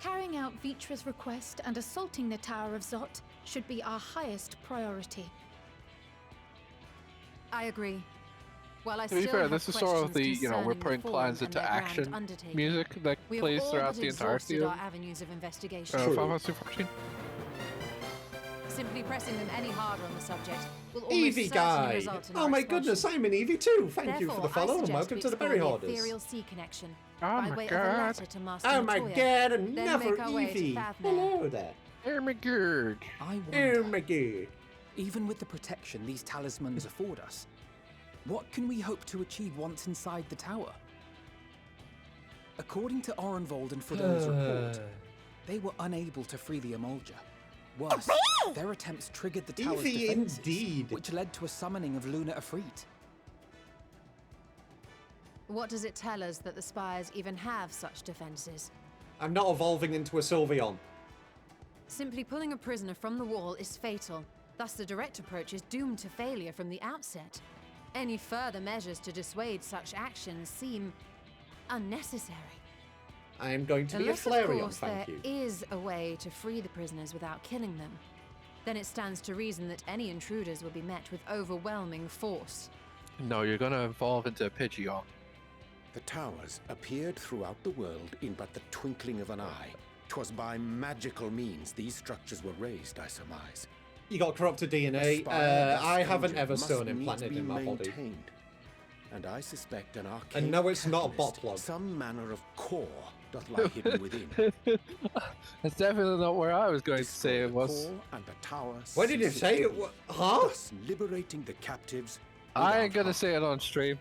carrying out Vitra's request and assaulting the Tower of Zot should be our highest priority. I agree. While I To be still fair, have this is sort of the, questions you know, we're concerning the putting Forum plans and into their grand action undertaking, music that we have plays all throughout but the entirety exhausted of our avenues of investigation. Final Fantasy 14. Simply pressing them any harder on the subject will almost Eevee certainly guy! result in Oh our my expulsion. goodness, I'm an Eevee too! Thank you for the Therefore, I follow and suggest welcome we to the explore Berry the Hoarders. ethereal sea connection Oh by my way of a god! letter to Master Oh my Matoya, god, then another make our way to Eevee! Fathnir. Hello there. Oh my god! I wonder, Oh my god. even with the protection these talismans afford us, what can we hope to achieve once inside the tower? According to Orenvold and Frodo's report, they were unable to free the Emulger. Worse, their attempts triggered the tower's Eevee defenses, indeed. which led to a summoning of Luna Ifrit. What does it tell us that the Spires even have such defenses? I'm not evolving into a Sylveon. Simply pulling a prisoner from the wall is fatal. Thus, the direct approach is doomed to failure from the outset. Any further measures to dissuade such actions seem unnecessary. I am going to be Unless, a of Flareon, course, thank there you. is a way to free the prisoners without killing them. Then it stands to reason that any intruders will be met with overwhelming force. No, you're gonna evolve into a Pidgeot. The towers appeared throughout the world in but the twinkling of an eye. 'Twas by magical means these structures were raised, I surmise. You got corrupted DNA. I haven't ever stone implanted in my body. And I suspect an arcane And no, it's not a catalyst, bot plug. some manner of core doth lie hidden within. That's definitely not where I was going to say it The was. core and the tower Where did you ceases say to it be, was? Huh? thus liberating the captives. I ain't without gonna harm. say it on stream.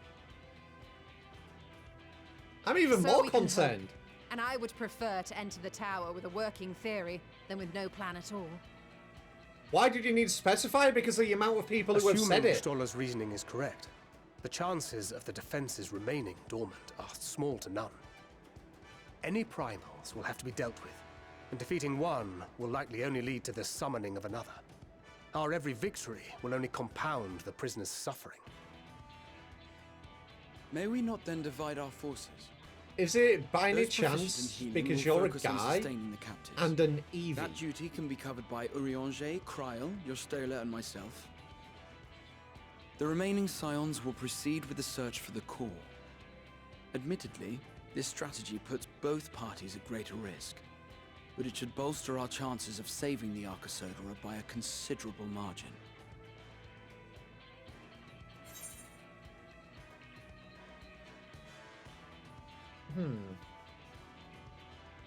I'm even So more we can concerned. hope. And I would prefer to enter the tower with a working theory than with no plan at all. Why did you need to specify? Because of the amount of people who have said Assuming it. Stoller's reasoning is correct, the chances of the defenses remaining dormant are small to none. Any primals will have to be dealt with, and defeating one will likely only lead to the summoning of another. Our every victory will only compound the prisoner's suffering. May we not then divide our forces? Is it by any Those proficient in chance healing because will you're a focus on guy sustaining the captives. and an Eevee? That duty can be covered by Urianger, Kryl, Jostola, and myself. The remaining scions will proceed with the search for the core. Admittedly, this strategy puts both parties at greater risk, but it should bolster our chances of saving the Archosaurus by a considerable margin.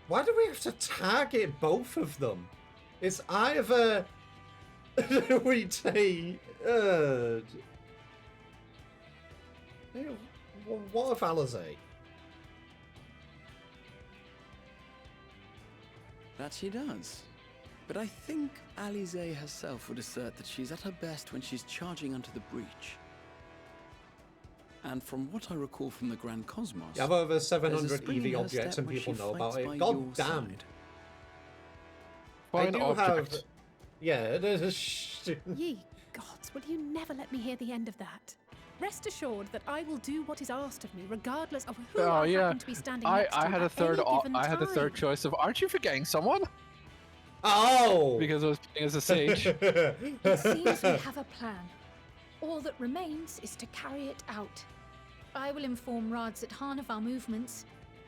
Why do we have to target both of them? It's either we take. What of Alizé? That she does. But I think Alizé herself would assert that she's at her best when she's charging onto the breach. And from what I recall from the Grand Cosmos, You have over there's a 700 spring in EV her objects step and when people she know about fights by it. your God damn. side. I Fine do object. have. Yeah, there's a. Ye gods, will you never let me hear the end of that? Rest assured that I will do what is asked of me, regardless of who Oh I yeah, happen to be standing I next to had a at third. any given I had a third time. choice of. Aren't you forgetting someone? Oh! Because I was playing as a sage. It seems we have a plan. All that remains is to carry it out. I will inform Radzat Han of our movements.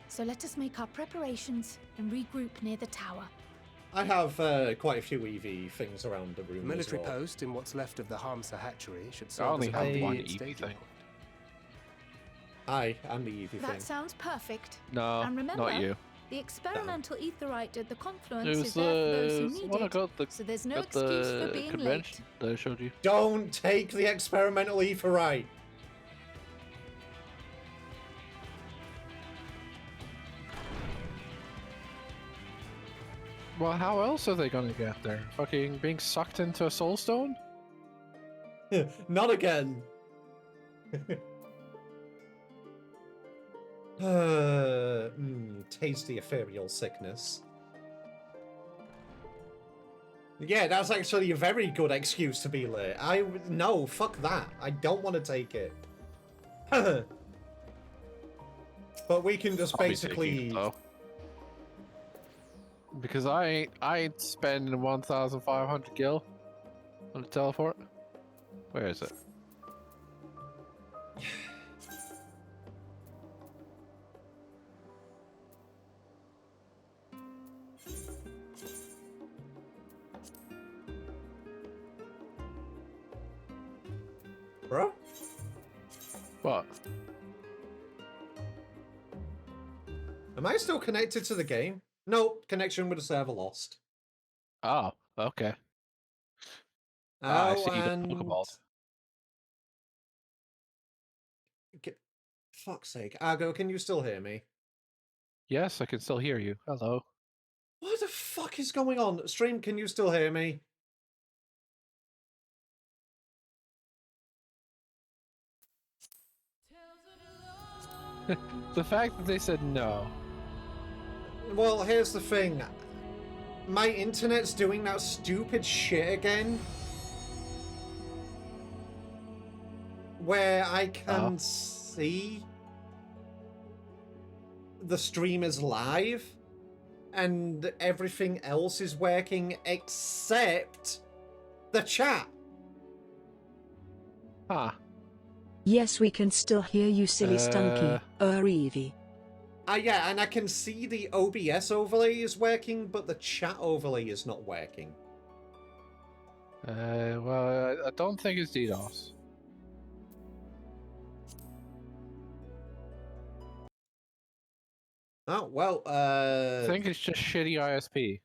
So let us make our preparations and regroup near the tower. I have quite a few EV things around the room. The military as well. post in what's left of the Hamsa hatchery should I serve only as a have one convenient EV staging thing. point. Aye, and the EV That thing. sounds perfect. No, And remember, not you. the experimental etherite at the It confluence was is there for those who the need one I it. got the So there's no at excuse for the being convention late. that I showed you. Don't take the experimental etherite. Well, how else are they gonna get there? Fucking being sucked into a soul stone? Not again. Tasty ethereal sickness. Yeah, that's actually a very good excuse to be late. No, fuck that. I don't want to take it. But we can just I'll be taking basically... it, though. Because I ain't spending 1,500 gil on a teleport. Where is it? Bro? What? Am I still connected to the game? No, connection with the server lost. Oh, okay. Oh, I see and... the Pokeball. Fuck's sake. Argo, can you still hear me? Yes, I can still hear you. Hello. What the fuck is going on? Stream, can you still hear me? The fact that they said no. Well, here's the thing. My internet's doing that stupid shit again. Where I can see the stream is live and everything else is working except the chat. Huh. Yes, we can still hear you, silly stunky. Evie. Yeah, and I can see the OBS overlay is working, but the chat overlay is not working. Well, I don't think it's DDoS. Oh, well, I think it's just shitty ISP.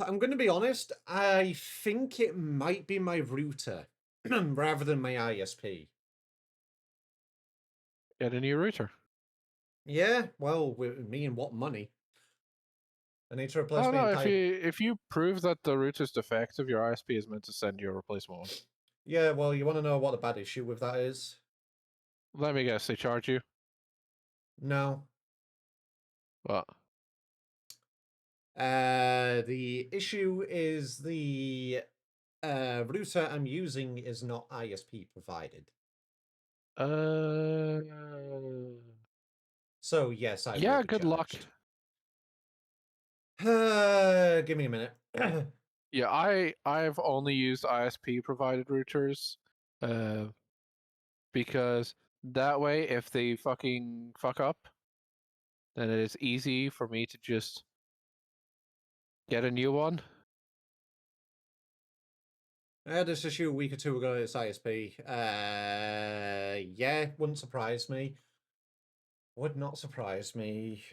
I'm going to be honest, I think it might be my router rather than my ISP. Get a new router. Yeah, well, with me and what money? I need to replace Oh my no, entire... if you prove that the router's defective, your ISP is meant to send you a replacement one. Yeah, well, you want to know what the bad issue with that is? Let me guess, they charge you? No. What? The issue is the router I'm using is not ISP provided. So yes, I yeah, will be good luck. Give me a minute. Yeah, I've only used ISP provided routers, because that way, if they fucking fuck up, then it is easy for me to just get a new one. I had this issue a week or two ago. It's ISP. Yeah, wouldn't surprise me. Would not surprise me.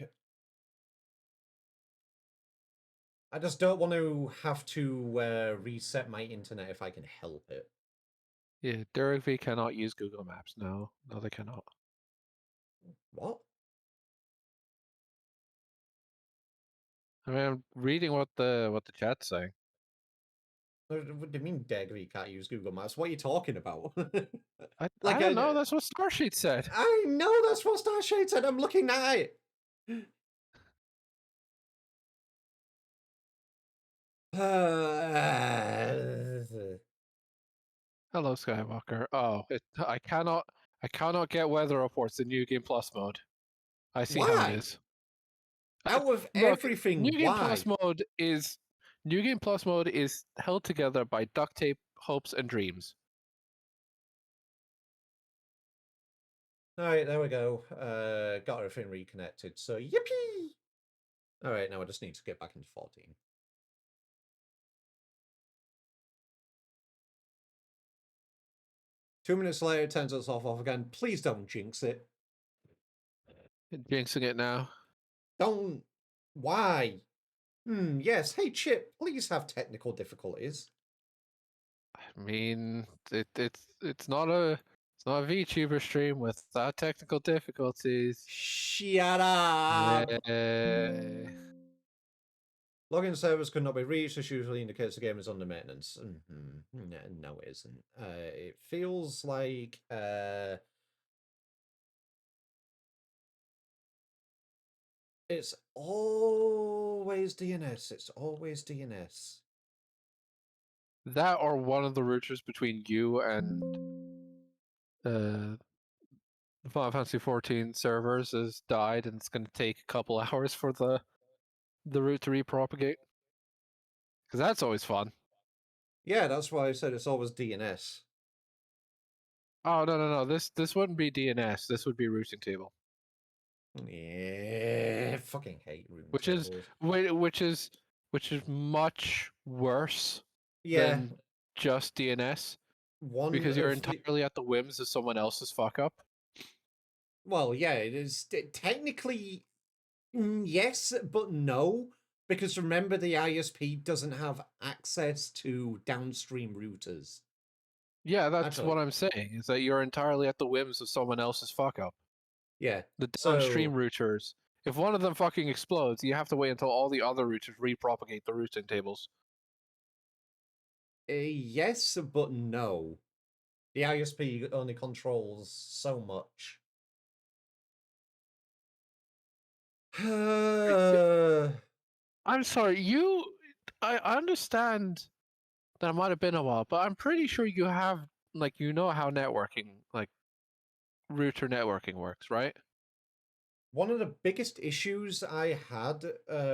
I just don't want to have to reset my internet if I can help it. Yeah, DirectV cannot use Google Maps. No, they cannot. What? I mean, I'm reading what the chat's saying. What do you mean DirectV can't use Google Maps? What are you talking about? I don't know. That's what Starsheet said. I know that's what Starsheet said. I'm looking at it. Hello, Skywalker. Oh, I cannot get weather reports in New Game Plus mode. I see how Why? it is. Out of Look, everything, New Game why? Plus mode is held together by duct tape, hopes, and dreams. Alright, there we go. Got everything reconnected, so yippee! Alright, now I just need to get back into 14. 2 minutes later, it turns itself off again. Please don't jinx it. Jinxing it now. Don't. Why? Yes. Hey, Chip, please have technical difficulties. I mean, it's not a VTuber stream without technical difficulties. Shut up! Yay. Login servers could not be reached. This usually indicates the game is under maintenance. No, it isn't. It feels like it's always DNS. It's always DNS. That or one of the routers between you and Final Fantasy 14 servers has died, and it's going to take a couple hours for the route to repropagate. Because that's always fun. Yeah, that's why I said it's always DNS. Oh no! This wouldn't be DNS. This would be routing table. Yeah, fucking hate routing tables. Which is much worse than just DNS. Because you're entirely at the whims of someone else's fuck up. Well, yeah, it is technically yes, but no, because remember the ISP doesn't have access to downstream routers. Yeah, that's what I'm saying, is that you're entirely at the whims of someone else's fuck up. Yeah. The downstream routers. If one of them fucking explodes, you have to wait until all the other routers repropagate the routing tables. Yes, but no. The ISP only controls so much. I'm sorry, I understand that it might have been a while, but I'm pretty sure you have, like, you know how networking, like, router networking works, right? One of the biggest issues I had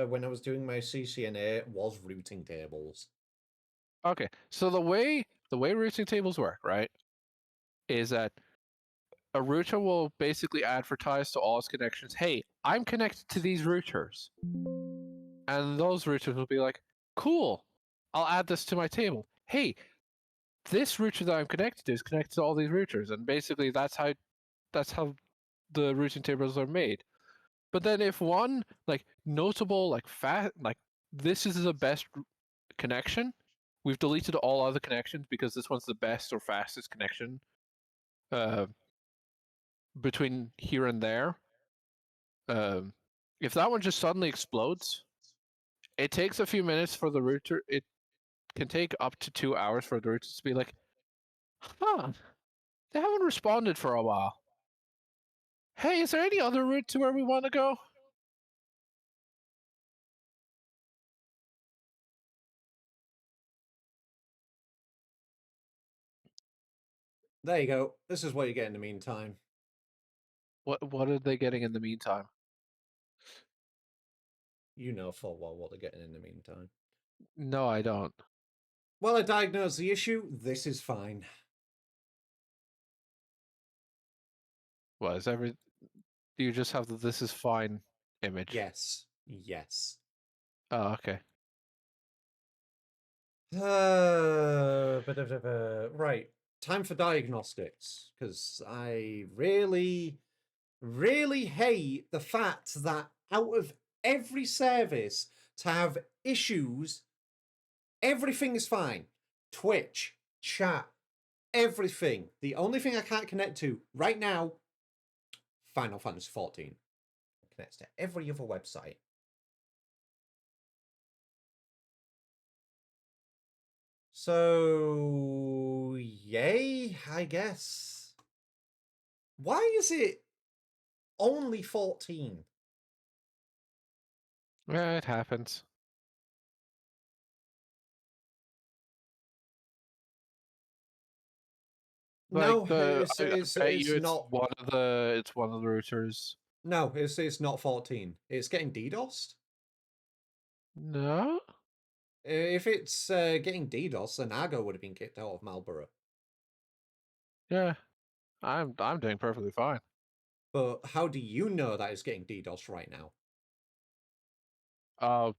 when I was doing my CCNA was routing tables. Okay, so the way routing tables work, right, is that a router will basically advertise to all its connections, hey, I'm connected to these routers. And those routers will be like, cool, I'll add this to my table. Hey, this router that I'm connected to is connected to all these routers. And basically that's how the routing tables are made. But then if one like notable like this is the best connection, we've deleted all other connections because this one's the best or fastest connection between here and there. If that one just suddenly explodes, it takes a few minutes for the router. It can take up to 2 hours for the router to be like, huh, they haven't responded for a while. Hey, is there any other route to where we want to go? There you go. This is what you get in the meantime. What are they getting in the meantime? You know full well what they're getting in the meantime. No, I don't. Well, I diagnosed the issue. This is fine. What is every? Do you just have the "this is fine" image? Yes. Yes. Oh, okay. Right. Time for diagnostics, because I really, really hate the fact that out of every service to have issues, everything is fine. Twitch, chat, everything. The only thing I can't connect to right now, Final Fantasy 14. It connects to every other website. So, yay, I guess. Why is it only 14? Yeah, it happens. No, like the, it's not. It's one of the routers. No, it's not 14. It's getting DDoSed. No. If it's getting DDoS, then Argo would have been kicked out of Marlborough. Yeah, I'm doing perfectly fine. But how do you know that it's getting DDoS right now?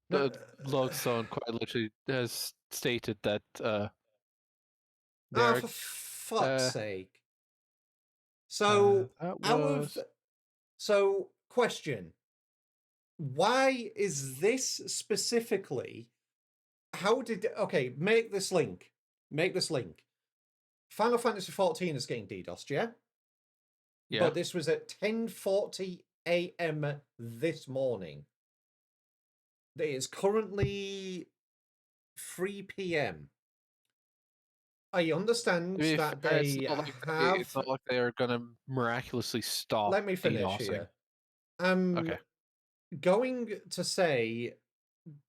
The Logstone quite literally has stated that they're for fuck's sake. that So, question. Why is this specifically... Okay, make this link. Final Fantasy XIV is getting DDoSed, yeah? Yeah. But this was at 10:40 a.m. this morning. It is currently 3 p.m. I understand that they have... It's not like they're gonna miraculously stop. Let me finish DDoSing. here. Okay. Going to say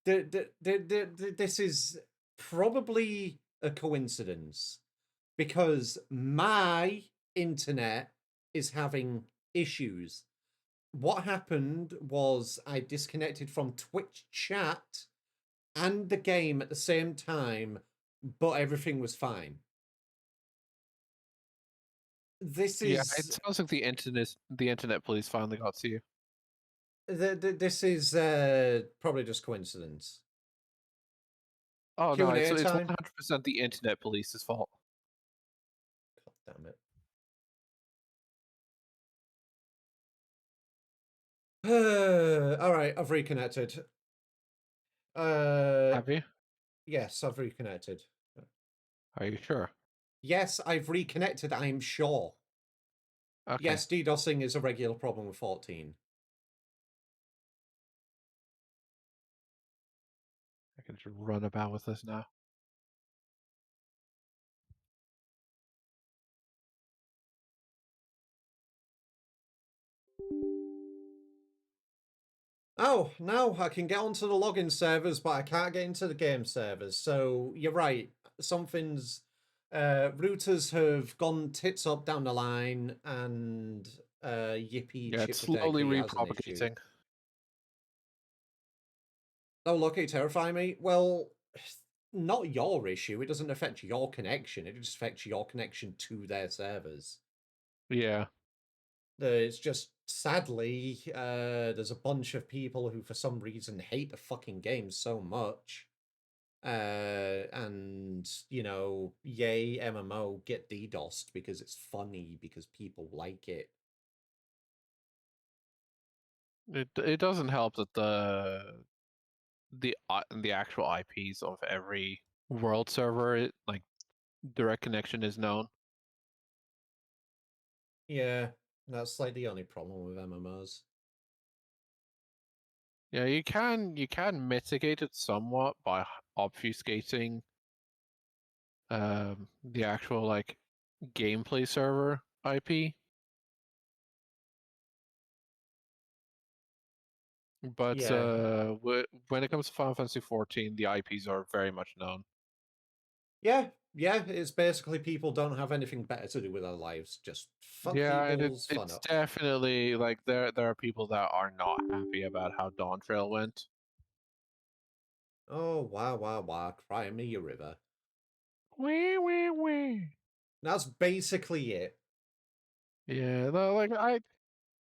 this is probably a coincidence because my internet is having issues. What happened was I disconnected from Twitch chat and the game at the same time, but everything was fine. This is... Yeah, it sounds like the internet police finally got to you. This is probably just coincidence. Oh no, it's 100% the internet police's fault. God damn it. All right, I've reconnected. Have you? Yes, I've reconnected. Are you sure? Yes, I've reconnected, I'm sure. Okay. Yes, DDoSing is a regular problem with 14. I can just run about with this now. Oh, now I can get onto the login servers, but I can't get into the game servers. So you're right. Something's... routers have gone tits up down the line, and Yippee Yeah, it's slowly repropagating. Oh, look, it terrify me. Well, not your issue. It doesn't affect your connection. It just affects your connection to their servers. Yeah. It's just, sadly, there's a bunch of people who, for some reason, hate the fucking game so much. And, you know, yay, MMO, get DDoSed because it's funny, because people like it. It doesn't help that the actual IPs of every world server, like direct connection, is known. Yeah, that's like the only problem with MMOs. Yeah, you can mitigate it somewhat by obfuscating the actual like gameplay server IP. But Yeah. when it comes to Final Fantasy XIV, the IPs are very much known. Yeah, it's basically people don't have anything better to do with their lives. Just fuck people's fun it's up. definitely like there are people that are not happy about how Dawn Trail went. Oh, wow, cry me a river. Wee. That's basically it. Yeah, no, like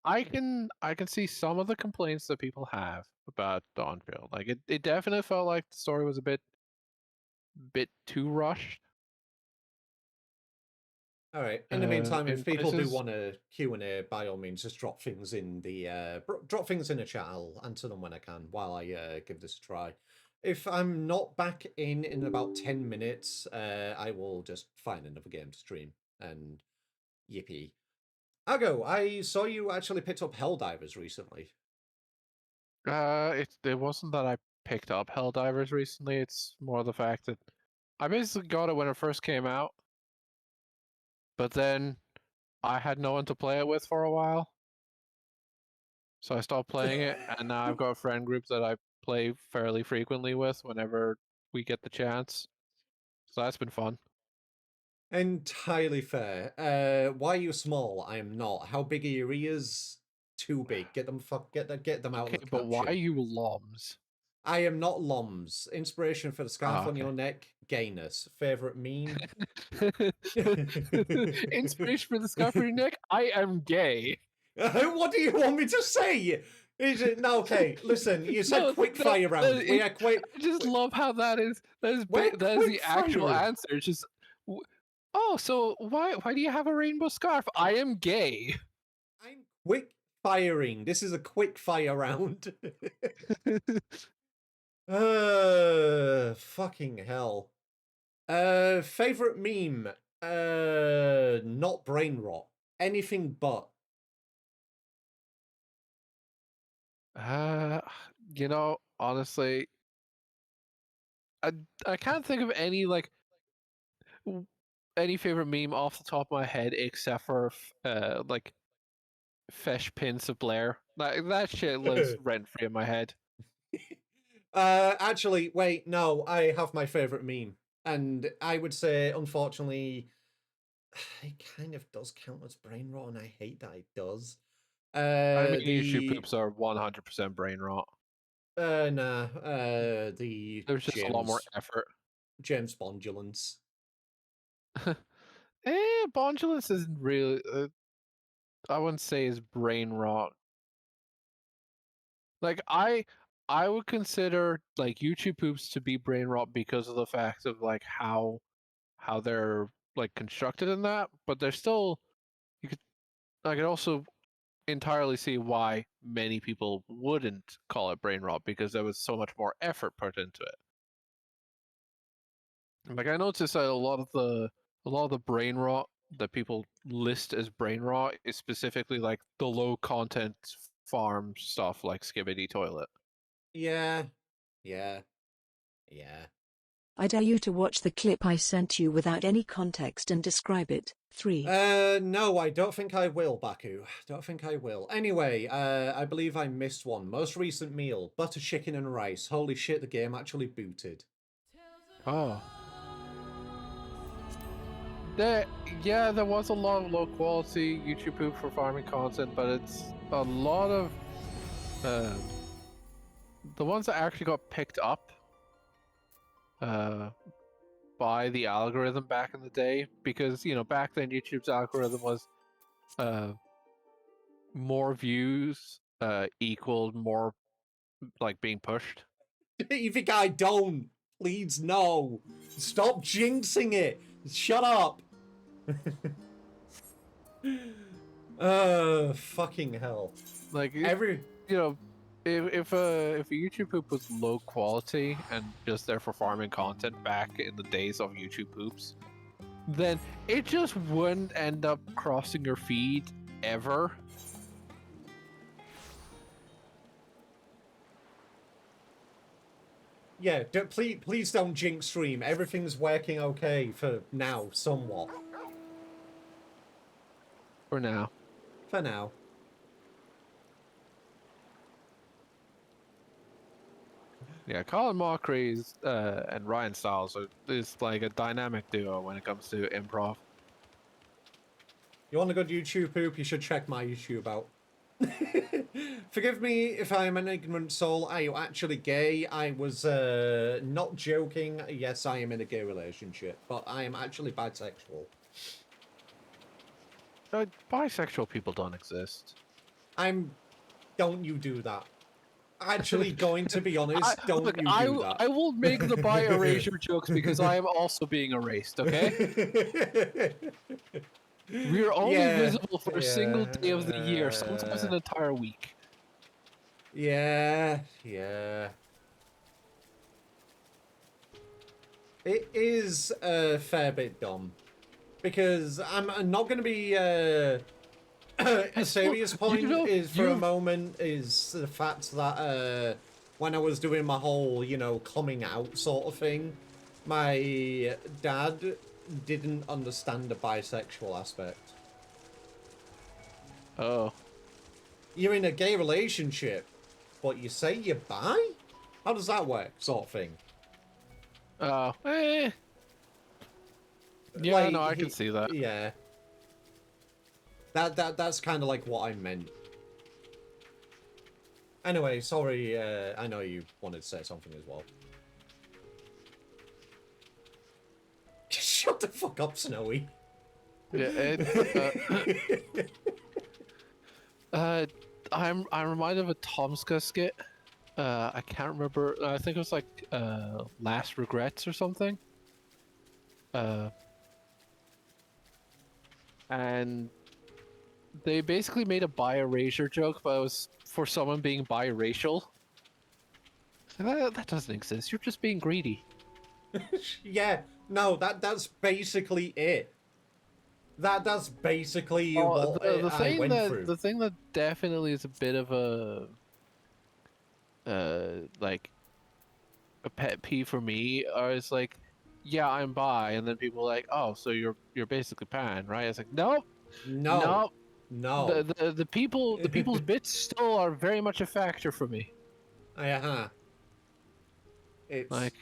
I can see some of the complaints that people have about Dawn Trail. Like it definitely felt like the story was a bit too rushed. All right. In the meantime, if people do places. want a Q&A, by all means, just drop things in the drop things in the chat. I'll answer them when I can while I give this a try. If I'm not back in about 10 minutes, I will just find another game to stream. And yippee. Ago, I saw you actually picked up Helldivers recently. It wasn't that I picked up Helldivers recently. It's more the fact that I basically got it when it first came out, but then I had no one to play it with for a while, so I stopped playing it, and now I've got a friend group that I play fairly frequently with whenever we get the chance. So that's been fun. Entirely fair. Why are you small? I am not. How big are your ears? Too big. Get them out Okay, of the but why are caption. you loms? I am not loms. Inspiration for the scarf on your neck, gayness. Favorite meme? Inspiration for the scarf on your neck? I am gay. What do you want me to say? Is it no? Okay, listen. You said quick fire round. We are quick. I just love how that is. That is We're that is the quick actual firing. answer. It's just, oh, so why do you have a rainbow scarf? I am gay. I'm quick firing. This is a quick fire round. Fucking hell. Favorite meme? Not brain rot. Anything but. You know, honestly, I I can't think of any like any favorite meme off the top of my head except for like Fesh Pins of Blair. That shit lives rent free in my head. Actually, wait, no, I have my favorite meme. And I would say, unfortunately, it kind of does count as brain rot, and I hate that it does. I mean, YouTube The poops are 100% brain rot. the There's just a lot more effort. James Bondulance. Bondulance isn't really. I wouldn't say is brain rot. Like I would consider like YouTube poops to be brain rot because of the fact of like how they're like constructed in that, but they're still I could also entirely see why many people wouldn't call it brain rot because there was so much more effort put into it. Like I noticed that a lot of the brain rot that people list as brain rot is specifically like the low content farm stuff like Skibidi Toilet. Yeah. I dare you to watch the clip I sent you without any context and describe it. 3. No, I don't think I will, Baku. Don't think I will. Anyway, I believe I missed one. Most recent meal, butter chicken and rice. Holy shit, the game actually booted. Oh. There was a lot of low quality YouTube poop for farming content, but it's a lot of the ones that actually got picked up by the algorithm back in the day, because back then YouTube's algorithm was more views equaled more like being pushed. You think I don't? Please no. Stop jinxing it. Shut up. Fucking hell. Like every if a YouTube poop was low quality and just there for farming content back in the days of YouTube poops, then it just wouldn't end up crossing your feed ever. Yeah, please don't jinx stream. Everything's working okay for now, somewhat. For now. For now. Yeah, Colin Mockery's and Ryan Stiles is like a dynamic duo when it comes to improv. You want a good YouTube poop? You should check my YouTube out. Forgive me if I am an ignorant soul. Are you actually gay? I was not joking. Yes, I am in a gay relationship, but I am actually bisexual. Bisexual people don't exist. Don't you do that. Actually, going to be honest, don't you do that. I will make the bi erasure jokes because I am also being erased, okay? We are only visible for a single day of the year, sometimes an entire week. Yeah. It is a fair bit dumb. Because I'm not going to be... a serious point is for a moment is the fact that when I was doing my whole, coming out sort of thing, my dad didn't understand the bisexual aspect. Oh. You're in a gay relationship, but you say you're bi? How does that work, sort of thing? Yeah, like, no, I can see that. Yeah. That's kind of like what I meant. Anyway, sorry, I know you wanted to say something as well. Shut the fuck up, Snowy. Yeah, I'm reminded of a Tomska skit. I can't remember. I think it was like Last Regrets or something. And they basically made a bi-erasure joke, but it was for someone being biracial. That doesn't exist. You're just being greedy. Yeah, no, that's basically it. That's basically Oh, what the I thing went that through. the thing that definitely is a bit of a like a pet peeve for me is like, yeah, I'm bi, and then people are like, oh, so you're basically pan, right? It's like, nope, No, nope. no. The people's bits still are very much a factor for me. Uh-huh. It's Like,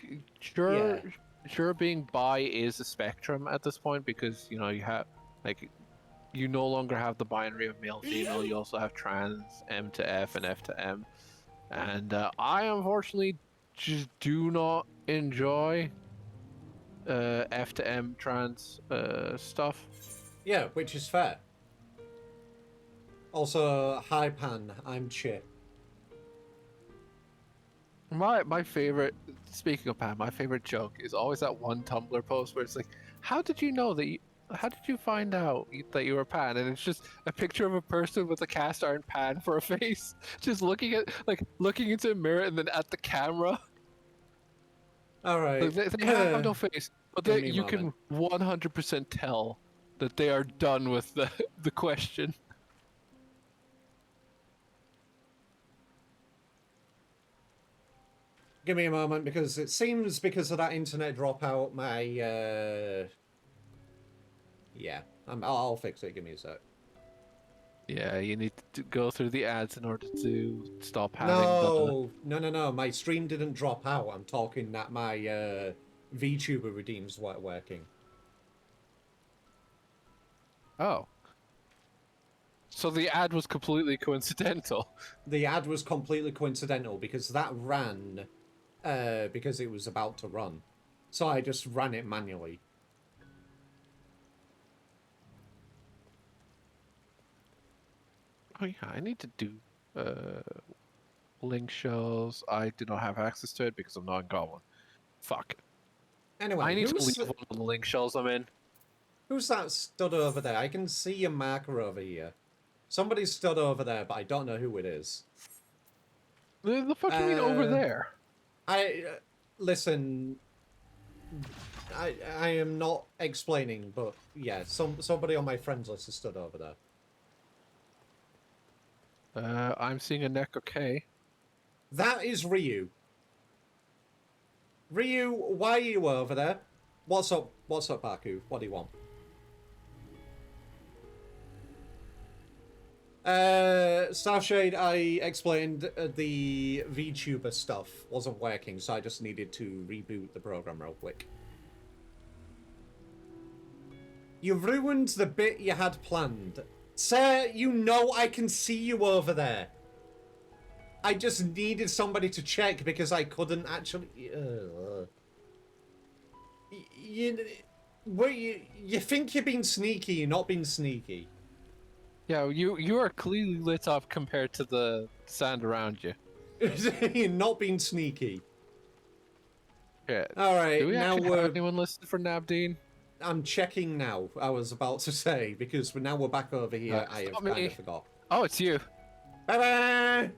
yeah. sure, being bi is a spectrum at this point because you know you have like you no longer have the binary of male female. You also have trans, M to F, and F to M. And I unfortunately just do not enjoy F to M trans stuff. Yeah, which is fair. Also, hi Pan, I'm Chip. My favorite, speaking of Pam, my favorite joke is always that one Tumblr post where it's like, how did you know that how did you find out that you were pan? And it's just a picture of a person with a cast iron pan for a face, just looking into a mirror and then at the camera. All right. Like they have no face, but Give me a you moment. can 100% tell that they are done with the question. Give me a moment, because it seems because of that internet dropout, my yeah, I'll fix it. Give me a sec. Yeah, you need to go through the ads in order to stop having No. My stream didn't drop out. I'm talking that my VTuber redeems weren't working. Oh. So the ad was completely coincidental. The ad was completely coincidental because that ran because it was about to run. So I just ran it manually. Oh yeah, I need to do link shells. I do not have access to it because I'm not in Goblin. Fuck. Anyway, I need to leave one of the link shells I'm in. Who's that stood over there? I can see a marker over here. Somebody stood over there, but I don't know who it is. The fuck you mean over there? Listen. I am not explaining, but yeah, somebody on my friends list has stood over there. I'm seeing a Neko K. That is Ryu. Ryu, why are you over there? What's up, Baku? What do you want? Starshade, I explained the VTuber stuff wasn't working, so I just needed to reboot the program real quick. You ruined the bit you had planned. Sir, you know I can see you over there. I just needed somebody to check because I couldn't actually... You think you're being sneaky, you're not being sneaky. Yeah, you are clearly lit up compared to the sand around you. You're not being sneaky. Yeah. Alright, do we now actually have anyone listed for Nabdeen? I'm checking now, I was about to say, because now we're back over here, I have kind of forgot. Oh, it's you. Bye-bye!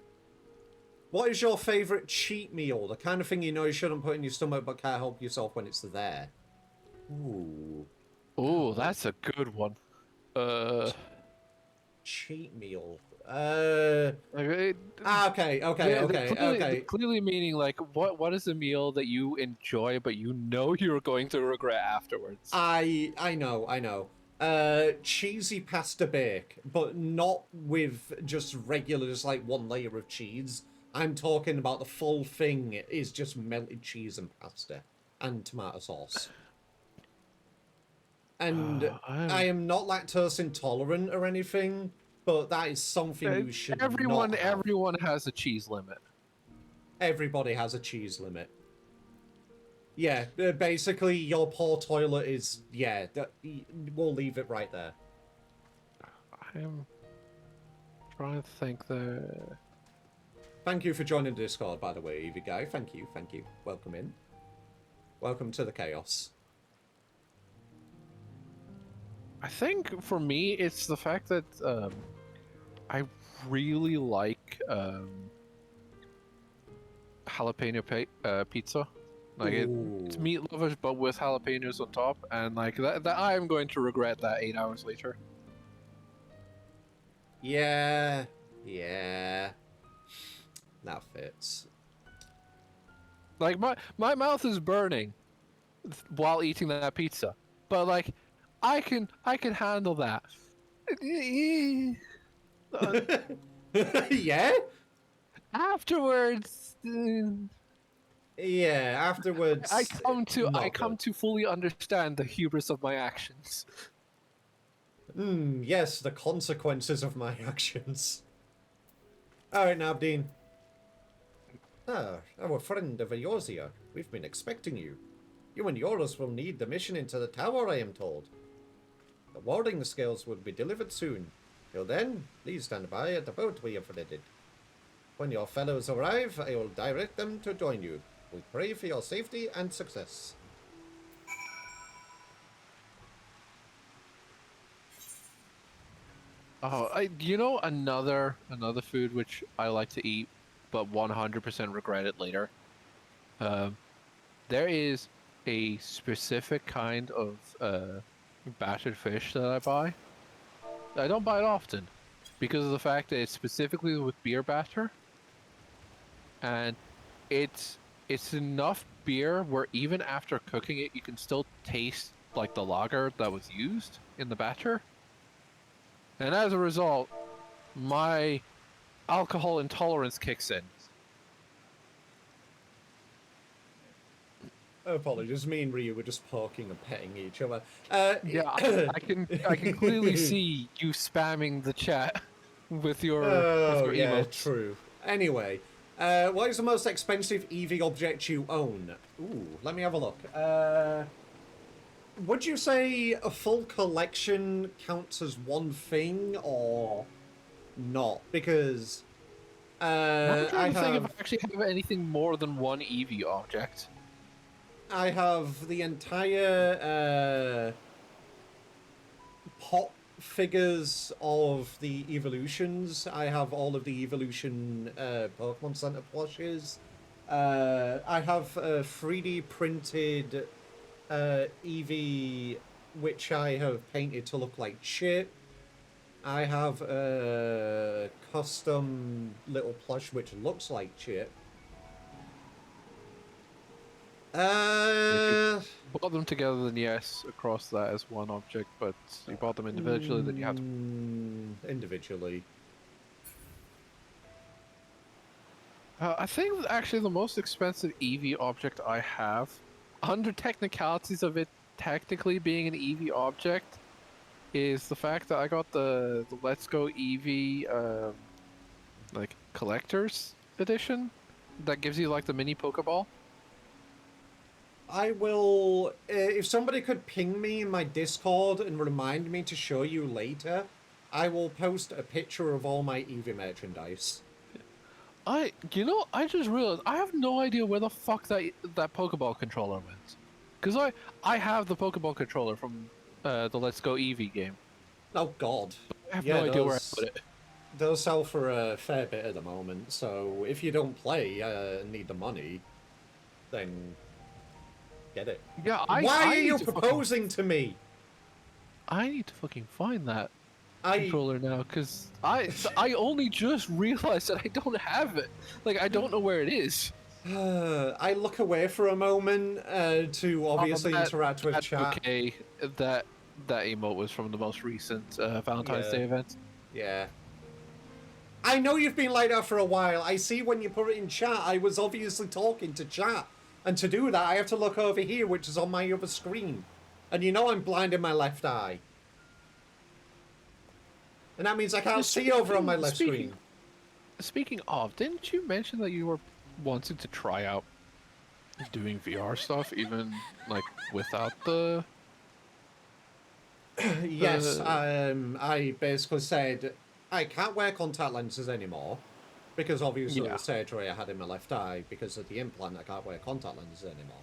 What is your favourite cheat meal? The kind of thing you know you shouldn't put in your stomach but can't help yourself when it's there. Ooh. Ooh, that's a good one. Cheat meal. Okay. Okay. Clearly meaning like what is a meal that you enjoy but you know you're going to regret afterwards? I know. Cheesy pasta bake, but not with just regular, just like one layer of cheese. I'm talking about the full thing is just melted cheese and pasta and tomato sauce. And I am not lactose intolerant or anything, but that is something you should not have. Everyone has a cheese limit. Everybody has a cheese limit. Yeah, basically your poor toilet is, yeah, we'll leave it right there. I'm Trying to think the. Thank you for joining the Discord, by the way, Evie Guy. Thank you, thank you. Welcome in. Welcome to the chaos. I think for me, it's the fact that I really like jalapeno pizza. Like it's meat lovers, but with jalapenos on top, and like that I am going to regret that 8 hours later. Yeah, yeah. That fits. Like my mouth is burning while eating that pizza, but like I can handle that. Yeah. Afterwards. Yeah. Afterwards. I come to fully understand the hubris of my actions. Yes, the consequences of my actions. All right, Nabdeen. Ah, our friend of Eorzea. We've been expecting you. You and Yoros will need the mission into the tower, I am told. The warding scales will be delivered soon. Till then, please stand by at the boat we have rented. When your fellows arrive, I will direct them to join you. We pray for your safety and success. Oh, you know another food which I like to eat, but 100% regret it later. There is a specific kind of battered fish that I buy. I don't buy it often because of the fact that it's specifically with beer batter, and it's enough beer where even after cooking it, you can still taste like the lager that was used in the batter. And as a result, my alcohol intolerance kicks in. Apologies, me and Ryu were just poking and petting each other. Yeah, I can clearly see you spamming the chat with your yeah, emotes. true. Anyway, what is the most expensive EV object you own? Ooh, let me have a look. Would you say a full collection counts as one thing or not? Because I'm trying to think if have I actually have anything more than one EV object. I have the entire pop figures of the evolutions. I have all of the evolution Pokemon Center plushes. I have 3D printed Eevee, which I have painted to look like shit. I have a custom little plush which looks like shit. If you bought them together, then yes, across that as one object, but you bought them individually, then you have to... Individually. I think actually the most expensive EV object I have, under technicalities of it technically being an EV object, is the fact that I got the Let's Go EV like collector's edition that gives you like the mini Pokeball. I will, if somebody could ping me in my Discord and remind me to show you later, I will post a picture of all my Eevee merchandise. I just realized I have no idea where the fuck that Pokeball controller went. Because I have the Pokeball controller from the Let's Go Eevee game. Oh god. I have no idea where I put it. Those sell for a fair bit at the moment, so if you don't play and need the money, then get it. Yeah, Why are you proposing to me? I need to fucking find that controller now, because I only just realized that I don't have it. Like, I don't know where it is. I look away for a moment to obviously interact with chat. Okay, that emote was from the most recent Valentine's Day event. Yeah. I know you've been like that for a while. I see when you put it in chat, I was obviously talking to chat. And to do that, I have to look over here, which is on my other screen. And you know I'm blind in my left eye. And that means I can't see over on my left screen. Speaking of, didn't you mention that you were wanting to try out doing VR stuff, even, like, without the... Yes, I basically said... I can't wear contact lenses anymore because obviously Yeah. the surgery I had in my left eye because of the implant. I can't wear contact lenses anymore.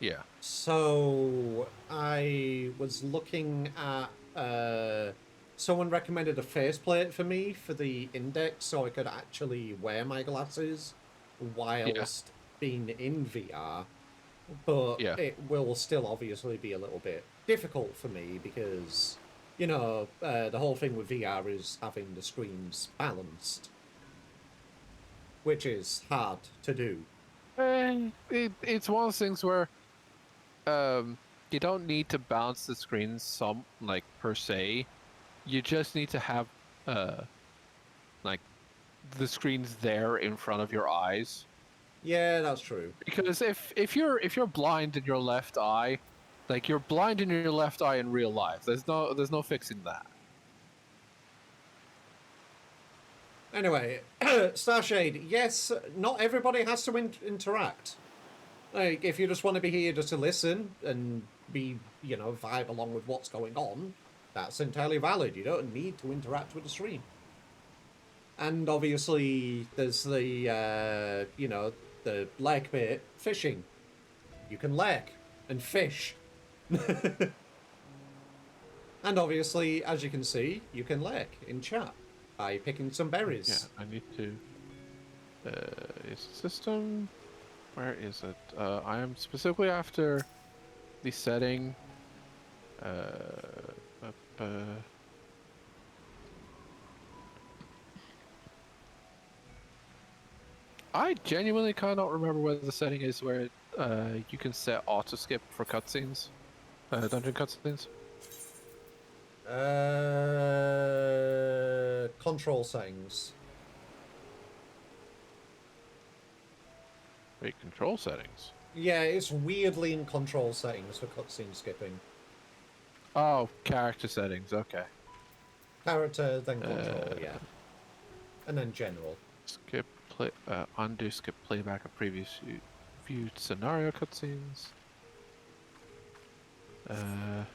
Yeah. So I was looking at someone recommended a faceplate for me for the index so I could actually wear my glasses whilst being in VR. But it will still obviously be a little bit difficult for me because, you know, the whole thing with VR is having the screens balanced, which is hard to do. It's one of those things where you don't need to balance the screens per se. You just need to have like the screens there in front of your eyes. Yeah, that's true. Because if you're blind in your left eye, like you're blind in your left eye in real life. There's no fixing that. Anyway, Starshade, yes, not everybody has to interact. Like, if you just want to be here just to listen and be, you know, vibe along with what's going on, that's entirely valid. You don't need to interact with the stream. And obviously, there's the, you know, the lake bait, fishing. You can lake and fish. And obviously, as you can see, you can lake in chat by picking some berries. Yeah, I need to... is the system... Where is it? I am specifically after the setting... I genuinely kind of don't remember whether the setting is where you can set auto skip for cutscenes, dungeon cutscenes. Control settings. Wait, control settings? Yeah, it's weirdly in control settings for cutscene skipping. Oh, character settings, okay. Character, then control, yeah. And then general. Skip, play, undo skip playback of previous viewed scenario cutscenes. Why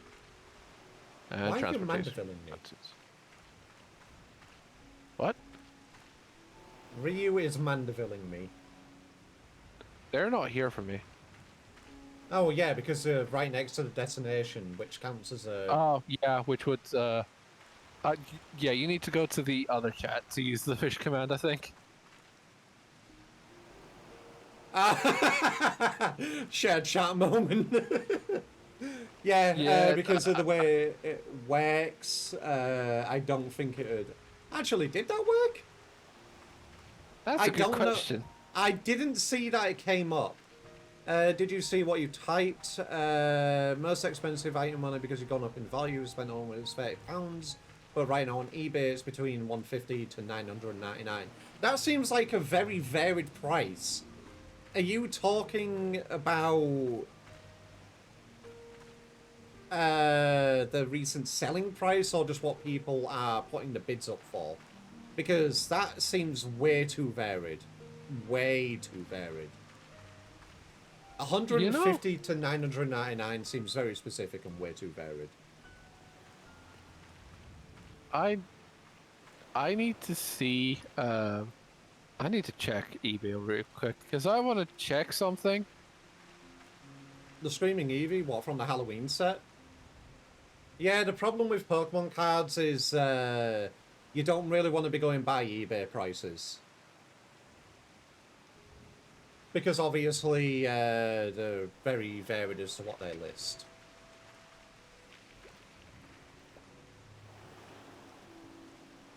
are you Mandeville me? What? Ryu is Mandevilling me. They're not here for me. Oh yeah, because they're right next to the destination, which counts as a... Oh, yeah, which would, yeah, you need to go to the other chat to use the fish command, I think. Shared chat moment. Yeah, because of the way it works, I don't think it would... Actually, did that work? That's a good question. Know. I didn't see that it came up. Did you see what you typed? Most expensive item on it because you've gone up in value, spent almost £30. But right now on eBay it's between $150 to $999. That seems like a very varied price. Are you talking about the recent selling price or just what people are putting the bids up for? Because that seems way too varied. Way too varied. 150 to 999 seems very specific and way too varied. I need to see, I need to check eBay real quick, because I want to check something. The Screaming Eevee? What, from the Halloween set? Yeah, the problem with Pokemon cards is you don't really want to be going by eBay prices. Because obviously they're very varied as to what they list.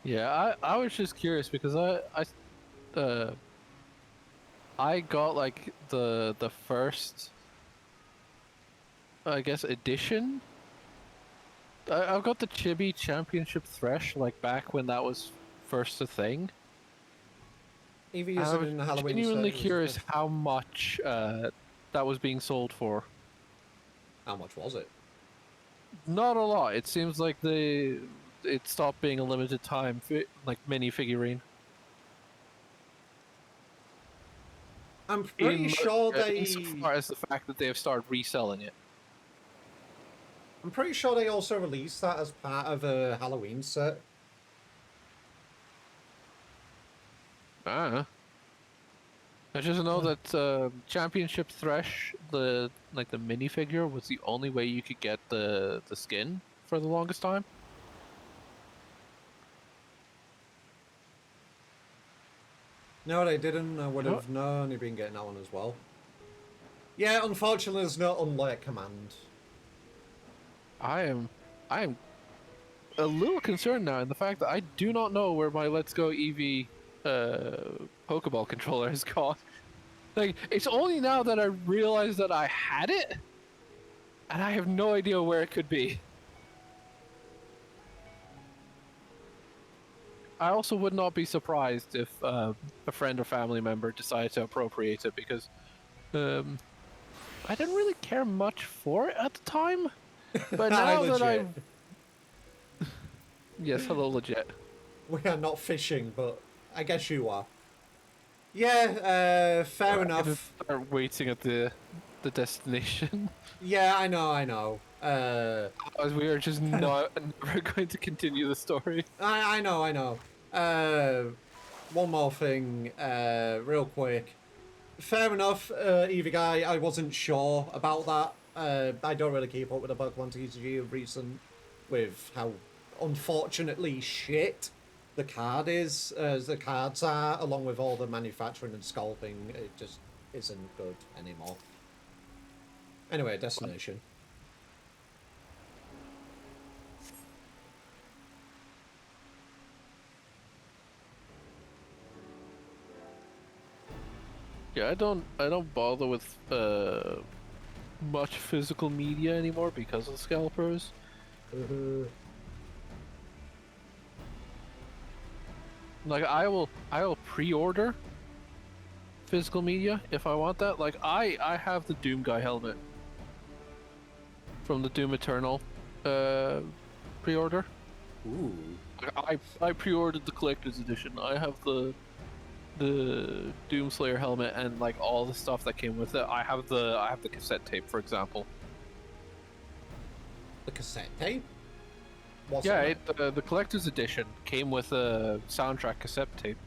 Yeah, I was just curious because I got like the first, I guess, edition. I've got the Chibi Championship Thresh like back when that was first a thing. Eevee isn't in the Halloween set. I'm genuinely curious how much that was being sold for. How much was it? Not a lot. It seems like it stopped being a limited time like mini figurine. I'm pretty sure they... Insofar as the fact that they have started reselling it. I'm pretty sure they also released that as part of a Halloween set. I just know that Championship Thresh, the minifigure, was the only way you could get the skin for the longest time. No, they didn't. I would have known you'd been getting that one as well. Yeah, unfortunately, there's no unlike command. I am a little concerned now in the fact that I do not know where my Let's Go Eevee Pokeball controller has gone. Like, it's only now that I realized that I had it, and I have no idea where it could be. I also would not be surprised if a friend or family member decided to appropriate it, because I didn't really care much for it at the time. But now that I've... Yes, hello, legit. We are not fishing, but I guess you are. Yeah, fair enough. I just start waiting at the destination. Yeah, I know. As we are just never going to continue the story. I know. One more thing, real quick. Fair enough, Eevee Guy, I wasn't sure about that. I don't really keep up with the Pokemon TCG of recent, with how unfortunately shit the card is, as the cards are, along with all the manufacturing and sculpting. It just isn't good anymore. Anyway, destination. Yeah, I don't bother with much physical media anymore because of scalpers. Like, I will pre-order physical media if I want that. Like, I have the Doom Guy helmet from the Doom Eternal pre-order. Ooh. I pre-ordered the collector's edition. I have the Doomslayer helmet and like all the stuff that came with it. I have the cassette tape, for example. The cassette tape? Yeah, the collector's edition came with a soundtrack cassette tape.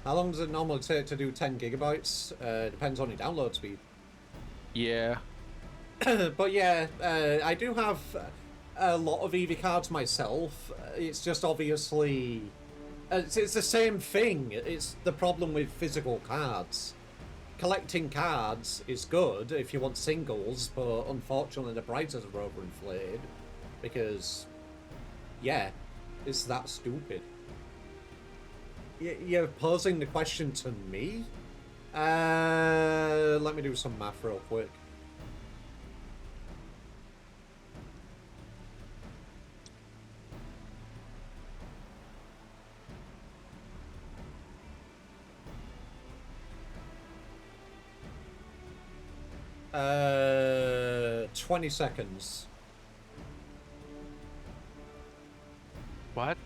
How long does it normally take to do 10 gigabytes? Depends on your download speed. Yeah. But yeah, I do have a lot of Eevee cards myself. It's just obviously... it's the same thing. It's the problem with physical cards. Collecting cards is good if you want singles, but unfortunately the prices are overinflated. Because, yeah, it's that stupid. You're posing the question to me? Let me do some math real quick. Uh, 20 seconds. What?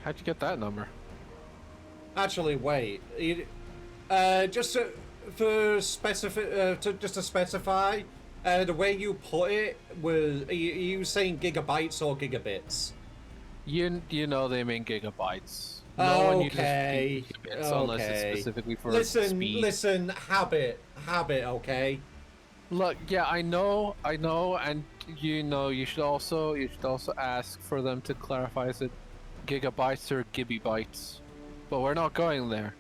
How'd you get that number? Actually, wait. Just to specify, the way you put it was, are you saying gigabytes or gigabits? You know they mean gigabytes. No one uses gigabits unless it's specifically for speed. Listen, habit, okay? Look, yeah, I know, and you should also ask for them to clarify, is it gigabytes or gibibytes? But we're not going there.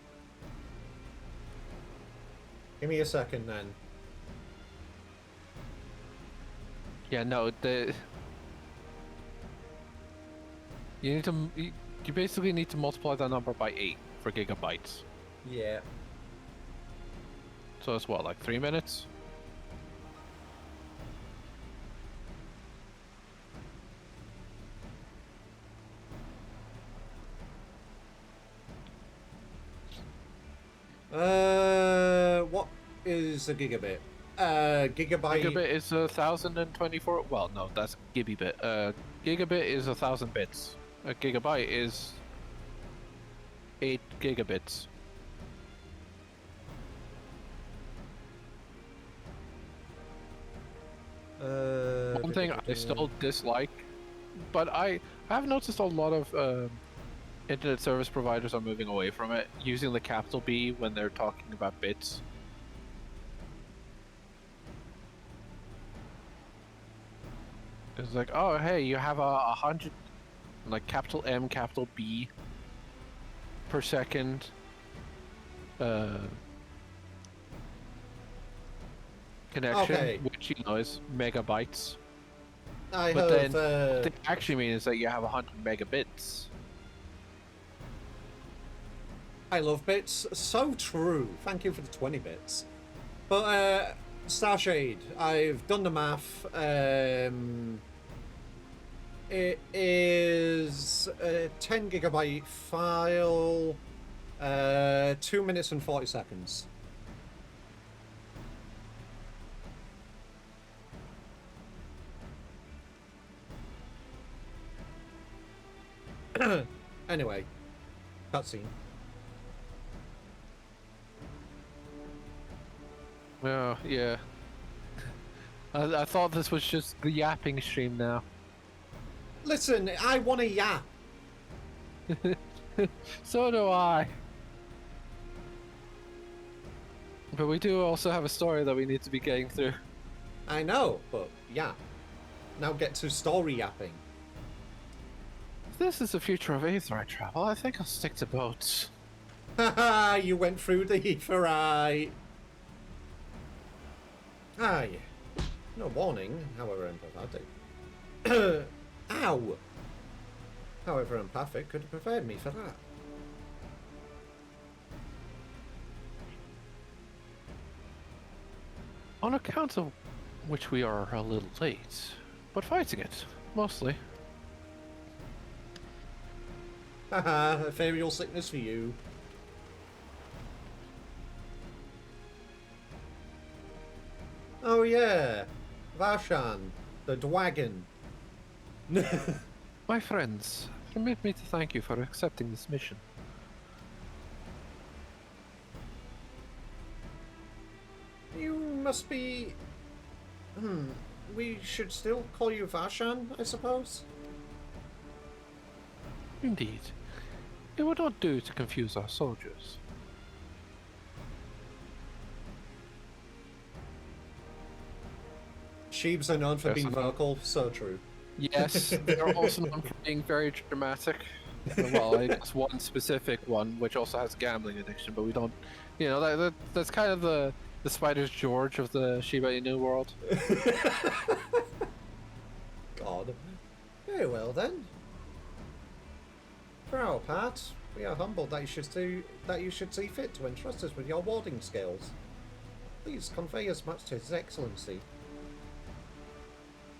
Give me a second then. Yeah, no, you basically need to multiply that number by 8 for gigabytes. Yeah. So it's what, like 3 minutes? What is a gigabit? Gigabyte. Gigabit is 1024. Well, no, that's gigabit. Gigabit is 1000 bits. A gigabyte is 8 gigabits. One thing I still dislike, but I have noticed a lot of internet service providers are moving away from it, using the capital B when they're talking about bits. It's like, oh hey, you have 100, like capital M, capital B per second. Connection, Okay. which you know is megabytes. But then what they actually mean is that you have 100 megabits. I love bits. So true. Thank you for the 20 bits. But Starshade, I've done the math. It is a 10 gigabyte file. 2 minutes and 40 seconds. Anyway, cutscene. Oh, yeah. I thought this was just the yapping stream now. Listen, I want to yap. So do I. But we do also have a story that we need to be getting through. I know, but yeah. Now get to story yapping. If this is the future of Aetheryte travel, I think I'll stick to boats. Haha, you went through the Aetheryte. Aye. No warning, however empathetic. Ow! However empathic could have prepared me for that. On account of which we are a little late, but fighting it, mostly. Haha, ethereal sickness for you. Oh yeah, Varshan, the Dwagon. My friends, permit me to thank you for accepting this mission. You must be... we should still call you Varshan, I suppose? Indeed. It would not do to confuse our soldiers. Sheeps are known for being vocal, so true. Yes, they're also known for being very dramatic. Well, I guess one specific one, which also has gambling addiction, but we don't... You know, that's kind of the Spider's George of the Shiba Inu world. God. Very well then. For our part, we are humbled that you should see fit to entrust us with your warding skills. Please convey as much to His Excellency.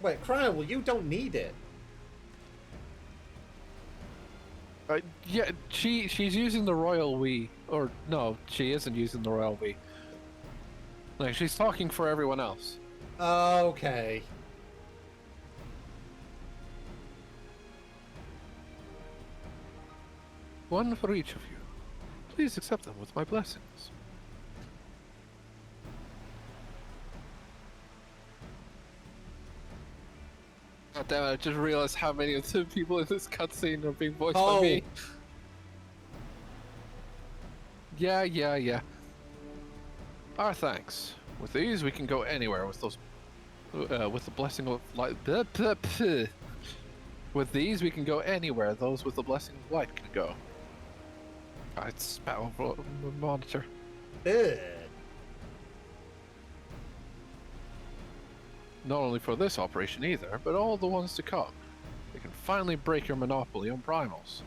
Wait, Cryle, you don't need it. Yeah, she's using the royal we, or no, she isn't using the royal we. Like, she's talking for everyone else. Okay. One for each of you. Please accept them with my blessings. God damn it, I just realized how many of the people in this cutscene are being voiced by me. Yeah. Our thanks. With these, we can go anywhere with those... with the blessing of light... With these, we can go anywhere those with the blessing of light can go. I spat over the monitor. Not only for this operation either, but all the ones to come. We can finally break your monopoly on primals.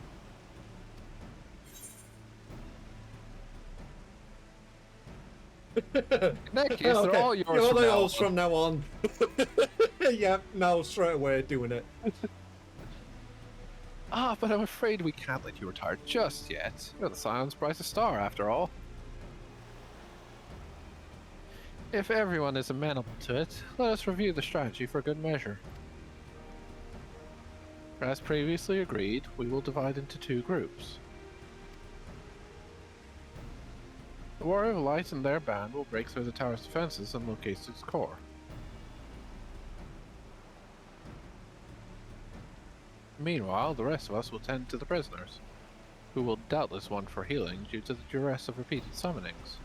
In that case, Okay. they're all yours You're from the now host on. from now on. Yep, now straight away doing it. But I'm afraid we can't let you retire just yet. You're the Scion's brightest star, after all. If everyone is amenable to it, let us review the strategy for good measure. As previously agreed, we will divide into 2 groups. The Warrior of Light and their band will break through the tower's defenses and locate its core. Meanwhile, the rest of us will tend to the prisoners, who will doubtless want for healing due to the duress of repeated summonings.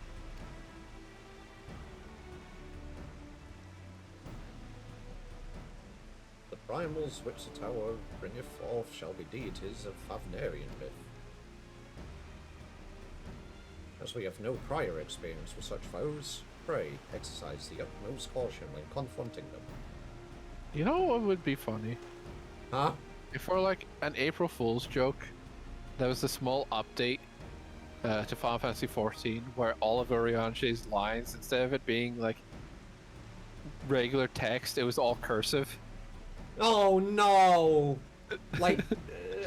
The primals which the tower bringeth forth shall be deities of Favnarian myth. As we have no prior experience with such foes, pray exercise the utmost caution when confronting them. You know what would be funny? Huh? If for like an April Fool's joke, there was a small update to Final Fantasy XIV where all of Oriange's lines, instead of it being like regular text, it was all cursive. Oh no! Like,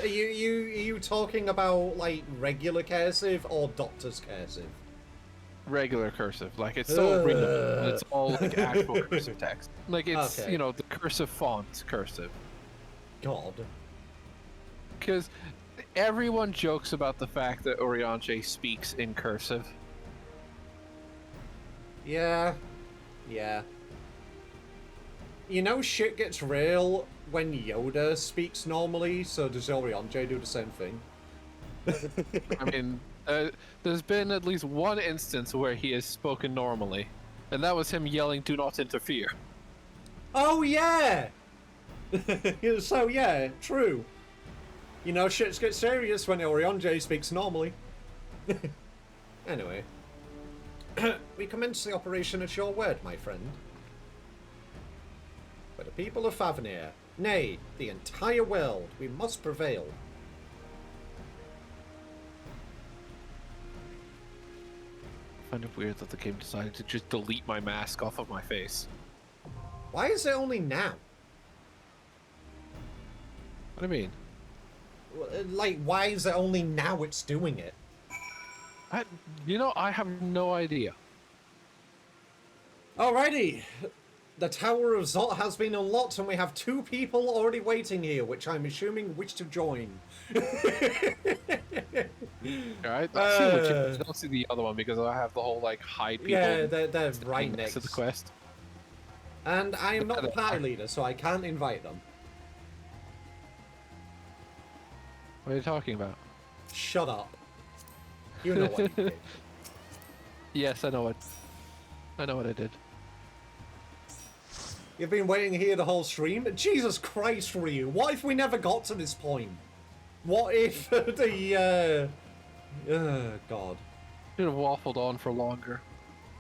are you talking about like regular cursive or Doctor's cursive? Regular cursive, like it's still readable, but it's all like actual cursive text. Like it's Okay. you know, the cursive font cursive. God. Because everyone jokes about the fact that Oriange speaks in cursive. Yeah. Yeah. You know shit gets real when Yoda speaks normally, so does Oriange do the same thing? I mean, there's been at least one instance where he has spoken normally, and that was him yelling, "Do not interfere." Oh yeah! So yeah, true. You know shit gets serious when Oriange speaks normally. Anyway. We commence the operation at your word, my friend. For the people of Favnir, nay, the entire world, we must prevail. I find it weird that the game decided to just delete my mask off of my face. Why is it only now? What do you mean? Like, why is it only now it's doing it? I have no idea. Alrighty. The Tower of Zot has been unlocked and we have 2 people already waiting here, which I'm assuming wish to join. Alright, I don't see the other one because I have the whole like hide people. Yeah, they're right next to the quest. And I am not the party leader, so I can't invite them. What are you talking about? Shut up. You know what you did. Yes, I know it. I know what I did. You've been waiting here the whole stream? Jesus Christ, Ryu, what if we never got to this point? What if the, God. Should have waffled on for longer.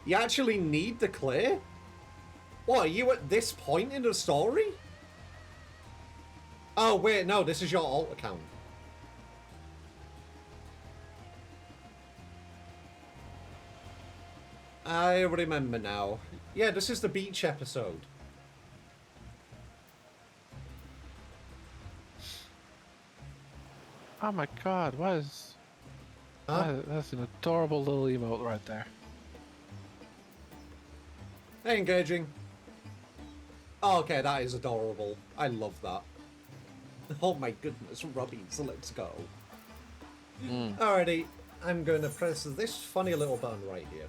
You actually need the clear? What, are you at this point in the story? Oh, wait, no, this is your alt account. I remember now. Yeah, this is the beach episode. Oh my god, what is... Huh? That's an adorable little emote right there. Hey, engaging. Oh, okay, that is adorable. I love that. Oh my goodness, Robbie, so let's go. Alrighty, I'm going to press this funny little button right here.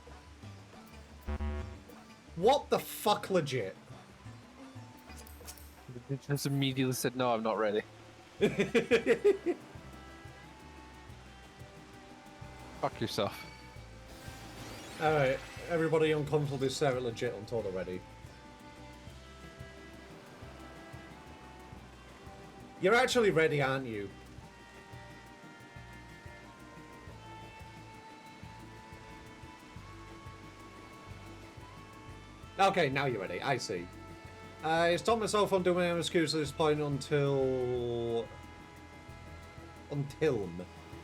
What the fuck, legit? It just immediately said, no, I'm not ready. Fuck yourself. Alright, everybody uncomfortably stare at legit until they're ready. You're actually ready, aren't you? Okay, now you're ready. I see. I stopped myself from doing any excuse at this point until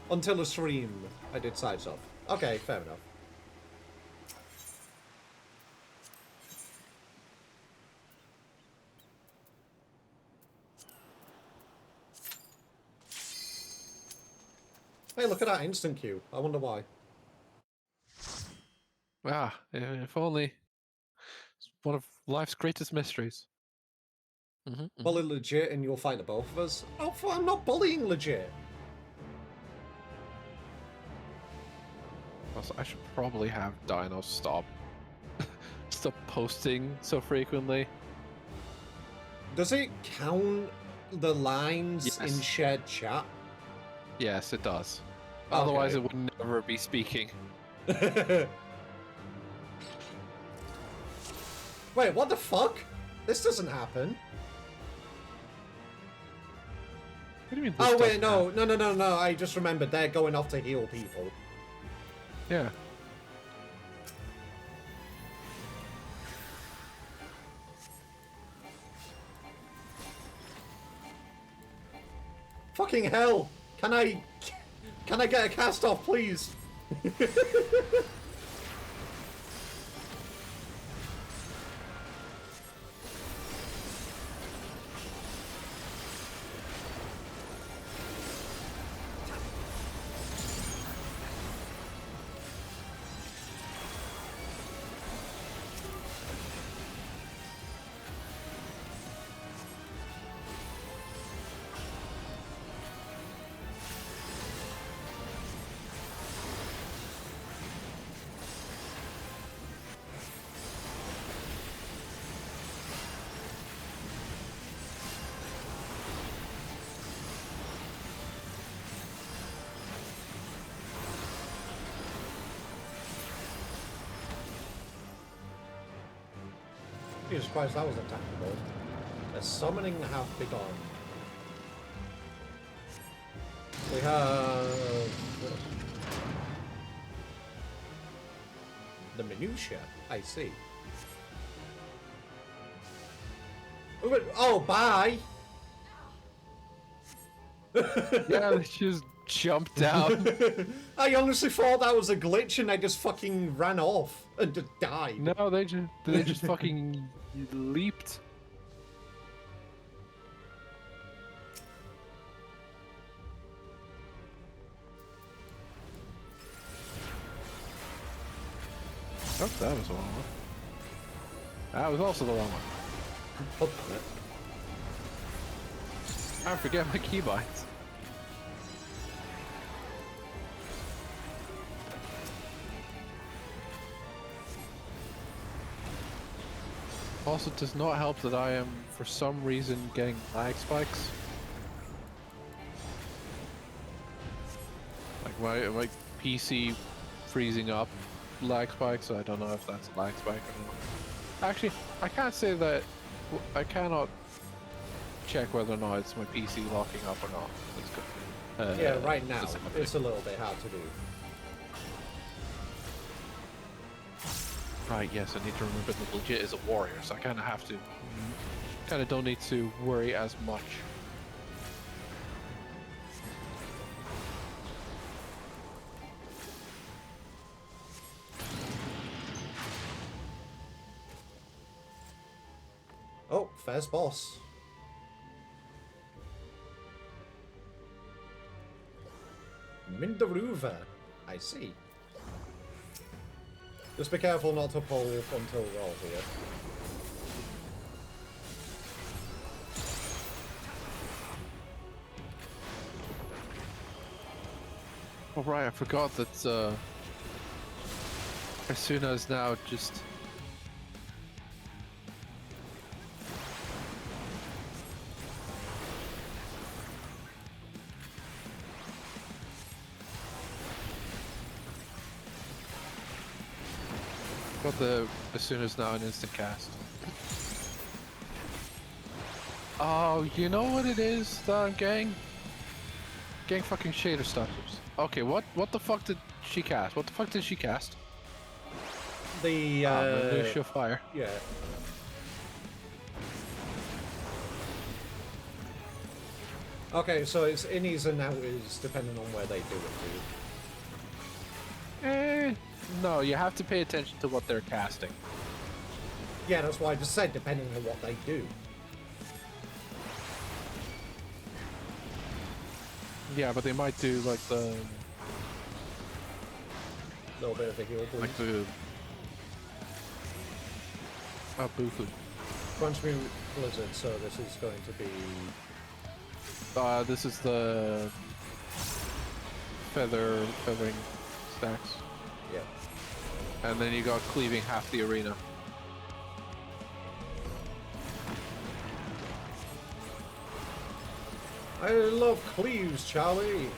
the stream I did side stuff. Okay, fair enough. Hey, look at that instant queue. I wonder why. Ah, if only. It's one of life's greatest mysteries. Bully legit and you'll fight the both of us? Oh, I'm not bullying legit. Also, I should probably have Dino stop posting so frequently. Does it count the lines in Yes. shared chat? Yes, it does. Okay. Otherwise, it would never be speaking. Wait, what the fuck? This doesn't happen. What do you mean? Oh wait, no. I just remembered they're going off to heal people. Yeah. Fucking hell! Can I get a cast off, please? Jesus Christ, that was attackable. The summoning have begun. We have the minutia. I see. Oh, bye. Yeah, they just jumped down. I honestly thought that was a glitch, and I just fucking ran off and just died. No, they just fucking leaped. Oh, that was the wrong one. That was also the wrong one. I forget my keybinds. Also, it does not help that I am, for some reason, getting lag spikes. Like my PC freezing up lag spikes, so I don't know if that's a lag spike or not. Actually, I can't say that. I cannot check whether or not it's my PC locking up or not. It's yeah, right now, it's a little bit hard to do. Right, yes, I need to remember that legit is a warrior, so I kind of have to. Kind of don't need to worry as much. Oh, first boss. Mindaruva. I see. Just be careful not to pull until we're all here. Oh right, I forgot that as soon as now just got the as soon as now an instant cast. Oh, you know what it is that I'm getting? Getting fucking shader stutters. Okay, what the fuck did she cast? What the fuck did she cast? The Minutia Fire. Yeah. Okay, so it's innies and outies depending on where they do it to. No, you have to pay attention to what they're casting. Yeah, that's why I just said depending on what they do. Yeah, but they might do like the little bit of a heal boost. like the Bufu. Crunch me Blizzard, so this is going to be this is the feathering stacks. Yeah. And then you got cleaving half the arena. I love cleaves, Charlie.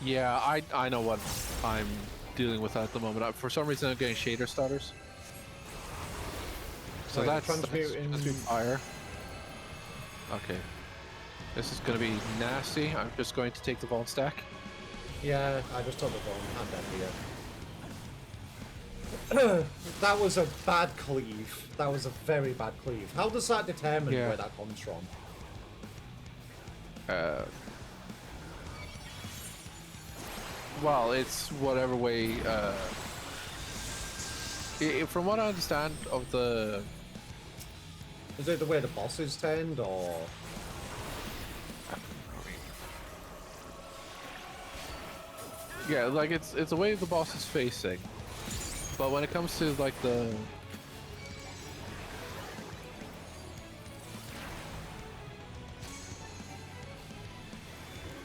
Yeah, I know what I'm dealing with at the moment. For some reason, I'm getting shader stutters. So Right, that's transmuting fire. Okay. This is going to be nasty. I'm just going to take the vault stack. Yeah, I just took the bomb. I'm dead here. That was a bad cleave. That was a very bad cleave. How does that determine where that comes from? Well, it's whatever way. From what I understand of the. Is it the way the bosses tend, or? Yeah, like it's the way the boss is facing. But when it comes to like the.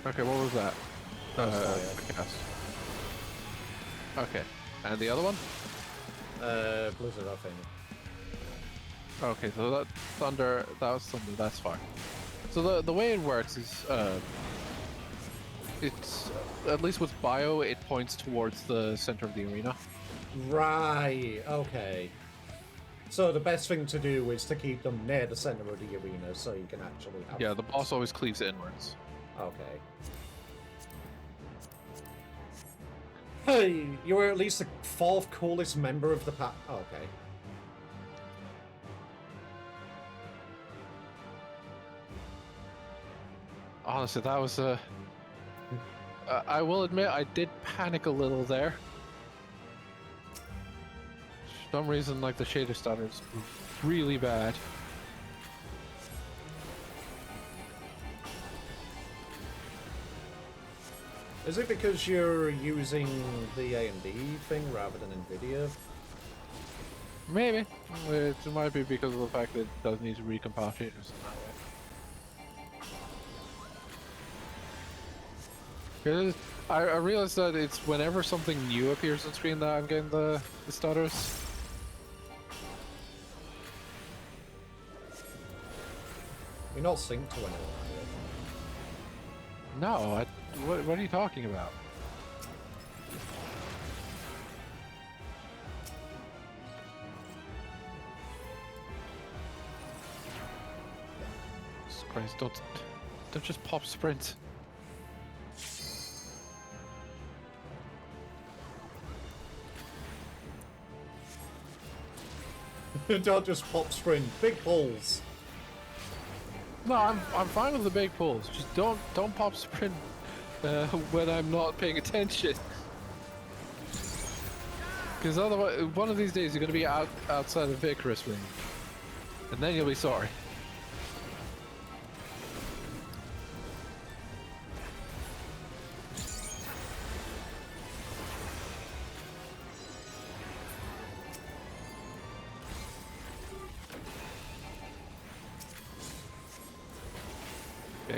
Okay, what was that? Cast. Okay, and the other one? Blizzard, I think. Okay, so that thunder, that was thunder. That's fine. So the way it works is, it's at least with bio, it points towards the center of the arena. Right. Okay. So the best thing to do is to keep them near the center of the arena, so you can actually have. Yeah, the boss always cleaves inwards. Okay. Hey, you were at least the 4th coolest member of the pack. Oh, okay. Honestly, that was a. I will admit, I did panic a little there. For some reason, like the shader stutters, really bad. Is it because you're using the AMD thing rather than NVIDIA? Maybe. It might be because of the fact that it does need to recompile shaders in that way. I realize that it's whenever something new appears on screen that I'm getting the stutters. You're not synced to anyone, are you? No, what are you talking about? Jesus Christ, don't just pop sprint. Don't just pop sprint. Big pulls. No, I'm fine with the big pulls. Just don't pop sprint when I'm not paying attention. Because otherwise, one of these days you're going to be outside of Icarus range, and then you'll be sorry.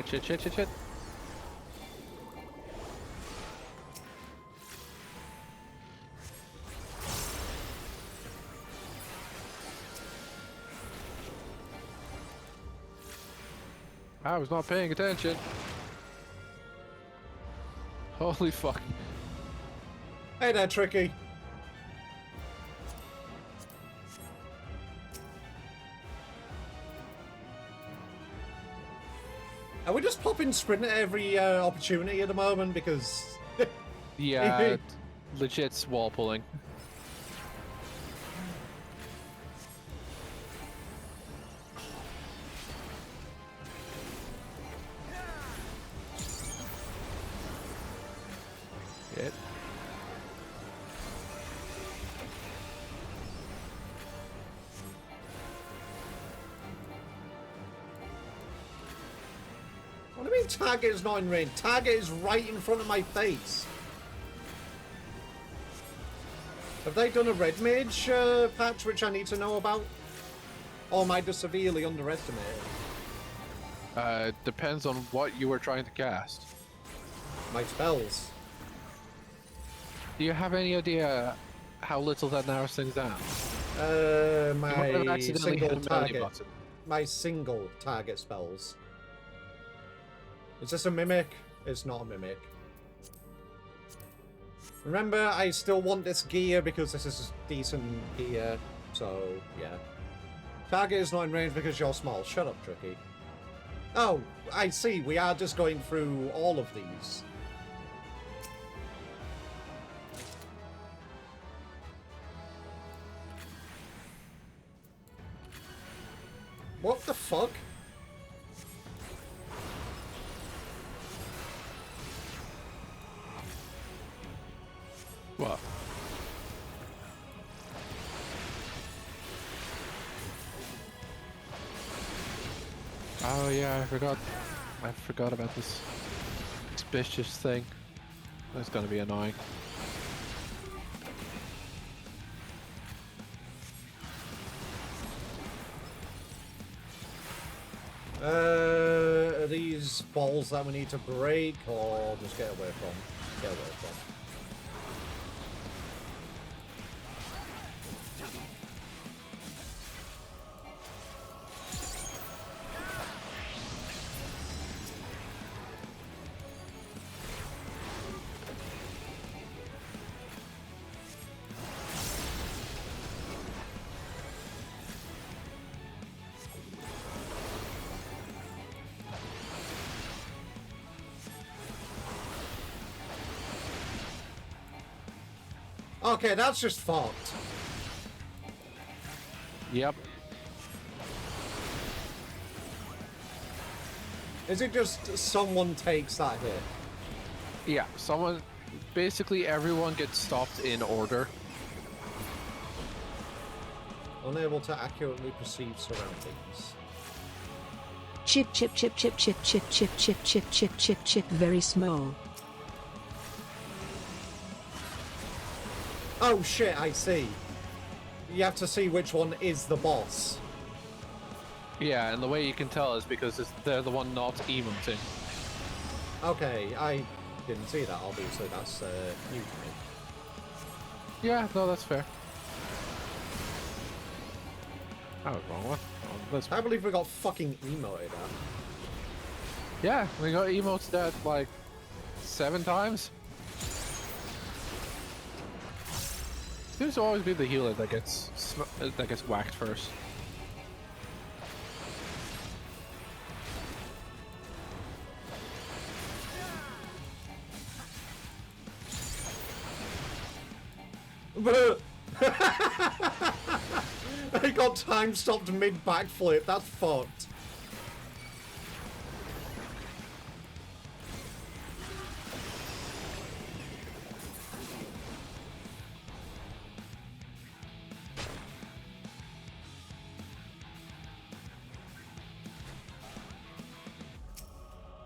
Shit. I was not paying attention. Holy fuck. Hey there, Tricky. Are we just popping sprint at every opportunity at the moment? Because... yeah, legit wall pulling. Shit. What do you mean target is not in range? Target is right in front of my face. Have they done a red mage patch which I need to know about? Or am I just severely underestimated? Depends on what you were trying to cast. My spells. Do you have any idea how little that narrows things down? My single target. My single target spells. Is this a mimic? It's not a mimic. Remember, I still want this gear because this is decent gear. So, yeah. Target is not in range because you're small. Shut up, Tricky. Oh, I see. We are just going through all of these. What the fuck? What? Oh yeah, I forgot about this suspicious thing. That's gonna be annoying. Are these balls that we need to break or just get away from? Get away from. Okay, that's just fucked. Yep. Is it just someone takes that hit? Yeah, someone... Basically everyone gets stopped in order. Unable to accurately perceive surroundings. Chip, chip, chip, chip, chip, chip, chip, chip, chip, chip, chip, chip, very small. Oh shit, I see. You have to see which one is the boss. Yeah, and the way you can tell is because they're the one not emoting. Okay, I didn't see that, obviously. That's new to me. Yeah, no, that's fair. I was wrong one. I believe we got fucking emoted at. Yeah, we got emotes that like 7 times. Seems to always be the healer that gets whacked first. I got time stopped mid backflip. That's fucked.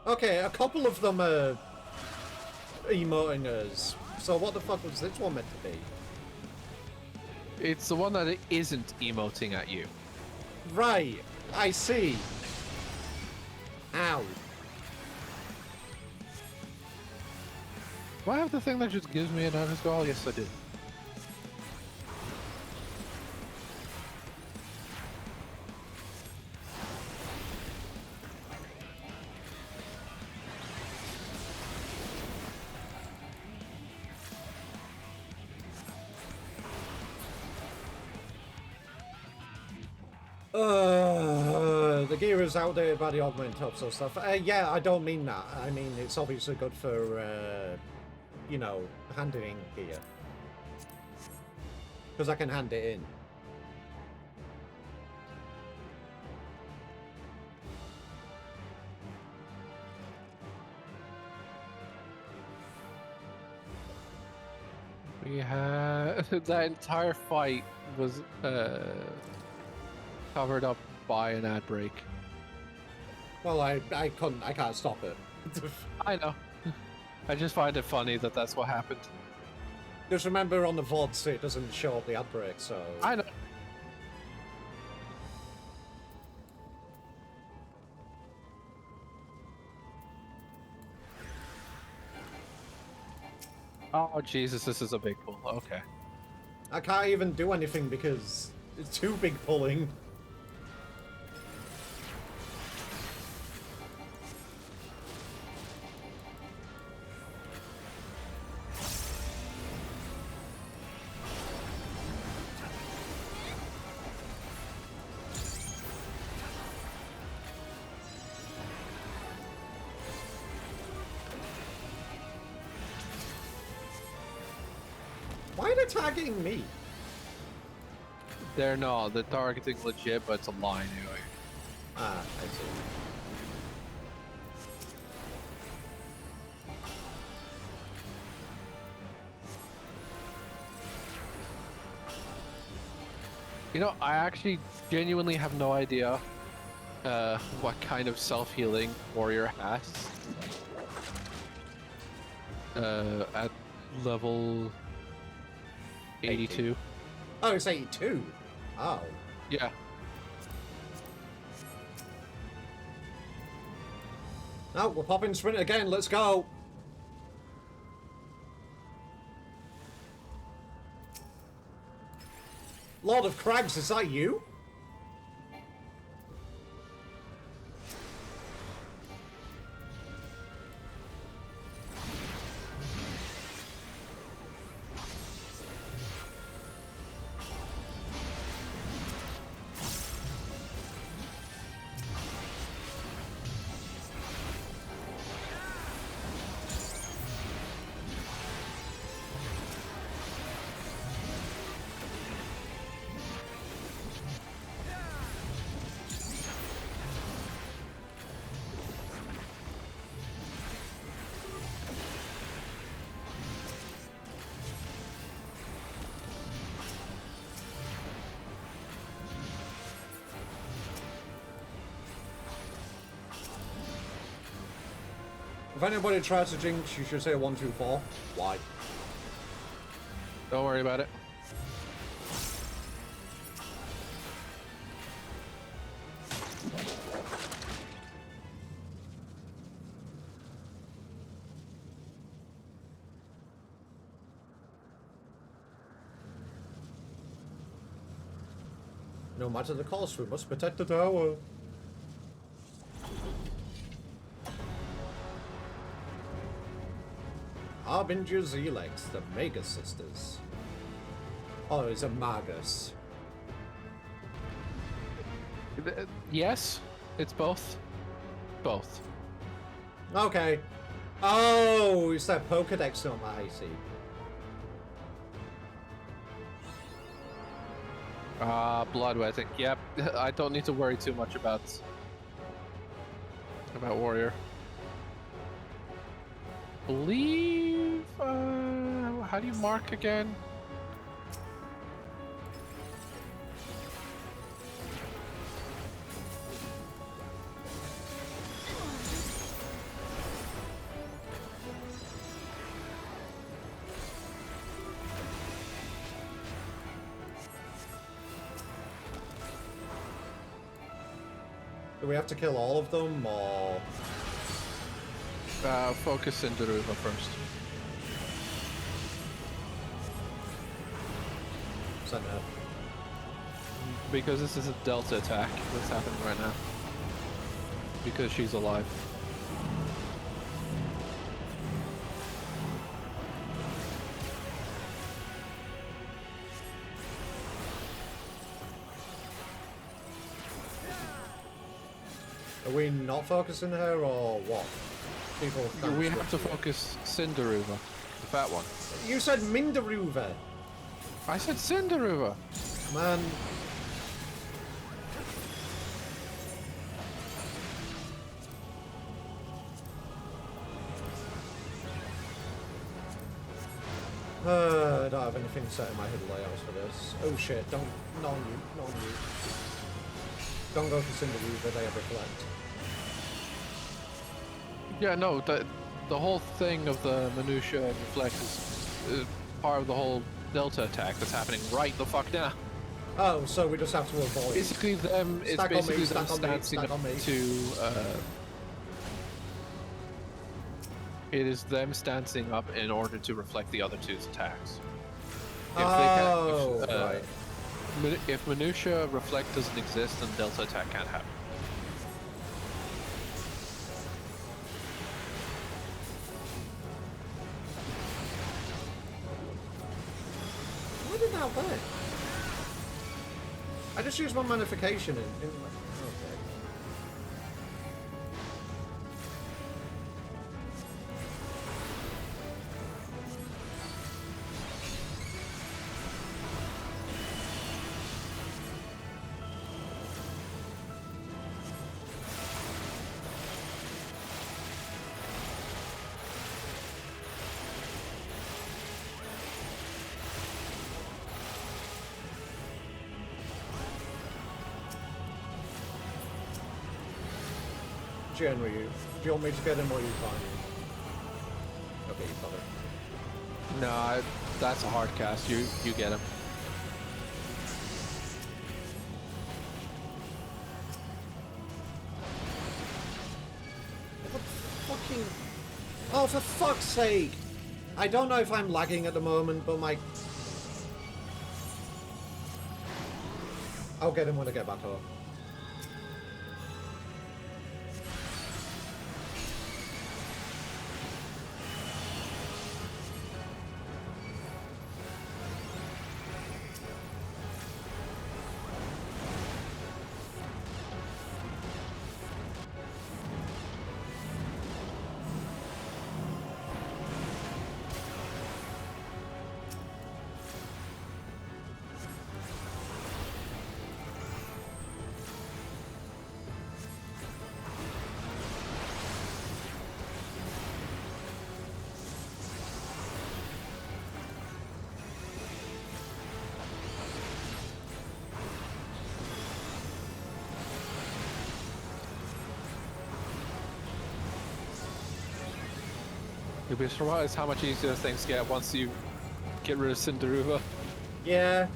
Okay, a couple of them are emoting us. So what the fuck was this one meant to be? It's the one that isn't emoting at you. Right, I see. Ow. Do I have the thing that just gives me an auto scroll? Yes, I do. The gear is outdated by the augment ups and stuff. Yeah, I don't mean that. I mean, it's obviously good for, you know, handing gear. Because I can hand it in. We had that entire fight was covered up by an ad break. Well, I can't stop it. I know. I just find it funny that that's what happened. Just remember on the VODs it doesn't show up the ad break, so... I know. Oh, Jesus, this is a big pull. Okay. I can't even do anything because it's too big pulling. Why are they targeting me? They're not. They're targeting legit, but it's a line anyway. Ah, I see. You know, I actually genuinely have no idea what kind of self-healing warrior has at level 82. Oh, it's 82? Oh. Yeah. No, we're popping sprint again, let's go! Lord of Crags, is that you? If anybody tries to jinx, you should say 1, 2, 4. Why? Don't worry about it. No matter the cost, we must protect the tower. Harbinger Zelex, the Mega Sisters. Oh, it's a Magus. Yes, it's both. Both. Okay. Oh, it's that Pokedex number, I see. Bloodwetting. Yep, I don't need to worry too much about warrior. Believe. How do you mark again? Do we have to kill all of them, or...? Focus Cinderuva first. Center. Because this is a Delta attack that's happening right now. Because she's alive. Are we not focusing her, or what? People We have to focus Cinderuva, the fat one. You said Minderuva. I said Cinderuva. Man. I don't have anything set in my hidden layouts for this. Oh shit, don't, not on you, not on you. Don't go for Cinderuva, they have reflect. Yeah, no, the whole thing of the minutia and reflect is part of the whole Delta attack that's happening right the fuck now. Oh, so we just have to avoid. Basically, them. It's Stack on me, basically them stack on me, stancing stack up on me. to. It is them stancing up in order to reflect the other two's attacks. Right. If Minutia Reflect doesn't exist, then Delta attack can't happen. Why did that work? I just used my magnification and okay. Ryu, do you want me to get him or you can't? Okay, you got it. No, that's a hard cast. You get him. Fucking... Oh, for fuck's sake! I don't know if I'm lagging at the moment, but my... I'll get him when I get back up. You'll be surprised how much easier things get once you get rid of Cinderuva. Yeah.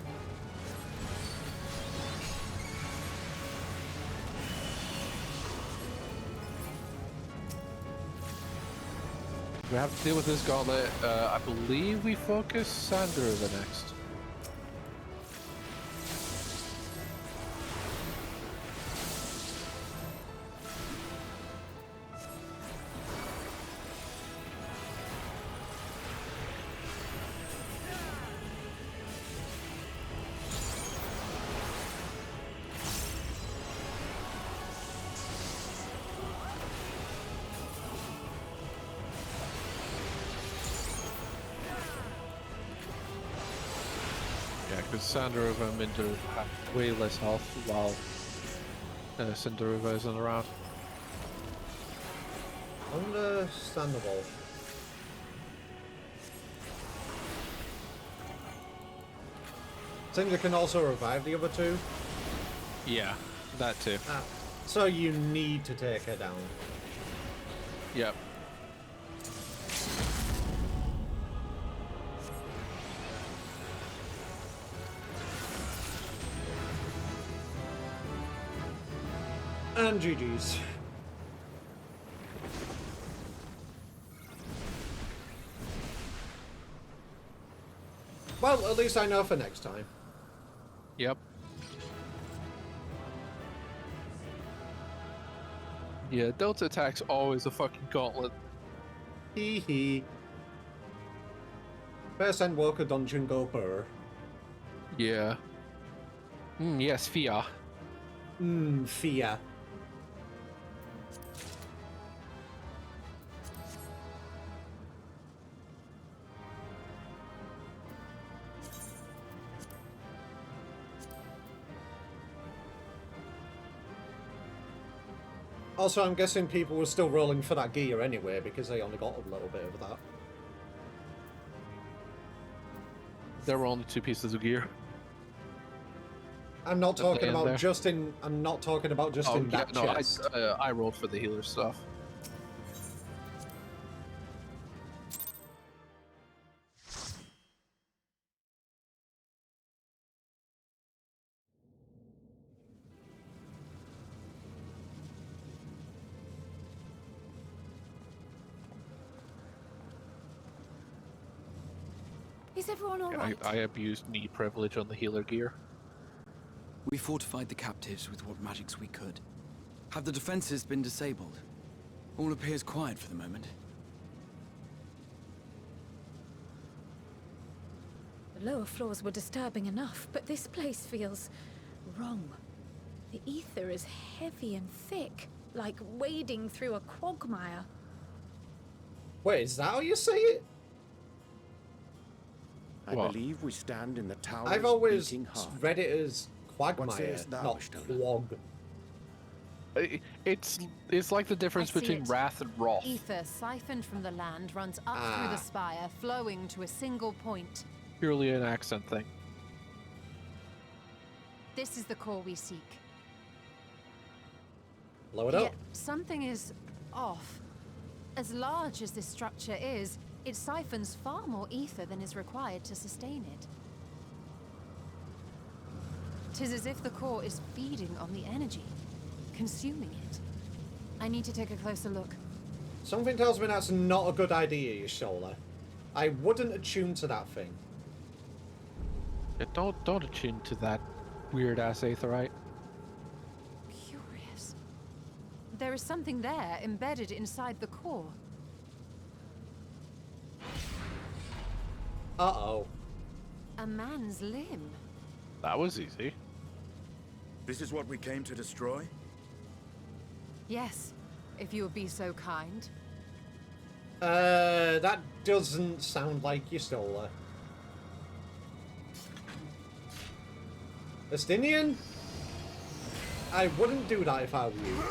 We have to deal with this gauntlet. I believe we focus Cinderuva next. Cinderuva and Minter have way less health while Cinderuva isn't around. Understandable. Cinder can also revive the other two. Yeah, that too. So you need to take her down. Yep. And GG's. Well, at least I know for next time. Yep. Yeah, Delta attack's always a fucking gauntlet. Hee hee. First end Walker Dungeon go burr. Yeah. Yes, Fia. Fia. Also, I'm guessing people were still rolling for that gear anyway, because they only got a little bit of that. There were only 2 pieces of gear. I'm not talking about just in. I'm not talking about just in that chest. I rolled for the healer stuff. Is everyone all right? I abused knee privilege on the healer gear. We fortified the captives with what magics we could. Have the defenses been disabled? All appears quiet for the moment. The lower floors were disturbing enough, but this place feels wrong. The ether is heavy and thick, like wading through a quagmire. Wait, is that how you say it? I believe we stand in the towers I've always beating hard. read it as What quagmire, sayest thou, not Stoner? quag. It's like the difference I see between it. wrath and wrath. Ether siphoned from the land runs up through the spire, flowing to a single point. Purely an accent thing. This is the core we seek. Blow it up. Yet something is off. As large as this structure is, it siphons far more ether than is required to sustain it. 'Tis as if the core is feeding on the energy, consuming it. I need to take a closer look. Something tells me that's not a good idea, Yosola. I wouldn't attune to that thing. Yeah, don't attune to that weird ass aetherite. Curious. There is something there embedded inside the core. Uh-oh. A man's limb. That was easy. This is what we came to destroy? Yes, if you would be so kind. That doesn't sound like Yosola. Estinian? I wouldn't do that if I were you.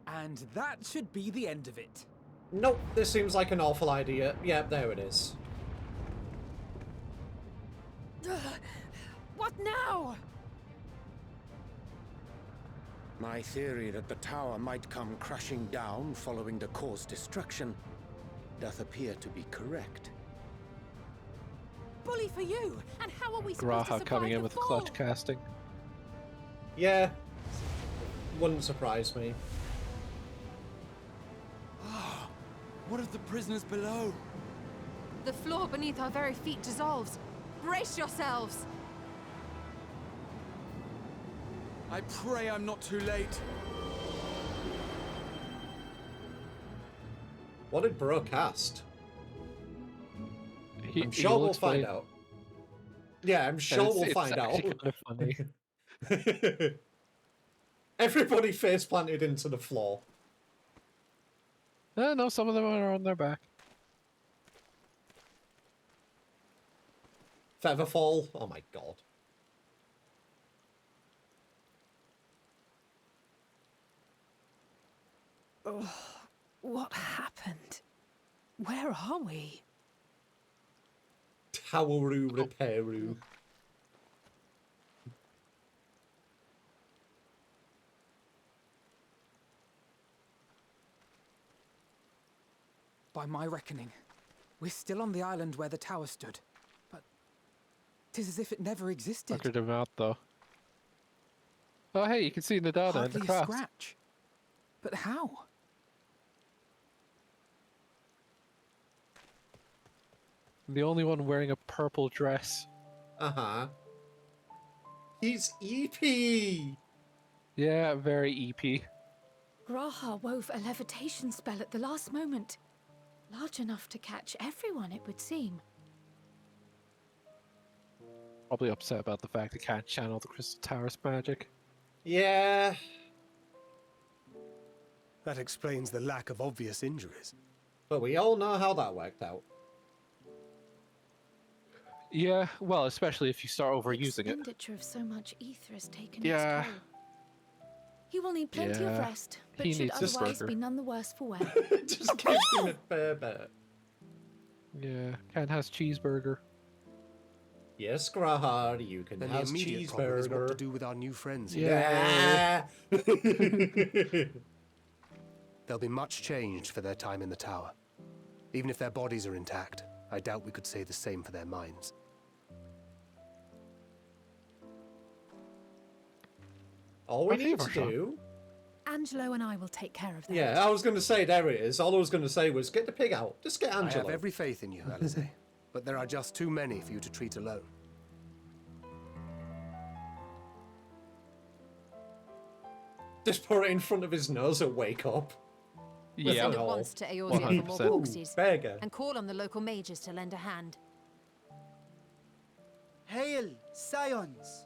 And that should be the end of it. Nope, this seems like an awful idea. Yep, there it is. What now? My theory that the tower might come crashing down following the core's destruction doth appear to be correct. Bully for you! And how are we supposed to Graha survive coming in the with fall? clutch casting. Yeah. Wouldn't surprise me. What of the prisoners below? The floor beneath our very feet dissolves. Brace yourselves! I pray I'm not too late. What did Bro cast? I'm He sure will we'll explain. find out. Yeah, I'm sure we'll It's find out. actually kind of funny. Everybody face planted into the floor. No, some of them are on their back. Featherfall. Oh my god. Oh, what happened? Where are we? Toweru Repairu. By my reckoning, we're still on the island where the tower stood. But 'tis as if it never existed. Fuckered him out though. Oh hey, you can see Nadana in Hardly the a cross. scratch. But how? The only one wearing a purple dress. Uh-huh. He's EP! Yeah, very EP. Graha wove a levitation spell at the last moment. Large enough to catch everyone, it would seem. Probably upset about the fact he can't channel the Crystal Tower's magic. Yeah. That explains the lack of obvious injuries. But we all know how that worked out. Yeah, well, especially if you start overusing it. Expenditure of so much ether has taken Yeah. its toll. He will need plenty of Yeah. rest, but He should needs this otherwise burger. be none the worse for wear. Just give him a fair bit. Yeah, Ken has cheeseburger. Yes, Grahar, you can Then the have immediate problem is what to cheeseburger. do with our new friends here. Yeah. They'll be much changed for their time in the tower. Even if their bodies are intact, I doubt we could say the same for their minds. All we need to do... Angelo and I will take care of that. Yeah, I was going to say, there it is. All I was going to say was, get the pig out. Just get Angelo. I have every faith in you, Alize, but there are just too many for you to treat alone. Just put it in front of his nose and wake up. We'll send at once to Eorzea for more boxes, and call on the local mages to lend a hand. Hail, Scions!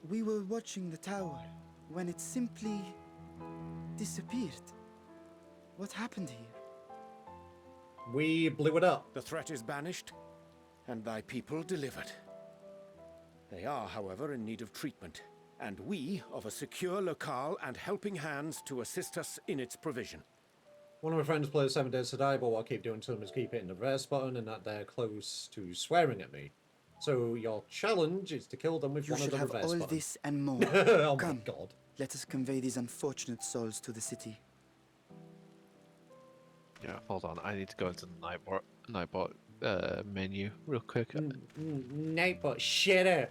We were watching the tower when it simply disappeared. What happened here? We blew it up. The threat is banished, and thy people delivered. They are, however, in need of treatment, and we of a secure locale and helping hands to assist us in its provision. One of my friends plays 7 Days to Die, but what I keep doing to them is keep hitting the reverse button, and that they're close to swearing at me. So your challenge is to kill them with one of the reverse buttons. You should have all this and more. Oh Come, my god. Let us convey these unfortunate souls to the city. Yeah, hold on. I need to go into the Nightbot menu real quick. Nightbot, shut up.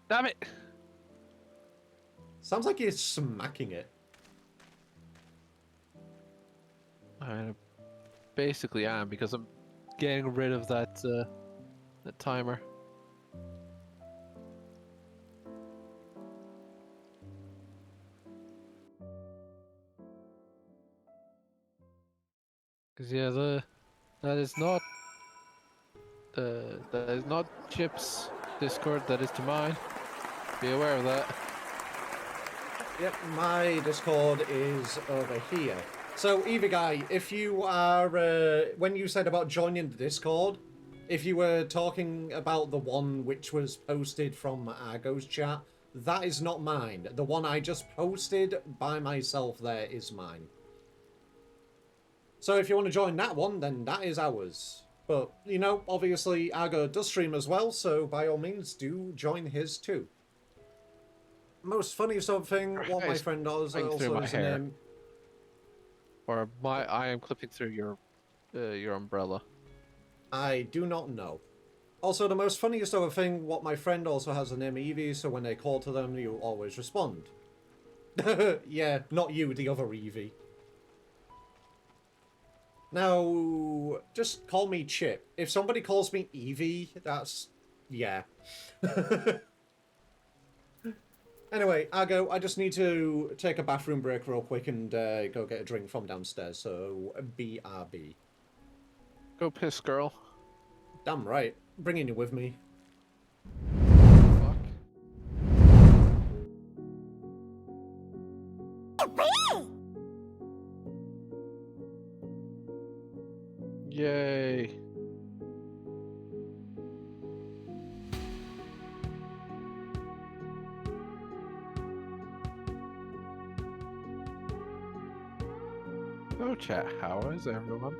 Damn it! Sounds like you're smacking it. I basically am, because I'm getting rid of that timer. Because yeah, that is not Chip's Discord. That is to mine. Be aware of that. Yep, my Discord is over here. So, Evie Guy, if you are, when you said about joining the Discord, if you were talking about the one which was posted from Argo's chat, that is not mine. The one I just posted by myself there is mine. So if you want to join that one, then that is ours. But, you know, obviously Argo does stream as well, so by all means do join his too. Most funny something, what my friend does also is name. Or I am clipping through your umbrella. I do not know. Also, the most funniest other thing, what my friend also has the name Evie, so when they call to them, you always respond. Yeah, not you, the other Evie. Now, just call me Chip. If somebody calls me Evie, that's... yeah. Anyway, Argo, I just need to take a bathroom break real quick and go get a drink from downstairs, so BRB. Go piss, girl. Damn right. Bringing you with me. Yay. Hello, chat. How is everyone?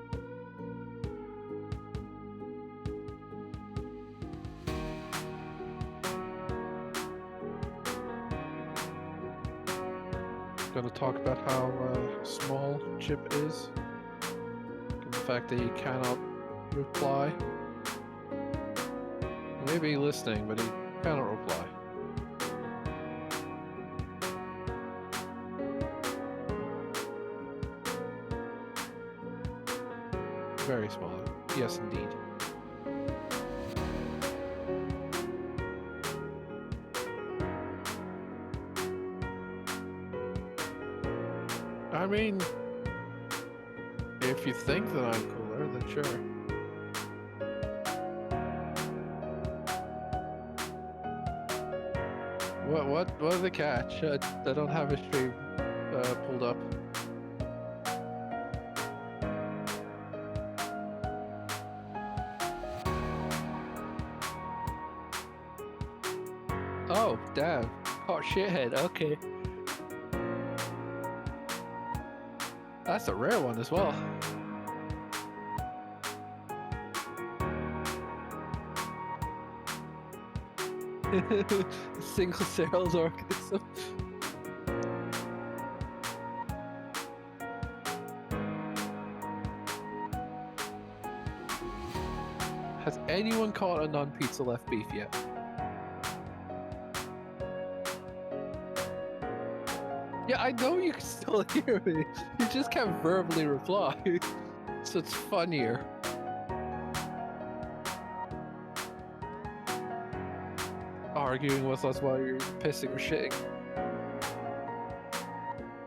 Going to talk about how small Chip is, and the fact that he cannot reply. He may be listening, but he cannot reply. Very small. Yes, indeed. I mean, if you think that I'm cooler, then sure. What's the catch? I don't have a stream pulled up. Oh, damn. Hot shithead, okay. That's a rare one as well. Single cells organism. anyone caught a non-pizza left beef yet? Yeah, I know you can still hear me. You just can't verbally reply. So it's funnier. Arguing with us while you're pissing or shitting.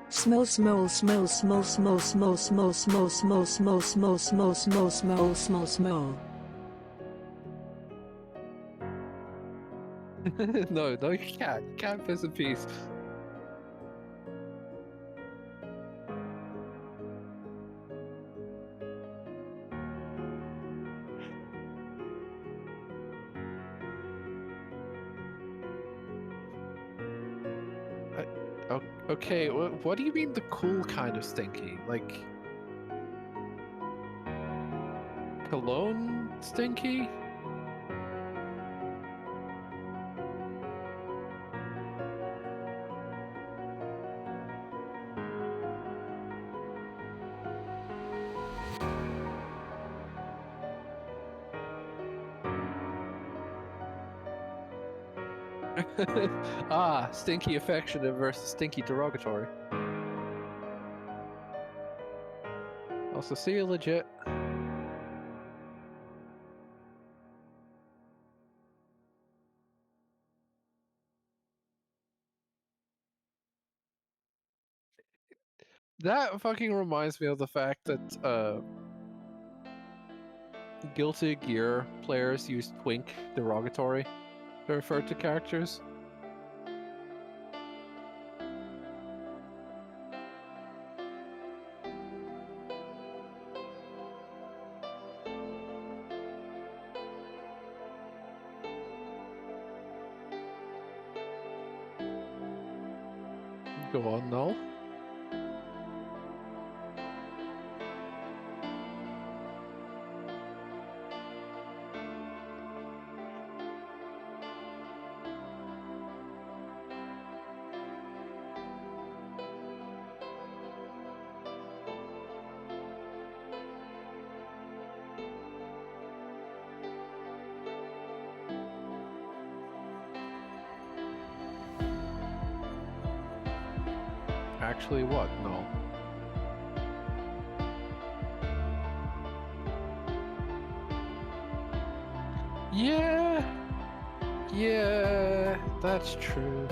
Smell, smell, smell, smell, smell, smell, smell, smell, smell, smell, smell, smell, smell, smell, smell, smell. No, you can't. You can't piss in peace. Okay, what do you mean the cool kind of stinky? Like cologne stinky? Ah, stinky affectionate versus stinky derogatory. Also, see you legit. That fucking reminds me of the fact that Guilty Gear players use twink derogatory to refer to characters. Go on, Null. Actually, what? No. Yeah, that's true.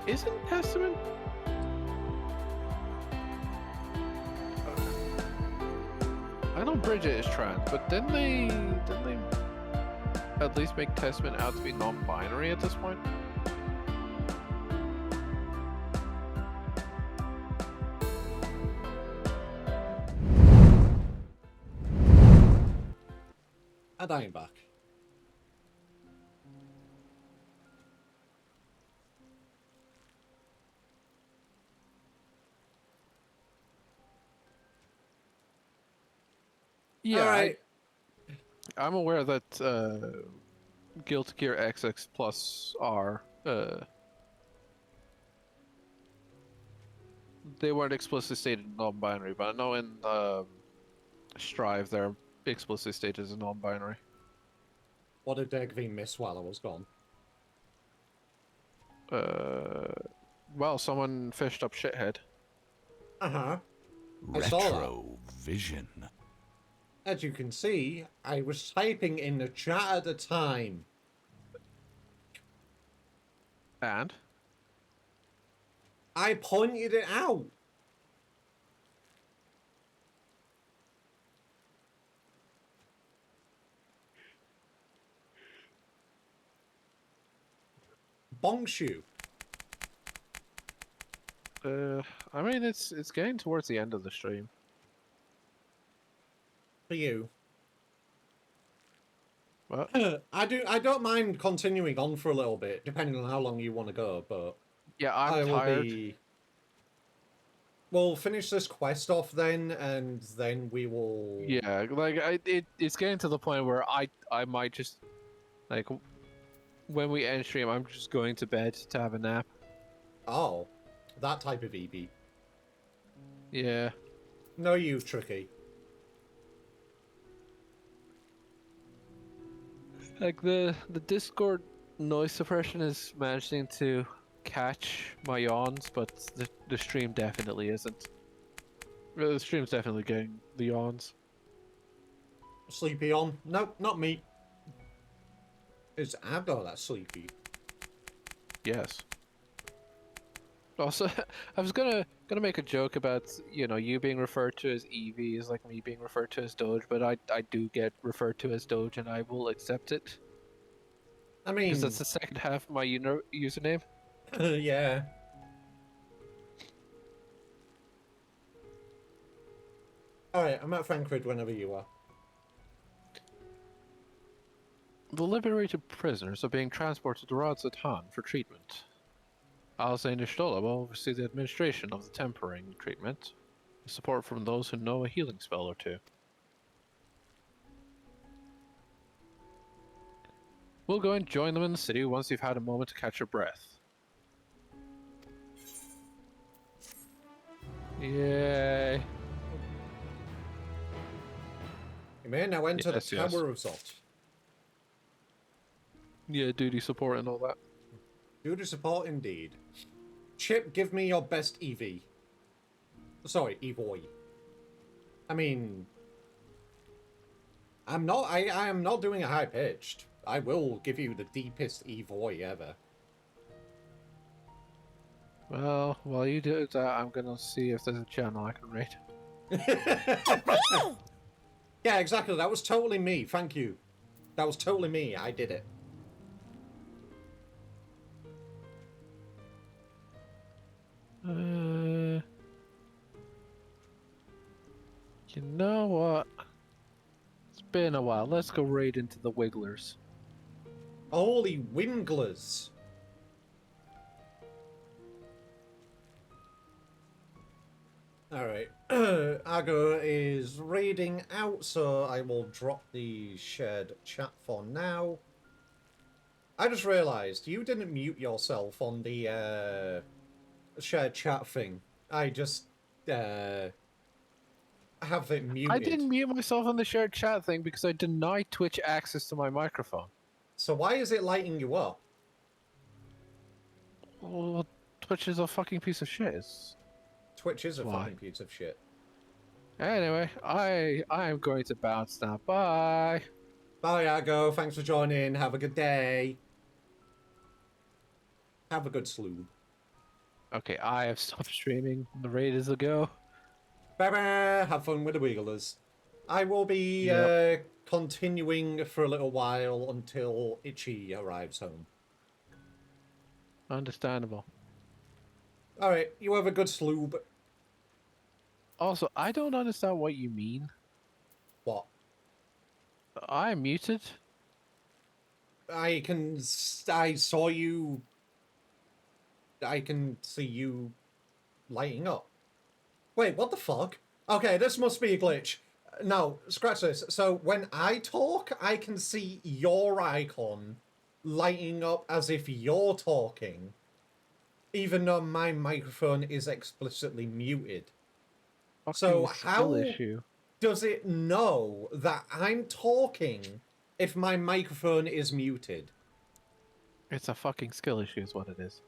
Isn't Testament? I know Bridget is trans, but didn't they at least make Testament out to be non-binary at this point? And I am back. Yeah, right. I'm aware that Guilty Gear XX Plus R they weren't explicitly stated non-binary, but I know in Strive they're explicitly stated as non-binary. What did Degveen miss while I was gone? Well, someone fished up shithead. Uh-huh. I saw that. Retro vision. As you can see, I was typing in the chat at the time. And? I pointed it out. Bonks you. I mean, it's getting towards the end of the stream. For you. What? I don't mind continuing on for a little bit, depending on how long you want to go, but... Yeah, I'm tired. We'll finish this quest off then, and then we will... Yeah, like, it's getting to the point where I might just... Like, when we end stream, I'm just going to bed to have a nap. Oh, that type of EB. Yeah. No, you, Tricky. Like the Discord noise suppression is managing to catch my yawns, but the stream definitely isn't. The stream's definitely getting the yawns. Sleepy on? Nope, not me. It's Aggo that's sleepy. Yes. Also, I was gonna make a joke about, you know, you being referred to as Eevee is like me being referred to as Doge, but I do get referred to as Doge, and I will accept it. I Because mean... that's the second half of my username. Yeah. Alright, I'm at Frankfurt whenever you are. The liberated prisoners are being transported to Radzatan for treatment. Alzay Nishtola will oversee the administration of the tempering treatment, with support from those who know a healing spell or two. We'll go and join them in the city once you've had a moment to catch your breath. Yay! You may now enter Yes, the yes. Tower of Zot. Yeah, duty support and all that. Duty support indeed. Chip, give me your best EV. Sorry, Evoy. I mean... I am not doing a high pitched. I will give you the deepest Evoy ever. Well, while you do that, I'm gonna see if there's a channel I can read. Yeah, exactly. That was totally me. Thank you. That was totally me. I did it. You know what? It's been a while. Let's go raid into the Wigglers. Holy Winglers. Alright. Aggo is raiding out, so I will drop the shared chat for now. I just realised you didn't mute yourself on the shared chat thing. I just have it muted. I didn't mute myself on the shared chat thing because I denied Twitch access to my microphone. So why is it lighting you up? Well, Twitch is a fucking piece of shit. Twitch is a fucking piece of shit. Anyway, I am going to bounce now. Bye. Bye, Aggo. Thanks for joining. Have a good day. Have a good sloob. Okay, I have stopped streaming. The raid is a go. Bye-bye. Have fun with the Wigglers. I will be continuing for a little while until Itchy arrives home. Understandable. Alright, you have a good sloob. Also, I don't understand what you mean. What? I'm muted. I saw you... I can see you lighting up. Wait, what the fuck? Okay, this must be a glitch. No, scratch this. So when I talk, I can see your icon lighting up as if you're talking, even though my microphone is explicitly muted. So how does it know that I'm talking if my microphone is muted? It's a fucking skill issue is what it is.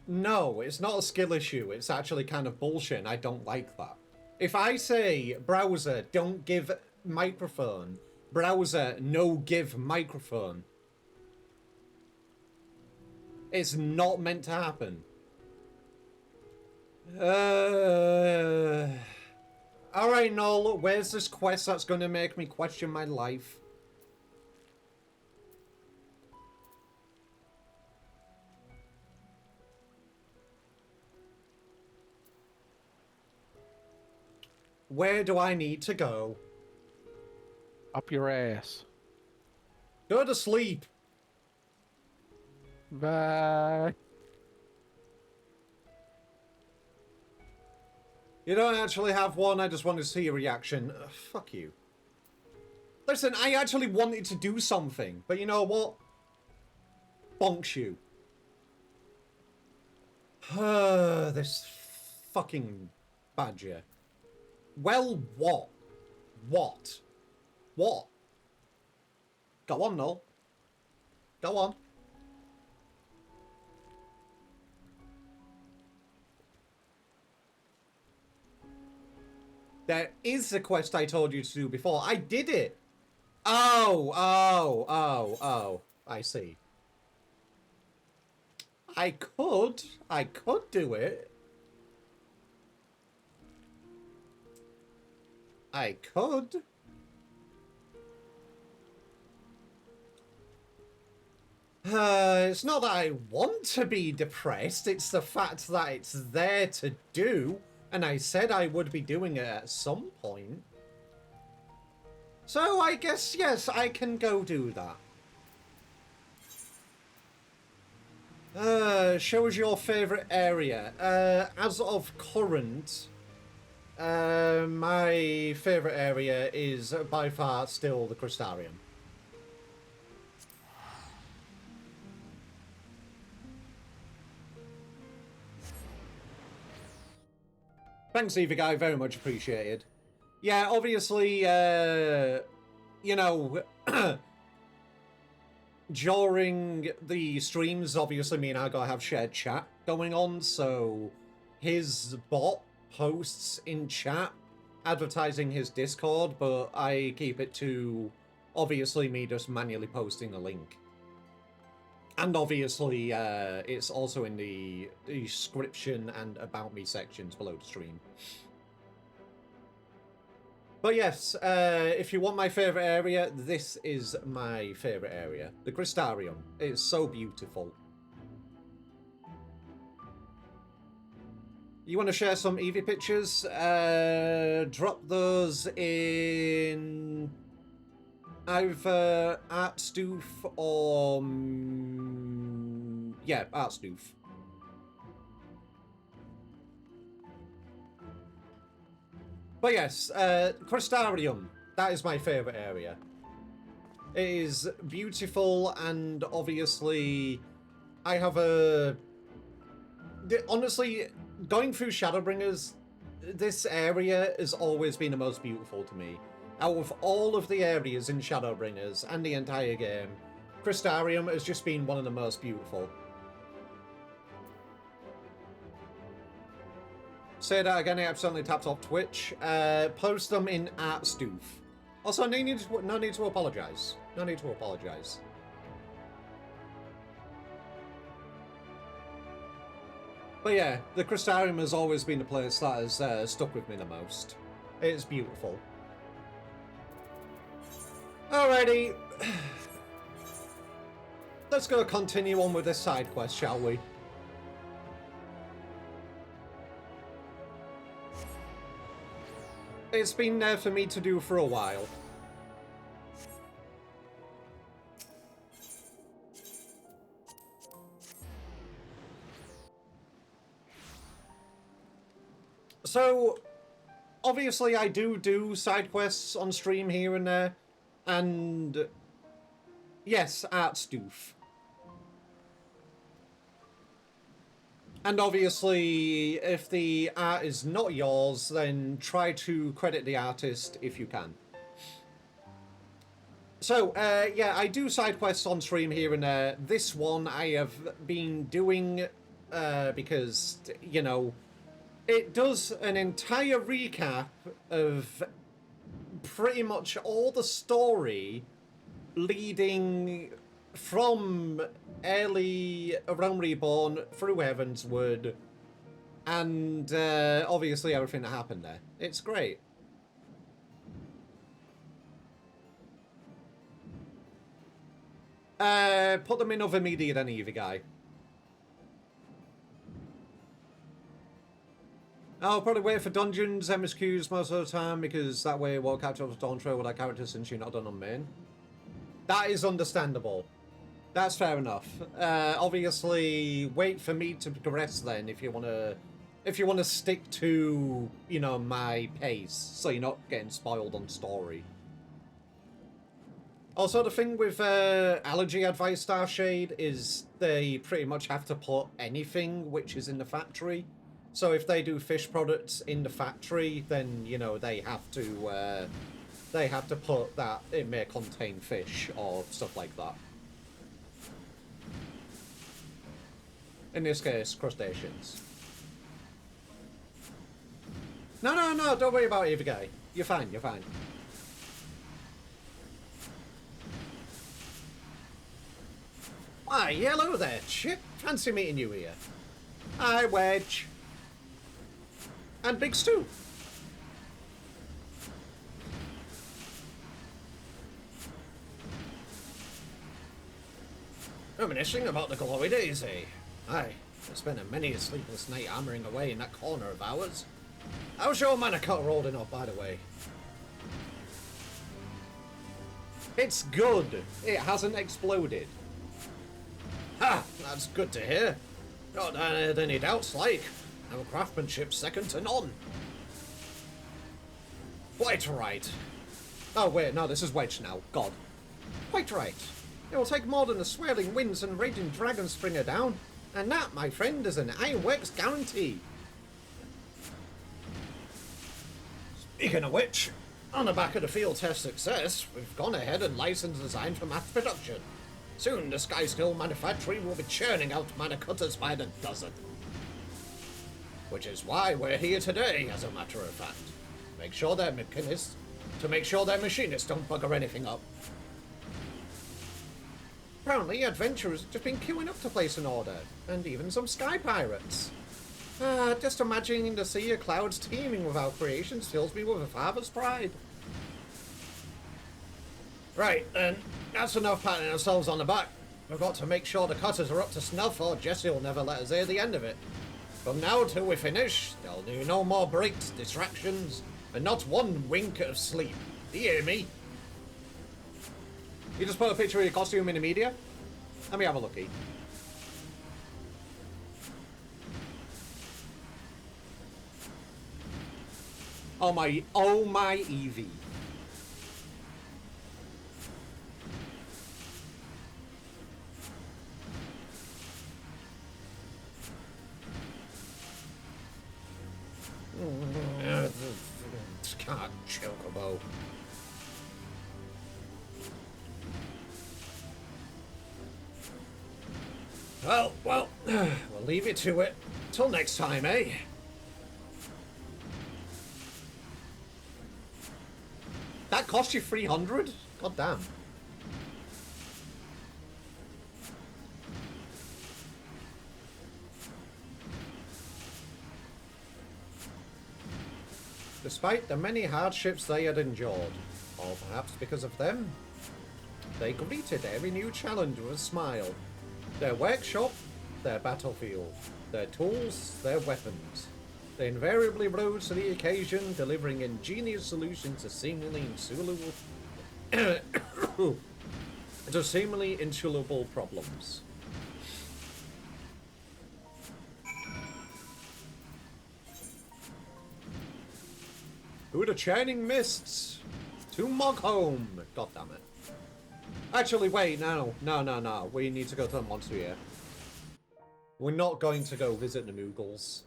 No, it's not a skill issue. It's actually kind of bullshit, and I don't like that. If I say, browser, don't give microphone, browser, no give microphone, it's not meant to happen. Alright, Noel, where's this quest that's going to make me question my life? Where do I need to go? Up your ass. Go to sleep. Bye. You don't actually have one, I just wanted to see your reaction. Fuck you. Listen, I actually wanted to do something, but you know what? Bonks you. This fucking badger. Well, what? What? What? Go on, Noel. Go on. There is a quest I told you to do before. I did it. Oh. I see. I could do it. I could. It's not that I want to be depressed, it's the fact that it's there to do, and I said I would be doing it at some point. So I guess, yes, I can go do that. Show us your favourite area. As of current, my favourite area is by far still the Crystarium. Thanks, Eva Guy, very much appreciated. Yeah, obviously, you know, during the streams, obviously me and I gotta have shared chat going on, so his bot posts in chat advertising his Discord, but I keep it to, obviously, me just manually posting a link. And obviously, it's also in the description and about me sections below the stream. But yes, if you want my favourite area, this is my favourite area. The Crystarium. It's so beautiful. You want to share some Eevee pictures? Drop those in either Artstoof or... yeah, Artstoof. But yes, Crystarium. That is my favourite area. It is beautiful, and obviously I have a... honestly, going through Shadowbringers, this area has always been the most beautiful to me. Out of all of the areas in Shadowbringers and the entire game, Crystarium has just been one of the most beautiful. Say that again, I accidentally tapped off Twitch. Post them in Artstoof. Also, no need to apologise. No need to apologise. But yeah, the Crystarium has always been the place that has stuck with me the most. It's beautiful. Alrighty. Let's go continue on with this side quest, shall we? It's been there for me to do for a while. So, obviously I do side quests on stream here and there, and yes, Artstoof. And obviously, if the art is not yours, then try to credit the artist if you can. So, yeah, I do side quests on stream here and there. This one I have been doing because, you know, it does an entire recap of pretty much all the story leading from early Realm Reborn through Heavensward, and obviously everything that happened there. It's great. Put them in other media than Eevee Guy. I'll probably wait for dungeons, MSQs most of the time, because that way we'll catch up to Dawn Trail with that character since you're not done on main. That is understandable. That's fair enough. Obviously, wait for me to progress then if you wanna stick to, you know, my pace, so you're not getting spoiled on story. Also, the thing with Allergy Advice Starshade is they pretty much have to put anything which is in the factory So if they do fish products in the factory, then, you know, they have to put that it may contain fish or stuff like that. In this case, crustaceans. No, no, no, don't worry about it, guy. You're fine, you're fine. Why, hello there, Chip. Fancy meeting you here. Hi, Wedge. And Big Stu. Reminiscing about the glory days, eh? Aye, I spent many a sleepless night hammering away in that corner of ours. How's your manicut rolling up, by the way? It's good. It hasn't exploded. Ha! That's good to hear. Not had any doubts, like. Our craftsmanship's second to none. Quite right. Oh, wait, no, this is Wedge now. God. Quite right. It will take more than the swirling winds and raging dragons to bring her down. And that, my friend, is an Ironworks guarantee. Speaking of which, on the back of the field test success, we've gone ahead and licensed design for mass production. Soon, the Skyskill manufactory will be churning out manicutters by the dozen. Which is why we're here today, as a matter of fact. To make sure their machinists don't bugger anything up. Apparently, adventurers have just been queuing up to place an order, and even some sky pirates. Just imagining the sea of clouds teeming with our creations fills me with a father's pride. Right, then, that's enough patting ourselves on the back. We've got to make sure the cutters are up to snuff, or Jesse will never let us hear the end of it. From now till we finish, there'll be no more breaks, distractions, and not one wink of sleep. Do you hear me? You just put a picture of your costume in the media? Let me have a looky. Oh my Evie. God, Chocobo. Well, we'll leave you to it. Till next time, eh? That cost you 300? God damn. Despite the many hardships they had endured, or perhaps because of them, they greeted every new challenge with a smile. Their workshop, their battlefield, their tools, their weapons. They invariably rose to the occasion, delivering ingenious solutions to seemingly insolvable problems. Through the churning mists, to Moghome. God damn it. Actually, wait, no. We need to go to the monster here. We're not going to go visit the Moogles.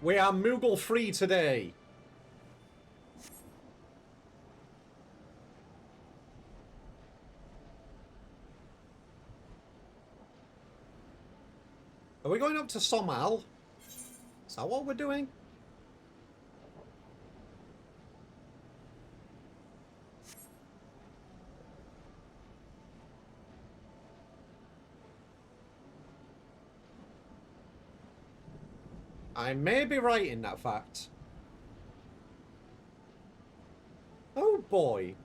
We are Moogle free today. Are we going up to Somal? Is that what we're doing? I may be right in that fact. Oh boy.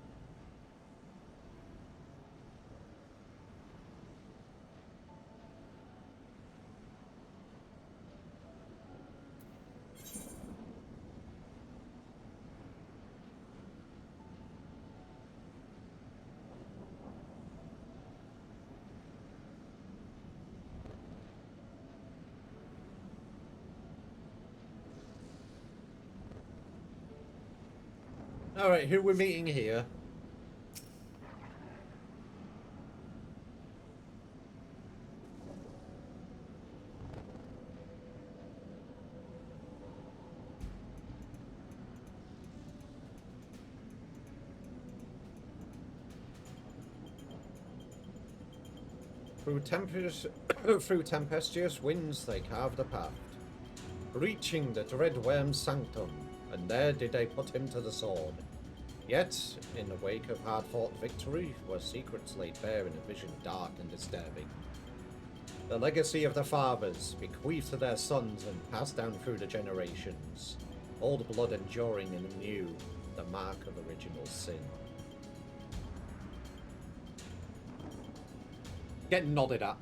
Alright, who we're meeting here? Through through tempestuous winds they carved a path, reaching the dread worm's sanctum, and there did they put him to the sword. Yet, in the wake of hard-fought victory, were secrets laid bare in a vision dark and disturbing. The legacy of the fathers, bequeathed to their sons and passed down through the generations. Old blood enduring in the new, the mark of original sin. Get nodded at.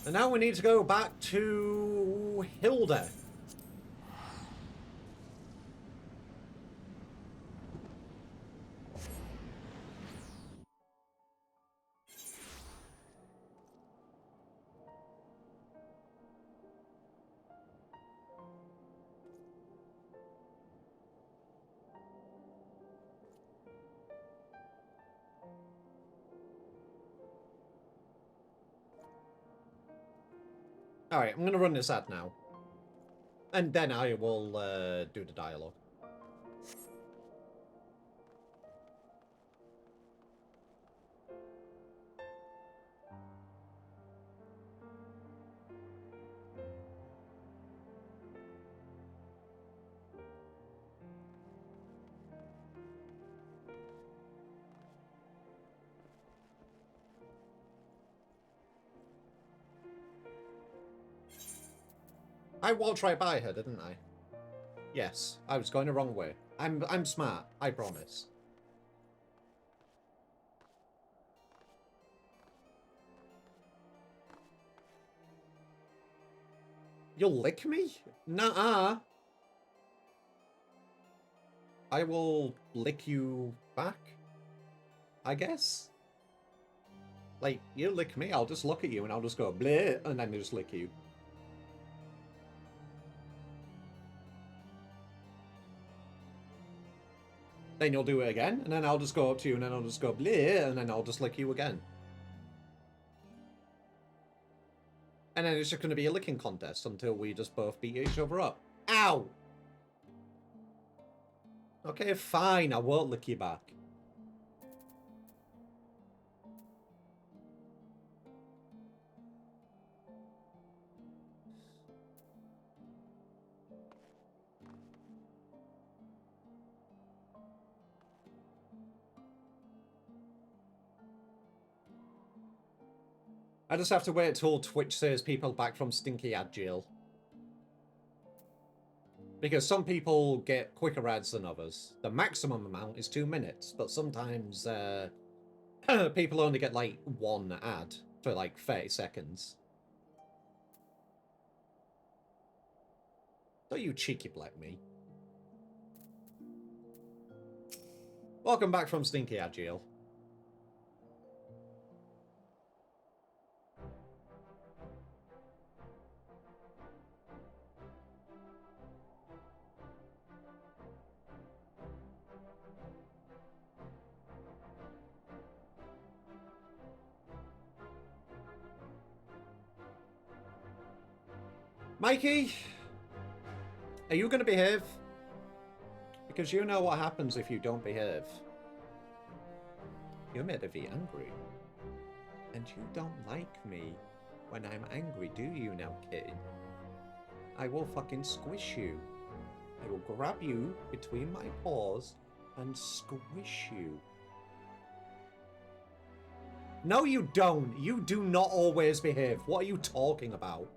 And now we need to go back to Hilda. Alright, I'm going to run this ad now. And then I will do the dialogue. I walked right by her, didn't I? Yes, I was going the wrong way. I'm smart, I promise. You'll lick me? Nuh-uh. I will lick you back, I guess. Like, you lick me, I'll just look at you and I'll just go bleh, and then just lick you. Then you'll do it again, and then I'll just go up to you, and then I'll just go bleh, and then I'll just lick you again. And then it's just going to be a licking contest until we just both beat each other up. Ow! Okay, fine, I won't lick you back. I just have to wait till Twitch says people back from stinky ad jail. Because some people get quicker ads than others. The maximum amount is 2 minutes, but sometimes people only get like one ad for like 30 seconds. Don't you cheeky black me. Welcome back from stinky ad jail. Mikey, are you going to behave? Because you know what happens if you don't behave. You're made to be angry. And you don't like me when I'm angry, do you now, kitten? I will fucking squish you. I will grab you between my paws and squish you. No, you don't. You do not always behave. What are you talking about?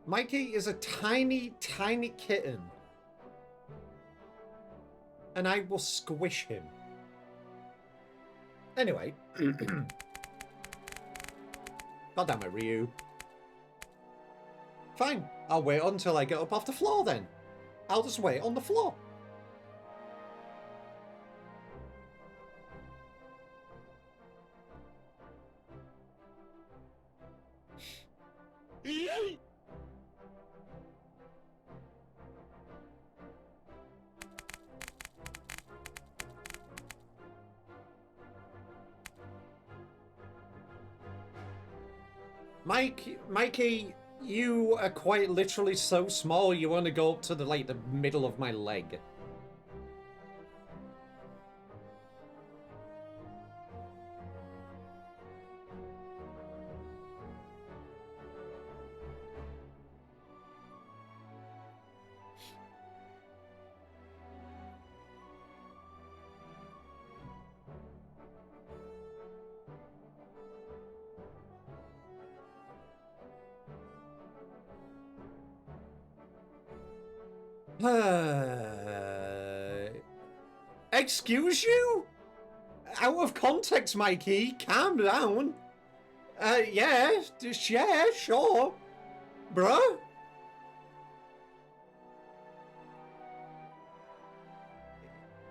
Mikey is a tiny, tiny kitten. And I will squish him. Anyway. God damn it, Ryu. Fine. I'll wait until I get up off the floor then. I'll just wait on the floor. Mikey, You are quite literally so small you want to go up to the middle of my leg. Excuse you? Out of context, Mikey. Calm down. Yeah, sure. Bruh?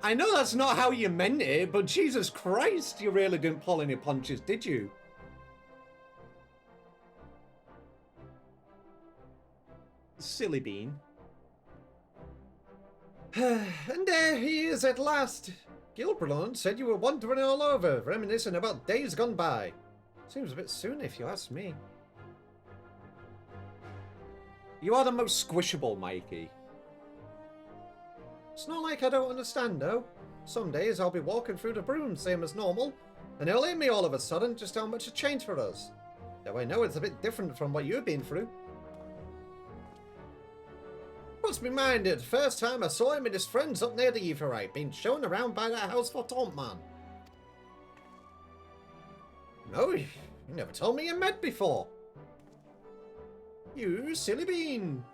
I know that's not how you meant it, but Jesus Christ, you really didn't pull any punches, did you? Silly bean. And there he is at last. Gilbrand said you were wandering all over, reminiscing about days gone by. Seems a bit soon if you ask me. You are the most squishable, Mikey. It's not like I don't understand, though. Some days I'll be walking through the broom, same as normal, and it'll hit me all of a sudden just how much it changed for us. Though I know it's a bit different from what you've been through. Puts me minded, first time I saw him and his friends up near the Everite, being shown around by that house for Tontman. No, you never told me you met before. You silly bean.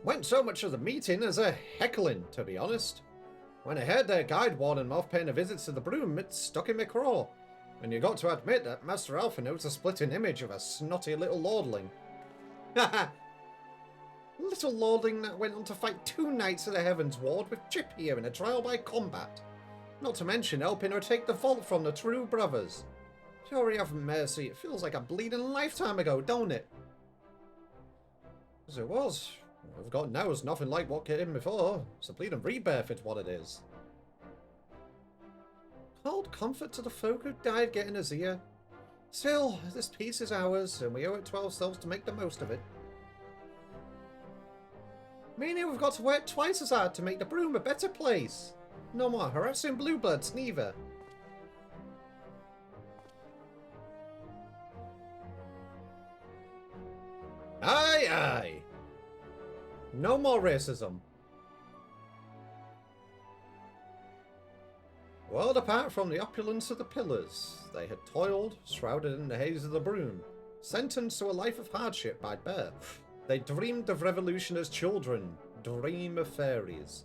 Went so much of the meeting as a heckling, to be honest. When I heard their guide warning me off paying a visit to the broom, it stuck in my craw. And you got to admit that Master Alpha knows a splitting image of a snotty little lordling. Haha! Little lordling that went on to fight 2 Knights of the Heavens Ward with Chip here in a trial by combat. Not to mention helping her take the vault from the True Brothers. Sorry, have mercy, it feels like a bleeding lifetime ago, don't it? As it was. What we've got now is nothing like what came before. It's a bleeding rebirth, it's what it is. Hold comfort to the folk who died getting us here. Still, this peace is ours, and we owe it to ourselves to make the most of it. Meaning we've got to work twice as hard to make the broom a better place. No more harassing bluebloods, neither. Aye, aye. No more racism. World apart from the opulence of the pillars, they had toiled, shrouded in the haze of the broom, sentenced to a life of hardship by birth. They dreamed of revolution as children, dream of fairies.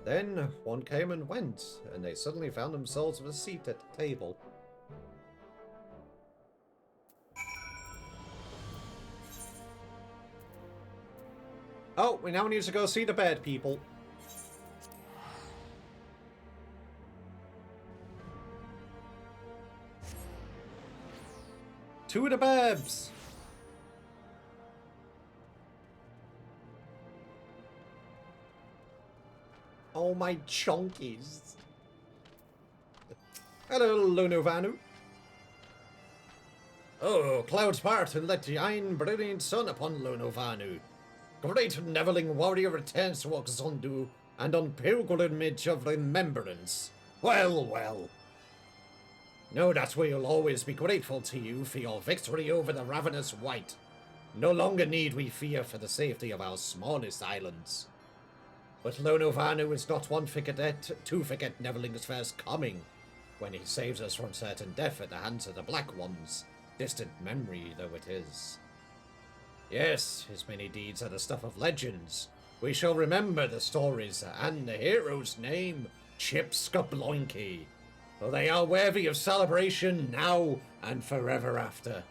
Then one came and went, and they suddenly found themselves with a seat at the table. Oh, we now need to go see the bad people. To the babs! Oh, my chonkies. Hello, Lunuvanu. Oh, clouds part and let shine brilliant sun upon Lunuvanu. Great Neverling warrior returns to Oxondu and on pilgrimage of remembrance. Well, well. Know that we'll always be grateful to you for your victory over the ravenous white. No longer need we fear for the safety of our smallest islands. But Lonovanu is not one to forget Neverling's first coming, when he saves us from certain death at the hands of the Black Ones, distant memory though it is. Yes, his many deeds are the stuff of legends. We shall remember the stories and the hero's name, Chip Skabloinky. For they are worthy of celebration now and forever after.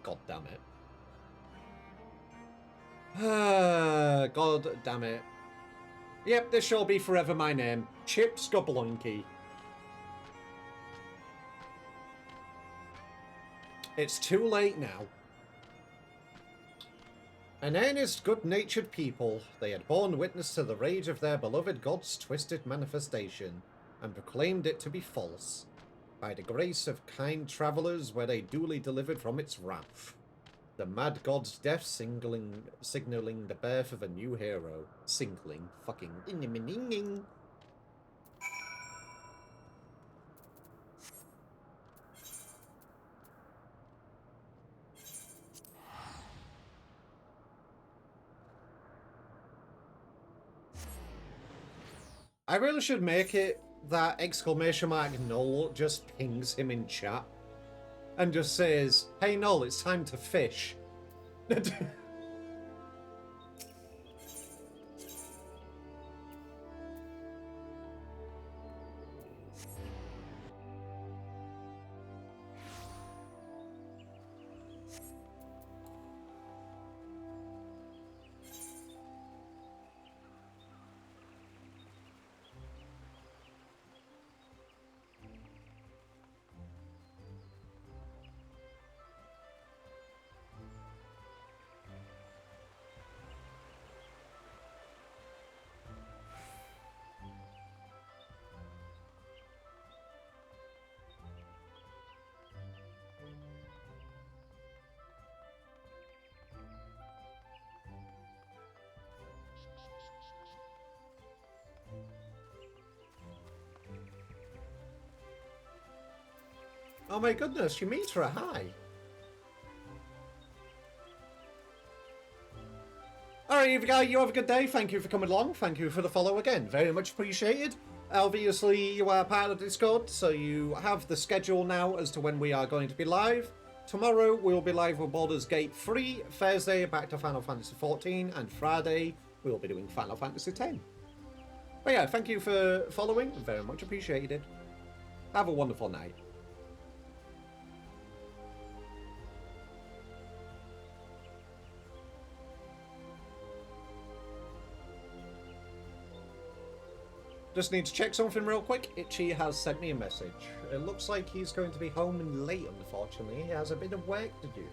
God damn it. God damn it. Yep, this shall be forever my name. Chip Skabloinky. It's too late now. An earnest, good-natured people, they had borne witness to the rage of their beloved god's twisted manifestation, and proclaimed it to be false. By the grace of kind travellers, were they duly delivered from its wrath. The mad god's death signaling the birth of a new hero. Singling. Fucking. I really should make it that exclamation mark null just pings him in chat and just says, "Hey Null, it's time to fish." Oh my goodness, you meet her, hi. Alright, you have a good day. Thank you for coming along. Thank you for the follow again. Very much appreciated. Obviously, you are part of Discord, so you have the schedule now as to when we are going to be live. Tomorrow, we'll be live with Baldur's Gate 3. Thursday, back to Final Fantasy 14. And Friday, we'll be doing Final Fantasy 10. But yeah, thank you for following. Very much appreciated. Have a wonderful night. Just need to check something real quick. Itchy has sent me a message. It looks like he's going to be home and late, unfortunately. He has a bit of work to do.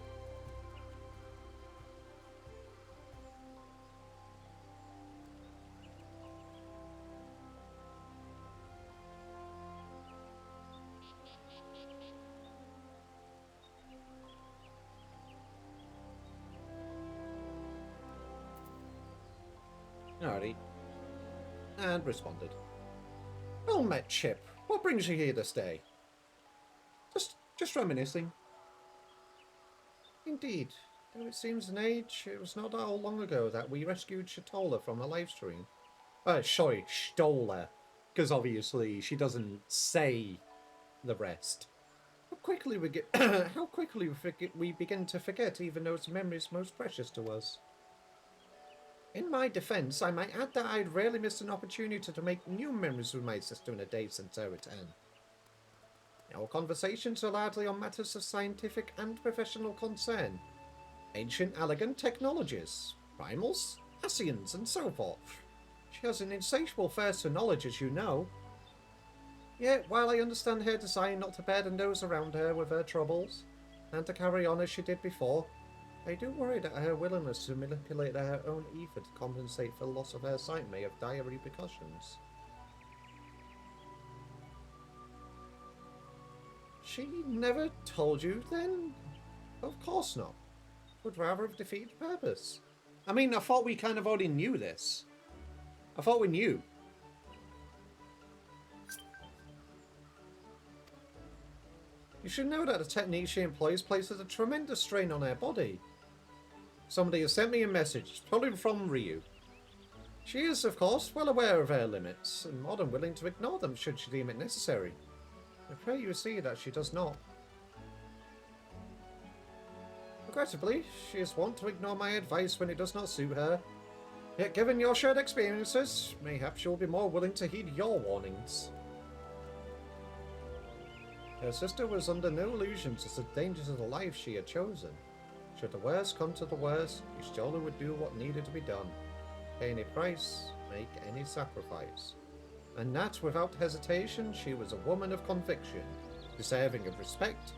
Alrighty. And responded. Well met, Chip. What brings you here this day? Just reminiscing. Indeed. Though it seems an age, it was not all long ago that we rescued Shatola from a live stream. Sorry, Stola. Because obviously she doesn't say the rest. How quickly we begin to forget even those memories most precious to us. In my defense, I might add that I'd rarely missed an opportunity to make new memories with my sister in the days since her return. Our conversations are largely on matters of scientific and professional concern. Ancient elegant technologies, primals, Ascians, and so forth. She has an insatiable thirst for knowledge, as you know. Yet, while I understand her desire not to burden those around her with her troubles, and to carry on as she did before, I do worry that her willingness to manipulate her own ether to compensate for the loss of her sight may have dire repercussions. She never told you, then? Of course not. Would rather have defeated purpose. I mean, I thought we kind of already knew this. I thought we knew. You should know that the technique she employs places a tremendous strain on her body. Somebody has sent me a message, probably from Ryu. She is, of course, well aware of her limits, and more than willing to ignore them should she deem it necessary. I pray you see that she does not. Regrettably, she is wont to ignore my advice when it does not suit her. Yet given your shared experiences, mayhaps she will be more willing to heed your warnings. Her sister was under no illusions as to the dangers of the life she had chosen. Should the worst come to the worst, Y'shtola would do what needed to be done. Pay any price, make any sacrifice. And that, without hesitation, she was a woman of conviction, deserving of respect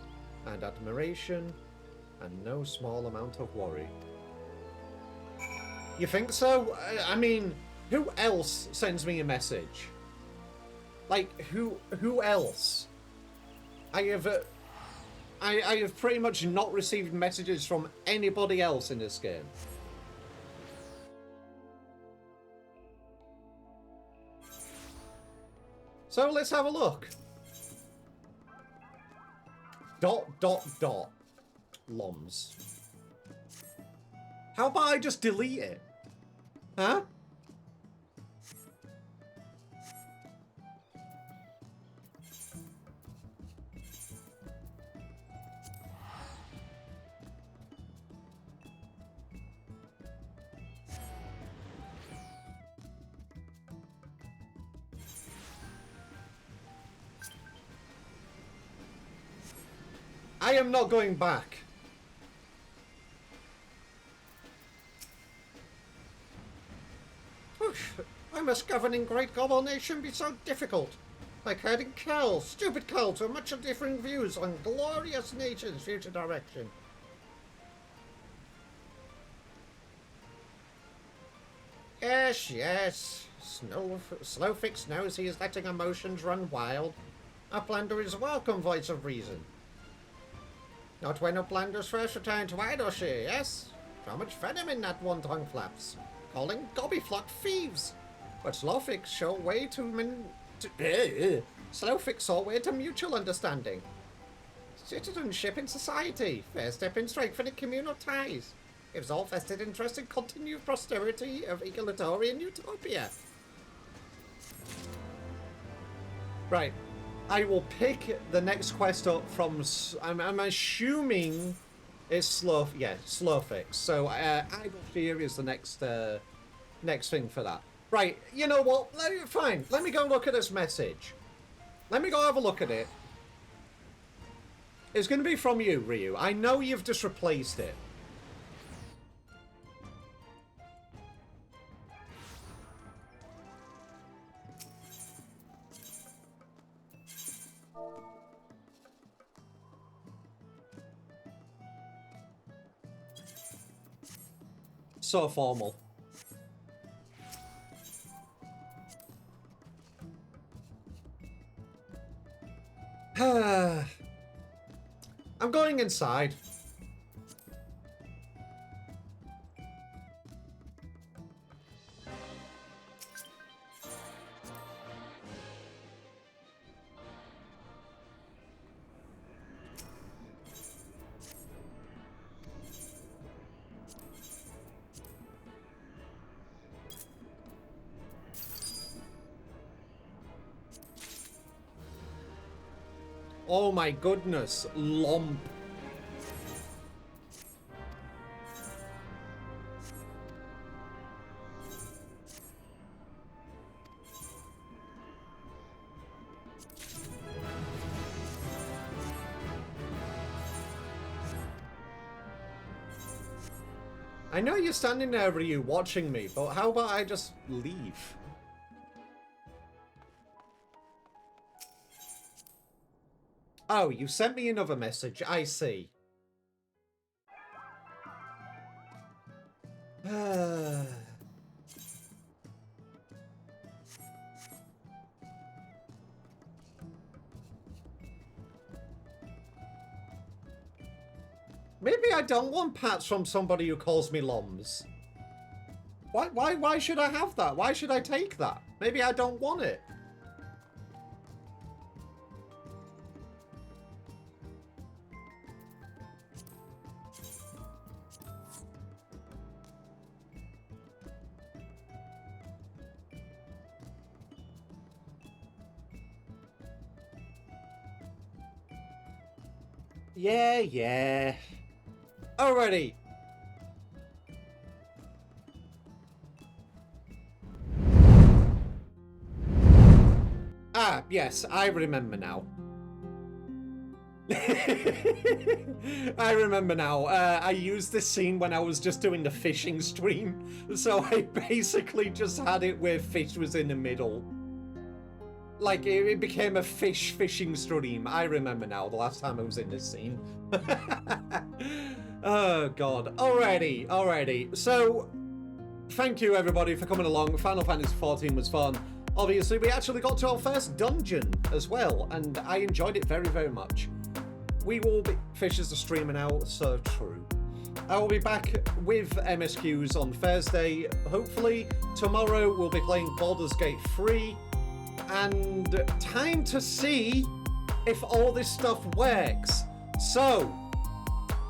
and admiration, and no small amount of worry. You think so? I mean, who else sends me a message? Like, who else? I have pretty much not received messages from anybody else in this game. So let's have a look. ... Loms. How about I just delete it? Huh? I am not going back. Why must governing great global nation be so difficult? Like herding cows, stupid cows with much of differing views on glorious nature's future direction. Yes, yes. Slowfix knows he is letting emotions run wild. Uplander is a welcome voice of reason. Not when Uplander's first returned to Idleshire, yes? So much venom in that one tongue flaps. Calling Gobbyflock thieves. But Slowfix show way Slowfix saw way to mutual understanding. Citizenship in society. First step in strengthening communal ties. Gives all vested interest in continued prosperity of egalitarian utopia. Right. I will pick the next quest up from... I'm assuming it's Slowfix. So Idleshire is the next thing for that. Right, you know what? Fine. Let me go look at this message. Let me go have a look at it. It's going to be from you, Ryu. I know you've just replaced it. So formal. I'm going inside. Oh my goodness, Lomp. I know you're standing there, Ryu, watching me, but how about I just leave? Oh, you sent me another message. I see. Maybe I don't want pats from somebody who calls me Loms. Why should I have that? Why should I take that? Maybe I don't want it. Yeah. Alrighty. Ah, yes, I remember now. I remember now. I used this scene when I was just doing the fishing stream, so I basically just had it where fish was in the middle. Like, it became a fishing stream. I remember now, the last time I was in this scene. Oh, God. Alrighty. So, thank you, everybody, for coming along. Final Fantasy XIV was fun. obviously we actually got to our first dungeon as well, and I enjoyed it very, very much. We will be... Fishes are streaming out, so true. I will be back with MSQs on Thursday. Hopefully, tomorrow we'll be playing Baldur's Gate 3. And time to see if all this stuff works. So,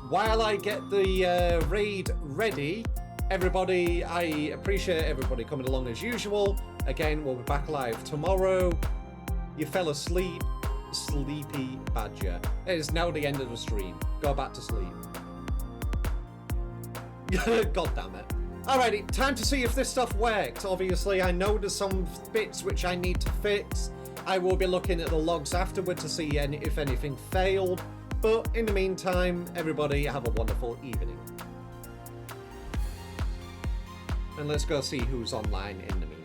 while I get the raid ready, everybody, I appreciate everybody coming along as usual. Again, we'll be back live tomorrow. You fell asleep. Sleepy badger. It is now the end of the stream. Go back to sleep. God damn it. Alrighty, time to see if this stuff works. Obviously, I know there's some bits which I need to fix. I will be looking at the logs afterward to see if anything failed. But in the meantime, everybody have a wonderful evening. And let's go see who's online in the meantime.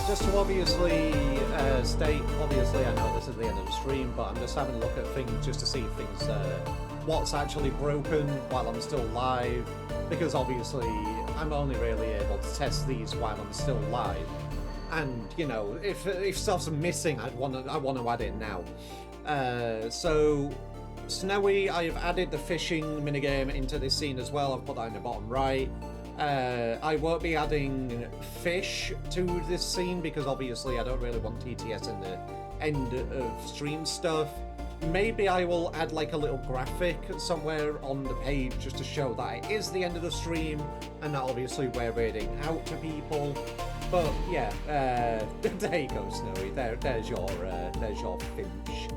Just to obviously state, obviously I know this is the end of the stream, but I'm just having a look at things just to see if things, what's actually broken while I'm still live, because obviously I'm only really able to test these while I'm still live. And, you know, if stuff's missing, I want to add it now. So, Snowy, I have added the fishing minigame into this scene as well. I've put that in the bottom right. I won't be adding fish to this scene because obviously I don't really want TTS in the end of stream stuff. Maybe I will add like a little graphic somewhere on the page just to show that it is the end of the stream and that obviously we're raiding out to people. But yeah, there you go, Snowy. There's your finch.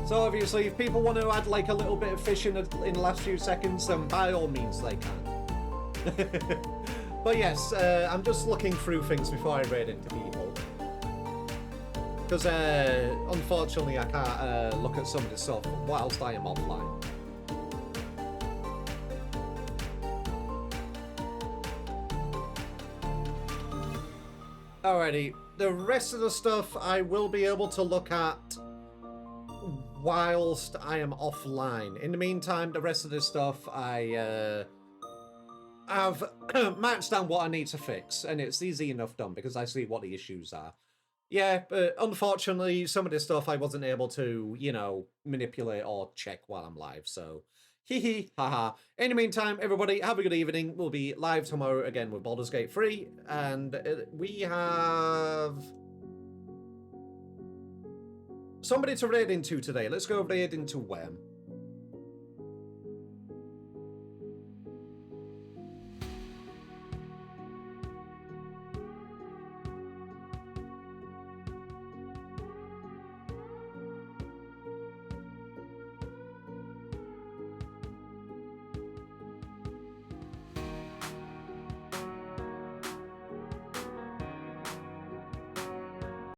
So obviously, if people want to add like a little bit of fish in the last few seconds, then by all means they can. But yes, I'm just looking through things before I raid into people. Because unfortunately I can't look at some of this stuff whilst I am offline. Alrighty, the rest of the stuff I will be able to look at whilst I am offline. In the meantime, the rest of this stuff I've matched down what I need to fix, and it's easy enough done because I see what the issues are. Yeah, but unfortunately, some of this stuff I wasn't able to, you know, manipulate or check while I'm live, so hee hee, haha. In the meantime, everybody, have a good evening. We'll be live tomorrow again with Baldur's Gate 3, and we have somebody to raid into today. Let's go raid into Worm.